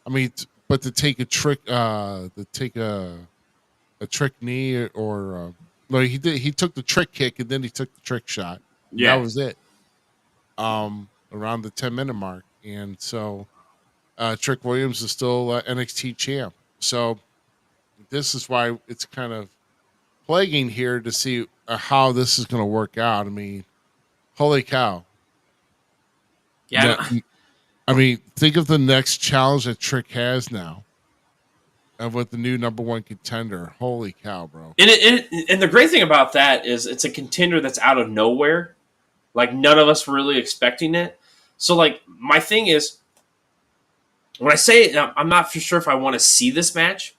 Speaker 6: I mean, but to take a trick, a trick knee or no, he took the trick kick and then he took the trick shot.
Speaker 7: Yeah,
Speaker 6: that was it. Around the 10-minute mark, and so Trick Williams is still NXT champ. So this is why it's kind of plaguing here to see how this is going to work out. I mean, holy cow!
Speaker 7: Yeah,
Speaker 6: I mean, think of the next challenge that Trick has now. And with the new number one contender, holy cow, bro!
Speaker 7: And the great thing about that is it's a contender that's out of nowhere, like none of us were really expecting it. So, like, my thing is, when I say I'm not for sure if I want to see this match.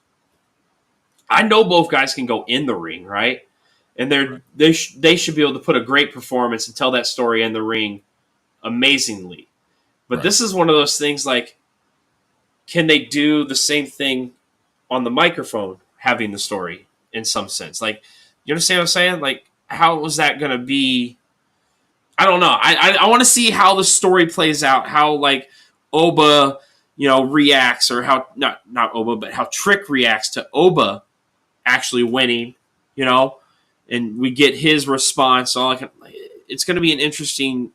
Speaker 7: I know both guys can go in the ring, right? And they should be able to put a great performance and tell that story in the ring amazingly. But This is one of those things like, can they do the same thing on the microphone, having the story in some sense? Like, you understand what I'm saying? Like, how was that going to be? I don't know. I want to see how the story plays out, how like Oba, reacts, or how not Oba, but how Trick reacts to Oba actually winning, and we get his response. it's going to be an interesting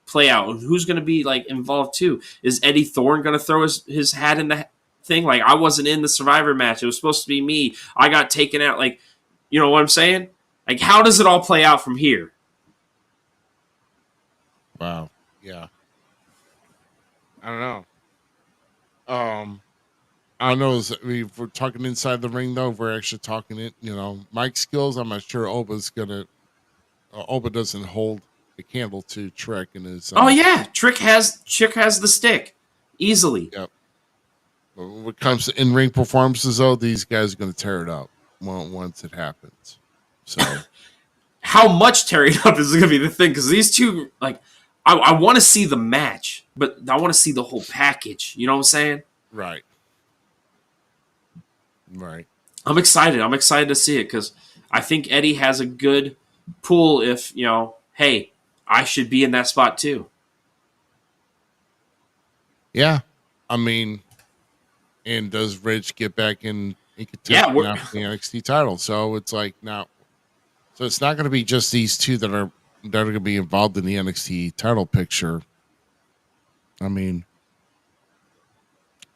Speaker 7: play out. Who's going to be like involved too? Is Eddie Thorne going to throw his hat in the thing? Like, I wasn't in the Survivor match. It was supposed to be me. I got taken out. Like, you know what I'm saying? Like, how does it all play out from here?
Speaker 6: Wow. Yeah. I don't know. I don't know. If we're talking inside the ring, though, we're actually talking it. You know, Mike skills. I'm not sure Oba's gonna. Oba doesn't hold a candle to Trick in his.
Speaker 7: Oh yeah, Trick has the stick easily.
Speaker 6: Yep. But when it comes to in-ring performances, though, these guys are going to tear it up once it happens. So,
Speaker 7: how much tear it up is going to be the thing? Because these two, like, I want to see the match, but I want to see the whole package. You know what I'm saying?
Speaker 6: Right. Right.
Speaker 7: I'm excited. I'm excited to see it because I think Eddie has a good pull. If you know, hey, I should be in that spot too.
Speaker 6: Yeah, I mean, and does Ridge get back in contention after the NXT title? So it's like now, so it's not going to be just these two that are going to be involved in the NXT title picture. I mean,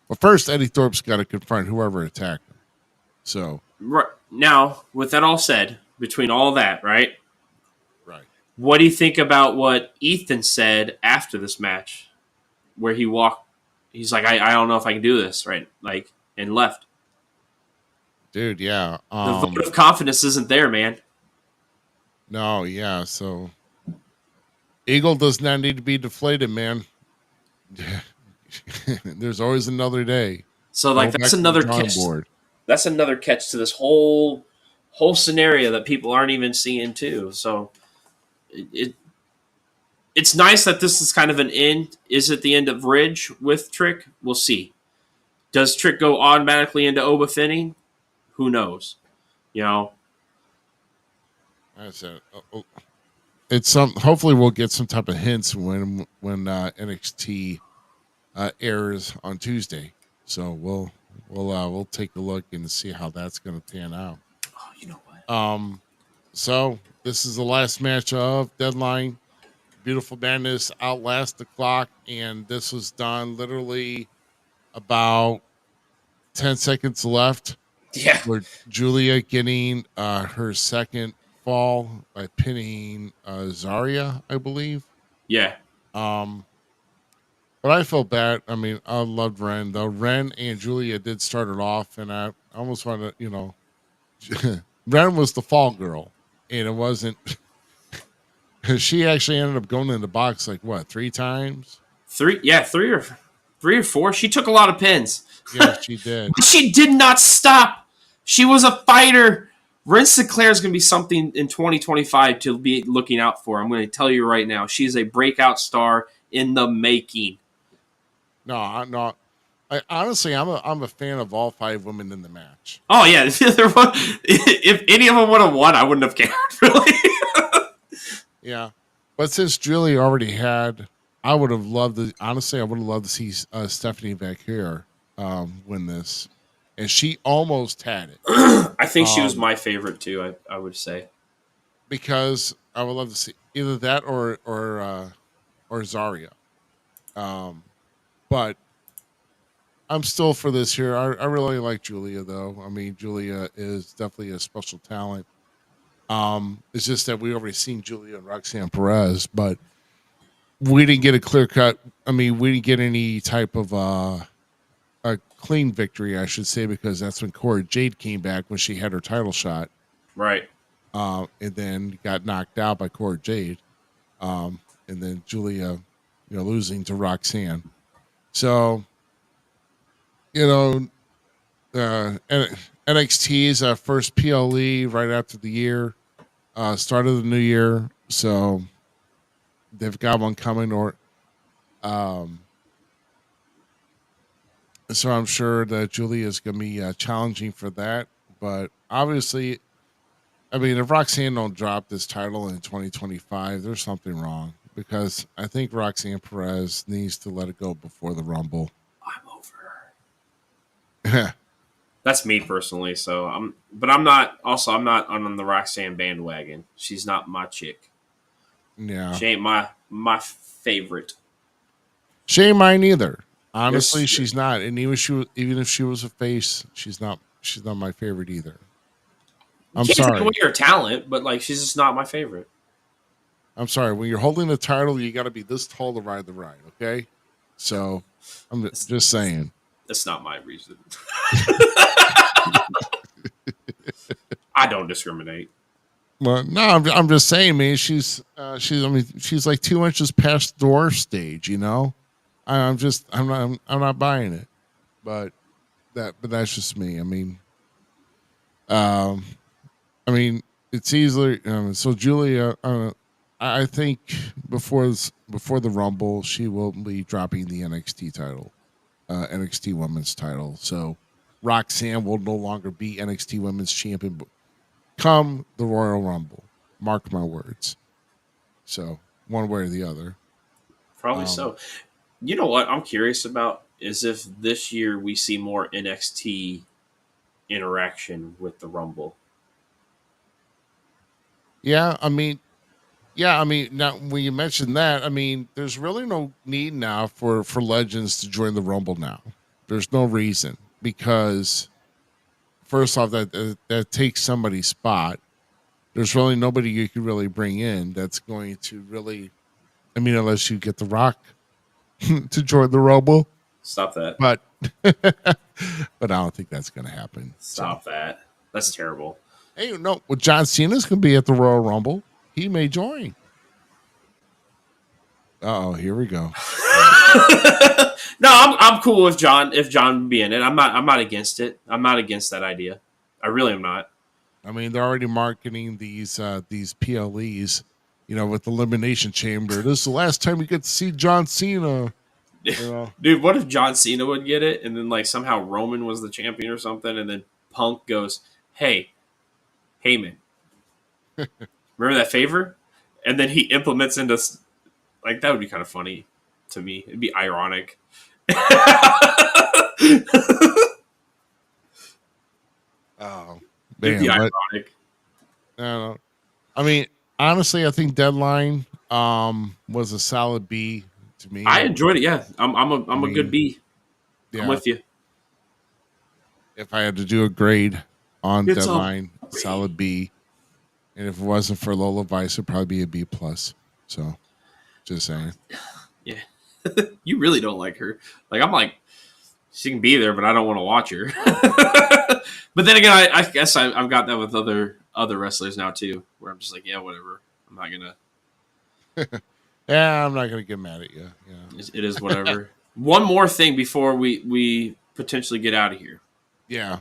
Speaker 6: but first Eddie Thorpe's got to confront whoever attacked him. So
Speaker 7: right now, with that all said, between all that, right?
Speaker 6: Right.
Speaker 7: What do you think about what Ethan said after this match, where he walked? He's like, I don't know if I can do this, right? Like, and left.
Speaker 6: Dude, yeah.
Speaker 7: The vote of confidence isn't there, man.
Speaker 6: No, yeah. So Eagle does not need to be deflated, man. There's always another day.
Speaker 7: So, like, that's another catch. That's another catch to this whole scenario that people aren't even seeing too. So it's nice that this is kind of an end. Is it the end of Ridge with Trick? We'll see. Does Trick go automatically into Oba Finning? Who knows? You know.
Speaker 6: That's it. It's some. Hopefully, we'll get some type of hints when NXT airs on Tuesday. So we'll take a look and see how that's going to pan out.
Speaker 7: Oh, you know what?
Speaker 6: So this is the last match of Deadline. Beautiful Madness outlast the clock, and this was done literally about 10 seconds left.
Speaker 7: Yeah.
Speaker 6: Where Julia getting her second fall by pinning Zarya, I believe.
Speaker 7: Yeah.
Speaker 6: But I feel bad. I mean, I loved Ren, though. Ren and Julia did start it off, and I almost wanted to, you know, Ren was the fall girl, and it wasn't. She actually ended up going in the box like what, 3 times?
Speaker 7: Three or four. She took a lot of pins.
Speaker 6: Yeah, she did.
Speaker 7: But she did not stop. She was a fighter. Ren Sinclair is going to be something in 2025 to be looking out for. I'm going to tell you right now. She's a breakout star in the making.
Speaker 6: No, I'm not. Honestly, I'm a fan of all 5 women in the match.
Speaker 7: Oh yeah, if any of them would have won, I wouldn't have cared. Really.
Speaker 6: Yeah, but since Julie already had, I would have loved to. Honestly, I would have loved to see Stephanie back here win this, and she almost had it.
Speaker 7: I think she was my favorite too. I would say,
Speaker 6: because I would love to see either that or Zarya. But I'm still for this here. I really like Julia, though. I mean, Julia is definitely a special talent. It's just that we already seen Julia and Roxanne Perez, but we didn't get a clear cut. I mean, we didn't get any type of a clean victory, I should say, because that's when Cora Jade came back when she had her title shot,
Speaker 7: right?
Speaker 6: And then got knocked out by Cora Jade, and then Julia, you know, losing to Roxanne. So, you know, NXT's first PLE right after the year, start of the new year. So they've got one coming, so I'm sure that Julia is going to be challenging for that. But obviously, I mean, if Roxanne don't drop this title in 2025, there's something wrong, because I think Roxanne Perez needs to let it go before the Rumble.
Speaker 7: I'm over her. That's me personally. So I'm not on the Roxanne bandwagon. She's not my chick.
Speaker 6: Yeah.
Speaker 7: She ain't my favorite.
Speaker 6: She ain't mine either. Honestly, she's not. And even if she was a face, she's not my favorite either. I'm
Speaker 7: Can't take
Speaker 6: sorry.
Speaker 7: away her talent, but like she's just not my favorite.
Speaker 6: I'm sorry. When you're holding the title, you got to be this tall to ride the ride. Okay, so I'm just saying.
Speaker 7: That's not my reason. I don't discriminate.
Speaker 6: Well, no, I'm just saying, man. She's like 2 inches past the dwarf stage. You know, I'm not buying it. But that's just me. Um, I mean, it's easily so Julia. I think before the Rumble, she will be dropping the NXT title, NXT Women's title. So Roxanne will no longer be NXT Women's Champion. Come the Royal Rumble, mark my words. So one way or the other,
Speaker 7: Probably so. You know what I'm curious about is if this year we see more NXT interaction with the Rumble.
Speaker 6: Yeah, now when you mentioned that, there's really no need now for legends to join the Rumble now. There's no reason because first off, that takes somebody's spot. There's really nobody you could really bring in that's going to really, unless you get The Rock to join the Rumble.
Speaker 7: Stop that.
Speaker 6: But but I don't think that's going to happen.
Speaker 7: Stop that. That's terrible.
Speaker 6: Hey, no, well, John Cena's going to be at the Royal Rumble. He may join. Oh, here we go.
Speaker 7: No, I'm cool with John being it. I'm not against it. I'm not against that idea. I really am not.
Speaker 6: They're already marketing these PLEs, with Elimination Chamber. This is the last time we get to see John Cena.
Speaker 7: Dude, what if John Cena would get it and then like somehow Roman was the champion or something and then Punk goes, "Hey, Heyman, remember that favor?" And then he implements into like that would be kind of funny to me. It'd be ironic.
Speaker 6: Oh,
Speaker 7: it'd be ironic.
Speaker 6: Honestly, I think Deadline was a solid B to me.
Speaker 7: I enjoyed it. Yeah, I'm a good B. Yeah. I'm with you.
Speaker 6: If I had to do a grade on Deadline, solid B. And if it wasn't for Lola Vice, it'd probably be a B plus. So, just saying.
Speaker 7: Yeah, you really don't like her. Like I'm like, she can be there, but I don't want to watch her. But then again, I guess I've got that with other wrestlers now too, where I'm just like, yeah, whatever. I'm not gonna.
Speaker 6: Yeah, I'm not gonna get mad at you. Yeah,
Speaker 7: it is whatever. One more thing before we potentially get out of here.
Speaker 6: Yeah.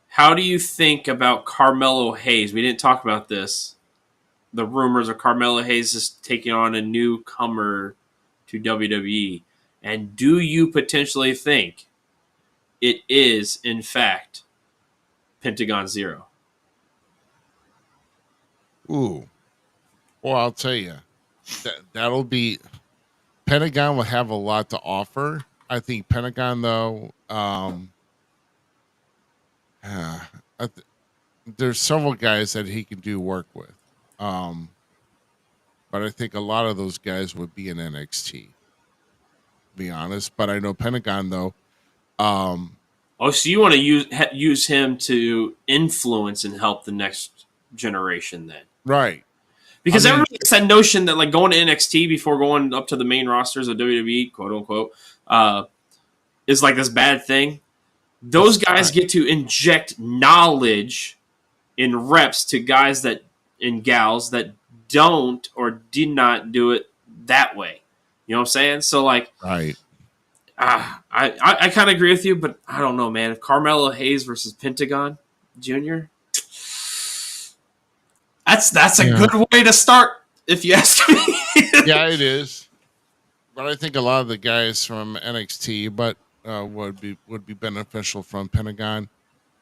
Speaker 7: How do you think about Carmelo Hayes? We didn't talk about this. The rumors of Carmelo Hayes is taking on a newcomer to WWE. And do you potentially think it is, in fact, Pentagon Zero?
Speaker 6: Ooh. Well, I'll tell you. That'll be... Pentagon will have a lot to offer. I think Pentagon, though... there's several guys that he can do work with. But I think a lot of those guys would be in NXT, to be honest. But I know Pentagon, though.
Speaker 7: So you want to use him to influence and help the next generation then?
Speaker 6: Right.
Speaker 7: Because everybody gets that notion that like going to NXT before going up to the main rosters of WWE, quote unquote, is like this bad thing. Those guys get to inject knowledge in reps to guys that and gals that don't or did not do it that way. You know what I'm saying? So like,
Speaker 6: right.
Speaker 7: I kind of agree with you, but I don't know, man. If Carmelo Hayes versus Pentagon Jr., that's a good way to start, if you ask me.
Speaker 6: Yeah, it is. But I think a lot of the guys from NXT, would be beneficial from Pentagon.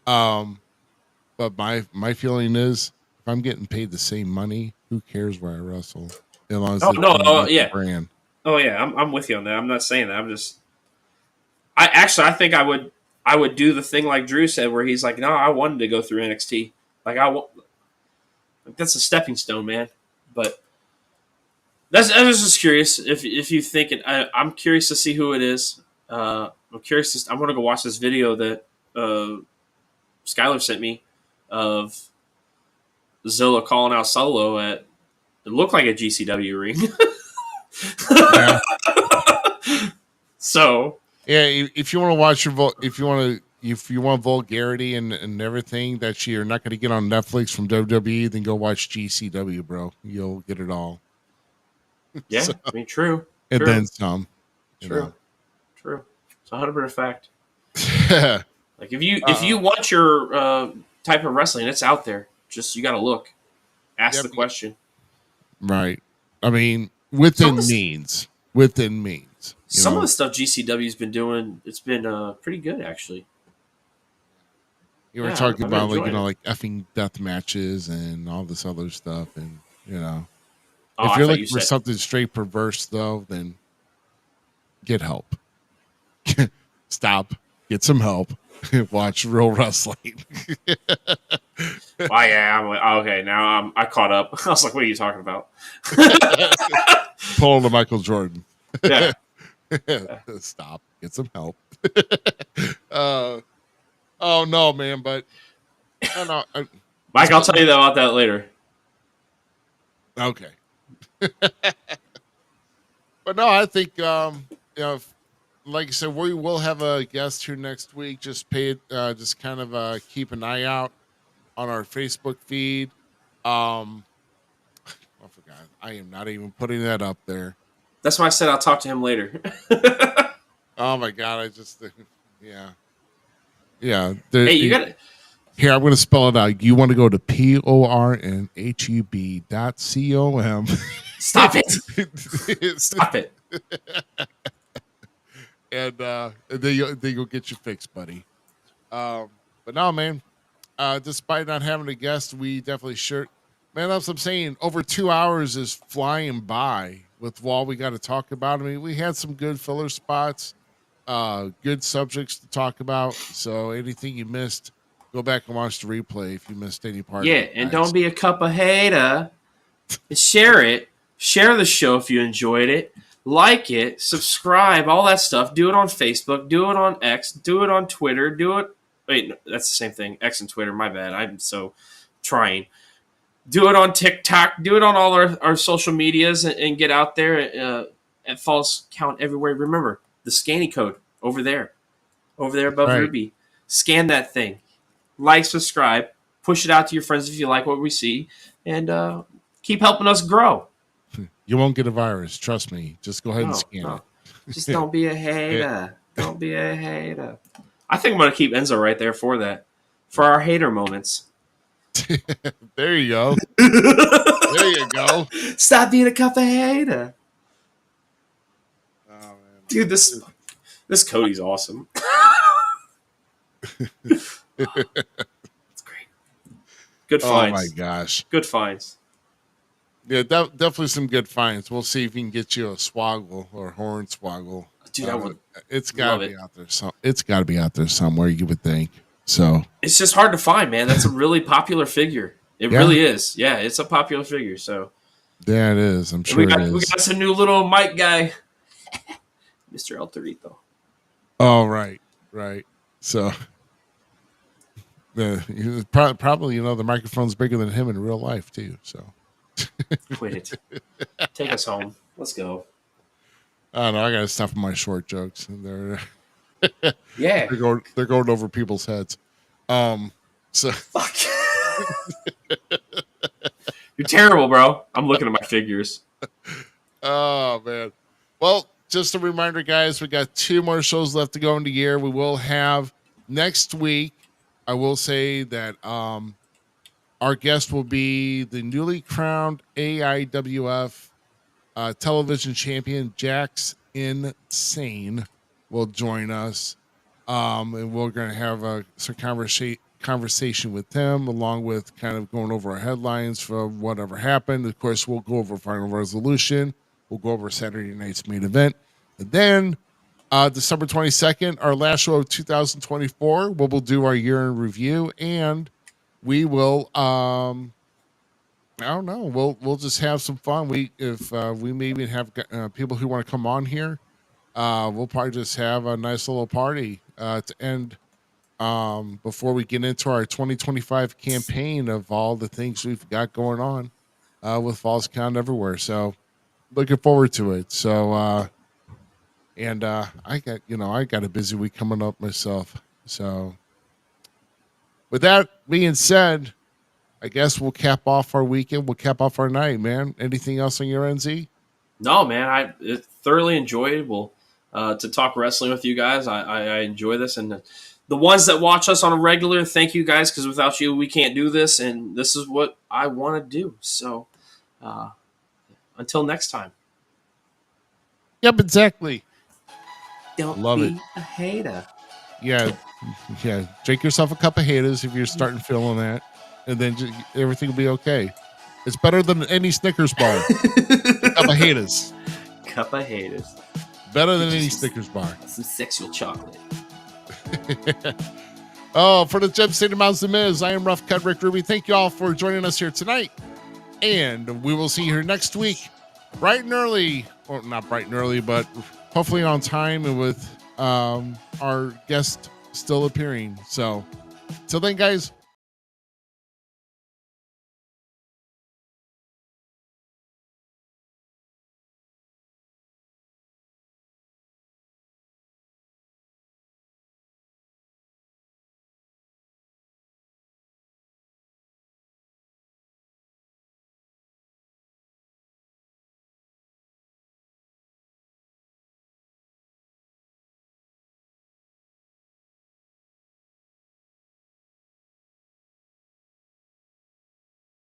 Speaker 6: But my feeling is, if I'm getting paid the same money, who cares where I wrestle? As long as
Speaker 7: yeah,
Speaker 6: brand.
Speaker 7: Oh yeah, I'm with you on that. I'm not saying that. I think I would do the thing like Drew said, where he's like, no, I wanted to go through NXT. Like that's a stepping stone, man. But I was just curious if you think it. I'm curious to see who it is. I'm curious. I'm going to go watch this video that Skylar sent me of Zilla calling out Solo at. It looked like a GCW ring.
Speaker 6: Yeah.
Speaker 7: So
Speaker 6: Yeah, if you want to watch if you want vulgarity and everything that you're not going to get on Netflix from WWE, then go watch GCW, bro. You'll get it all.
Speaker 7: yeah,
Speaker 6: So,
Speaker 7: I mean, true,
Speaker 6: and
Speaker 7: true,
Speaker 6: then some.
Speaker 7: true, true. It's 100% fact.
Speaker 6: Know.
Speaker 7: Like if you want your type of wrestling, it's out there. Just you got to look, ask the question.
Speaker 6: Right. I mean,
Speaker 7: Some
Speaker 6: means.
Speaker 7: Some of the stuff GCW's been doing, it's been pretty good actually.
Speaker 6: You were talking about like effing death matches and all this other stuff, and if you're looking for something straight perverse though, then get help. Stop. Get some help. Watch real wrestling.
Speaker 7: I'm like, okay, now I caught up. I was like, what are you talking about?
Speaker 6: Pull the Michael Jordan.
Speaker 7: Yeah.
Speaker 6: Stop. Get some help. Oh no, man! But
Speaker 7: Mike, I'll tell you about that later.
Speaker 6: Okay. But no, I think like I said, we will have a guest here next week. Just just kind of keep an eye out on our Facebook feed. I forgot. I am not even putting that up there.
Speaker 7: That's why I said I'll talk to him later.
Speaker 6: Oh my god! I just yeah.
Speaker 7: Hey, you got it.
Speaker 6: Here, I'm going to spell it out. You want to go to PORNHUB.com.
Speaker 7: Stop it! Stop it!
Speaker 6: And then you'll get you fixed, buddy. But no, man. Despite not having a guest, we definitely sure. Man, that's what I'm saying. Over 2 hours is flying by with all we got to talk about. I mean, we had some good filler spots, good subjects to talk about. So anything you missed, go back and watch the replay if you missed any part.
Speaker 7: Yeah, and don't be a cup of hater. Share it. Share the show if you enjoyed it. Like it, subscribe, all that stuff. Do it on Facebook. Do it on X. Do it on Twitter. Do it. Wait, no, that's the same thing. X and Twitter. My bad. I'm so trying. Do it on TikTok. Do it on all our social medias and get out there at Falls Count everywhere. Remember, the scanny code over there above
Speaker 6: Right.
Speaker 7: Ruby. Scan that thing. Like, subscribe. Push it out to your friends if you like what we see. And keep helping us grow.
Speaker 6: You won't get a virus. Trust me. Just go ahead and scan it.
Speaker 7: Just don't be a hater. Don't be a hater. I think I'm going to keep Enzo right there for that. For our hater moments.
Speaker 6: There you go. There you go.
Speaker 7: Stop being a cup of hater.
Speaker 6: Oh, man.
Speaker 7: Dude, this Cody's awesome. It's great. Good finds.
Speaker 6: Oh, my gosh.
Speaker 7: Good finds.
Speaker 6: Yeah, definitely some good finds. We'll see if we can get you a swoggle or horn swoggle.
Speaker 7: Dude, I would
Speaker 6: it's got to be out there. It's got to be out there somewhere, you would think. So
Speaker 7: it's just hard to find, man. That's a really popular figure. It really is. Yeah, it's a popular figure. So
Speaker 6: yeah, it is. I'm sure
Speaker 7: we got
Speaker 6: it is.
Speaker 7: some new little mic guy, Mr. El Torito.
Speaker 6: Oh, right. So probably the microphone's bigger than him in real life too. So
Speaker 7: quit it. Take us home. Let's go.
Speaker 6: I don't know. I gotta stop my short jokes, and they're they're going over people's heads. So
Speaker 7: fuck. You're terrible, bro. I'm looking at my figures.
Speaker 6: Oh man. Well, just a reminder, guys. We got 2 more shows left to go in the year. We will have next week. I will say that our guest will be the newly crowned AIWF television champion, Jax Insane, will join us. And we're going to have some conversation with him, along with kind of going over our headlines for whatever happened. Of course, we'll go over Final Resolution. We'll go over Saturday night's main event. And then December 22nd, our last show of 2024, we'll do our year in review, and we will I don't know. We'll just have some fun. If we maybe have people who want to come on here, we'll probably just have a nice little party to end before we get into our 2025 campaign of all the things we've got going on with Falls Count Everywhere. So looking forward to it. So I got a busy week coming up myself. So with that being said, I guess we'll cap off our weekend. We'll cap off our night, man. Anything else on your NZ?
Speaker 7: No, man, it's thoroughly enjoyable to talk wrestling with you guys. I enjoy this, and the ones that watch us on a regular, thank you guys, because without you, we can't do this, and this is what I want to do. So until next time.
Speaker 6: Yep, exactly.
Speaker 7: Don't
Speaker 6: Love
Speaker 7: be
Speaker 6: it.
Speaker 7: a hater.
Speaker 6: Yeah. Drink yourself a cup of haters if you're starting feeling that, and then everything will be okay. It's better than any Snickers bar. Cup of haters.
Speaker 7: Cup of haters.
Speaker 6: Better than any Snickers bar.
Speaker 7: Some sexual chocolate.
Speaker 6: Oh, for the City Mouth Zmiz, I am Rough Cut Rick Ruby. Thank you all for joining us here tonight, and we will see you here next week, bright and early. Well, not bright and early, but hopefully on time and with our guest still appearing. So, till then, guys,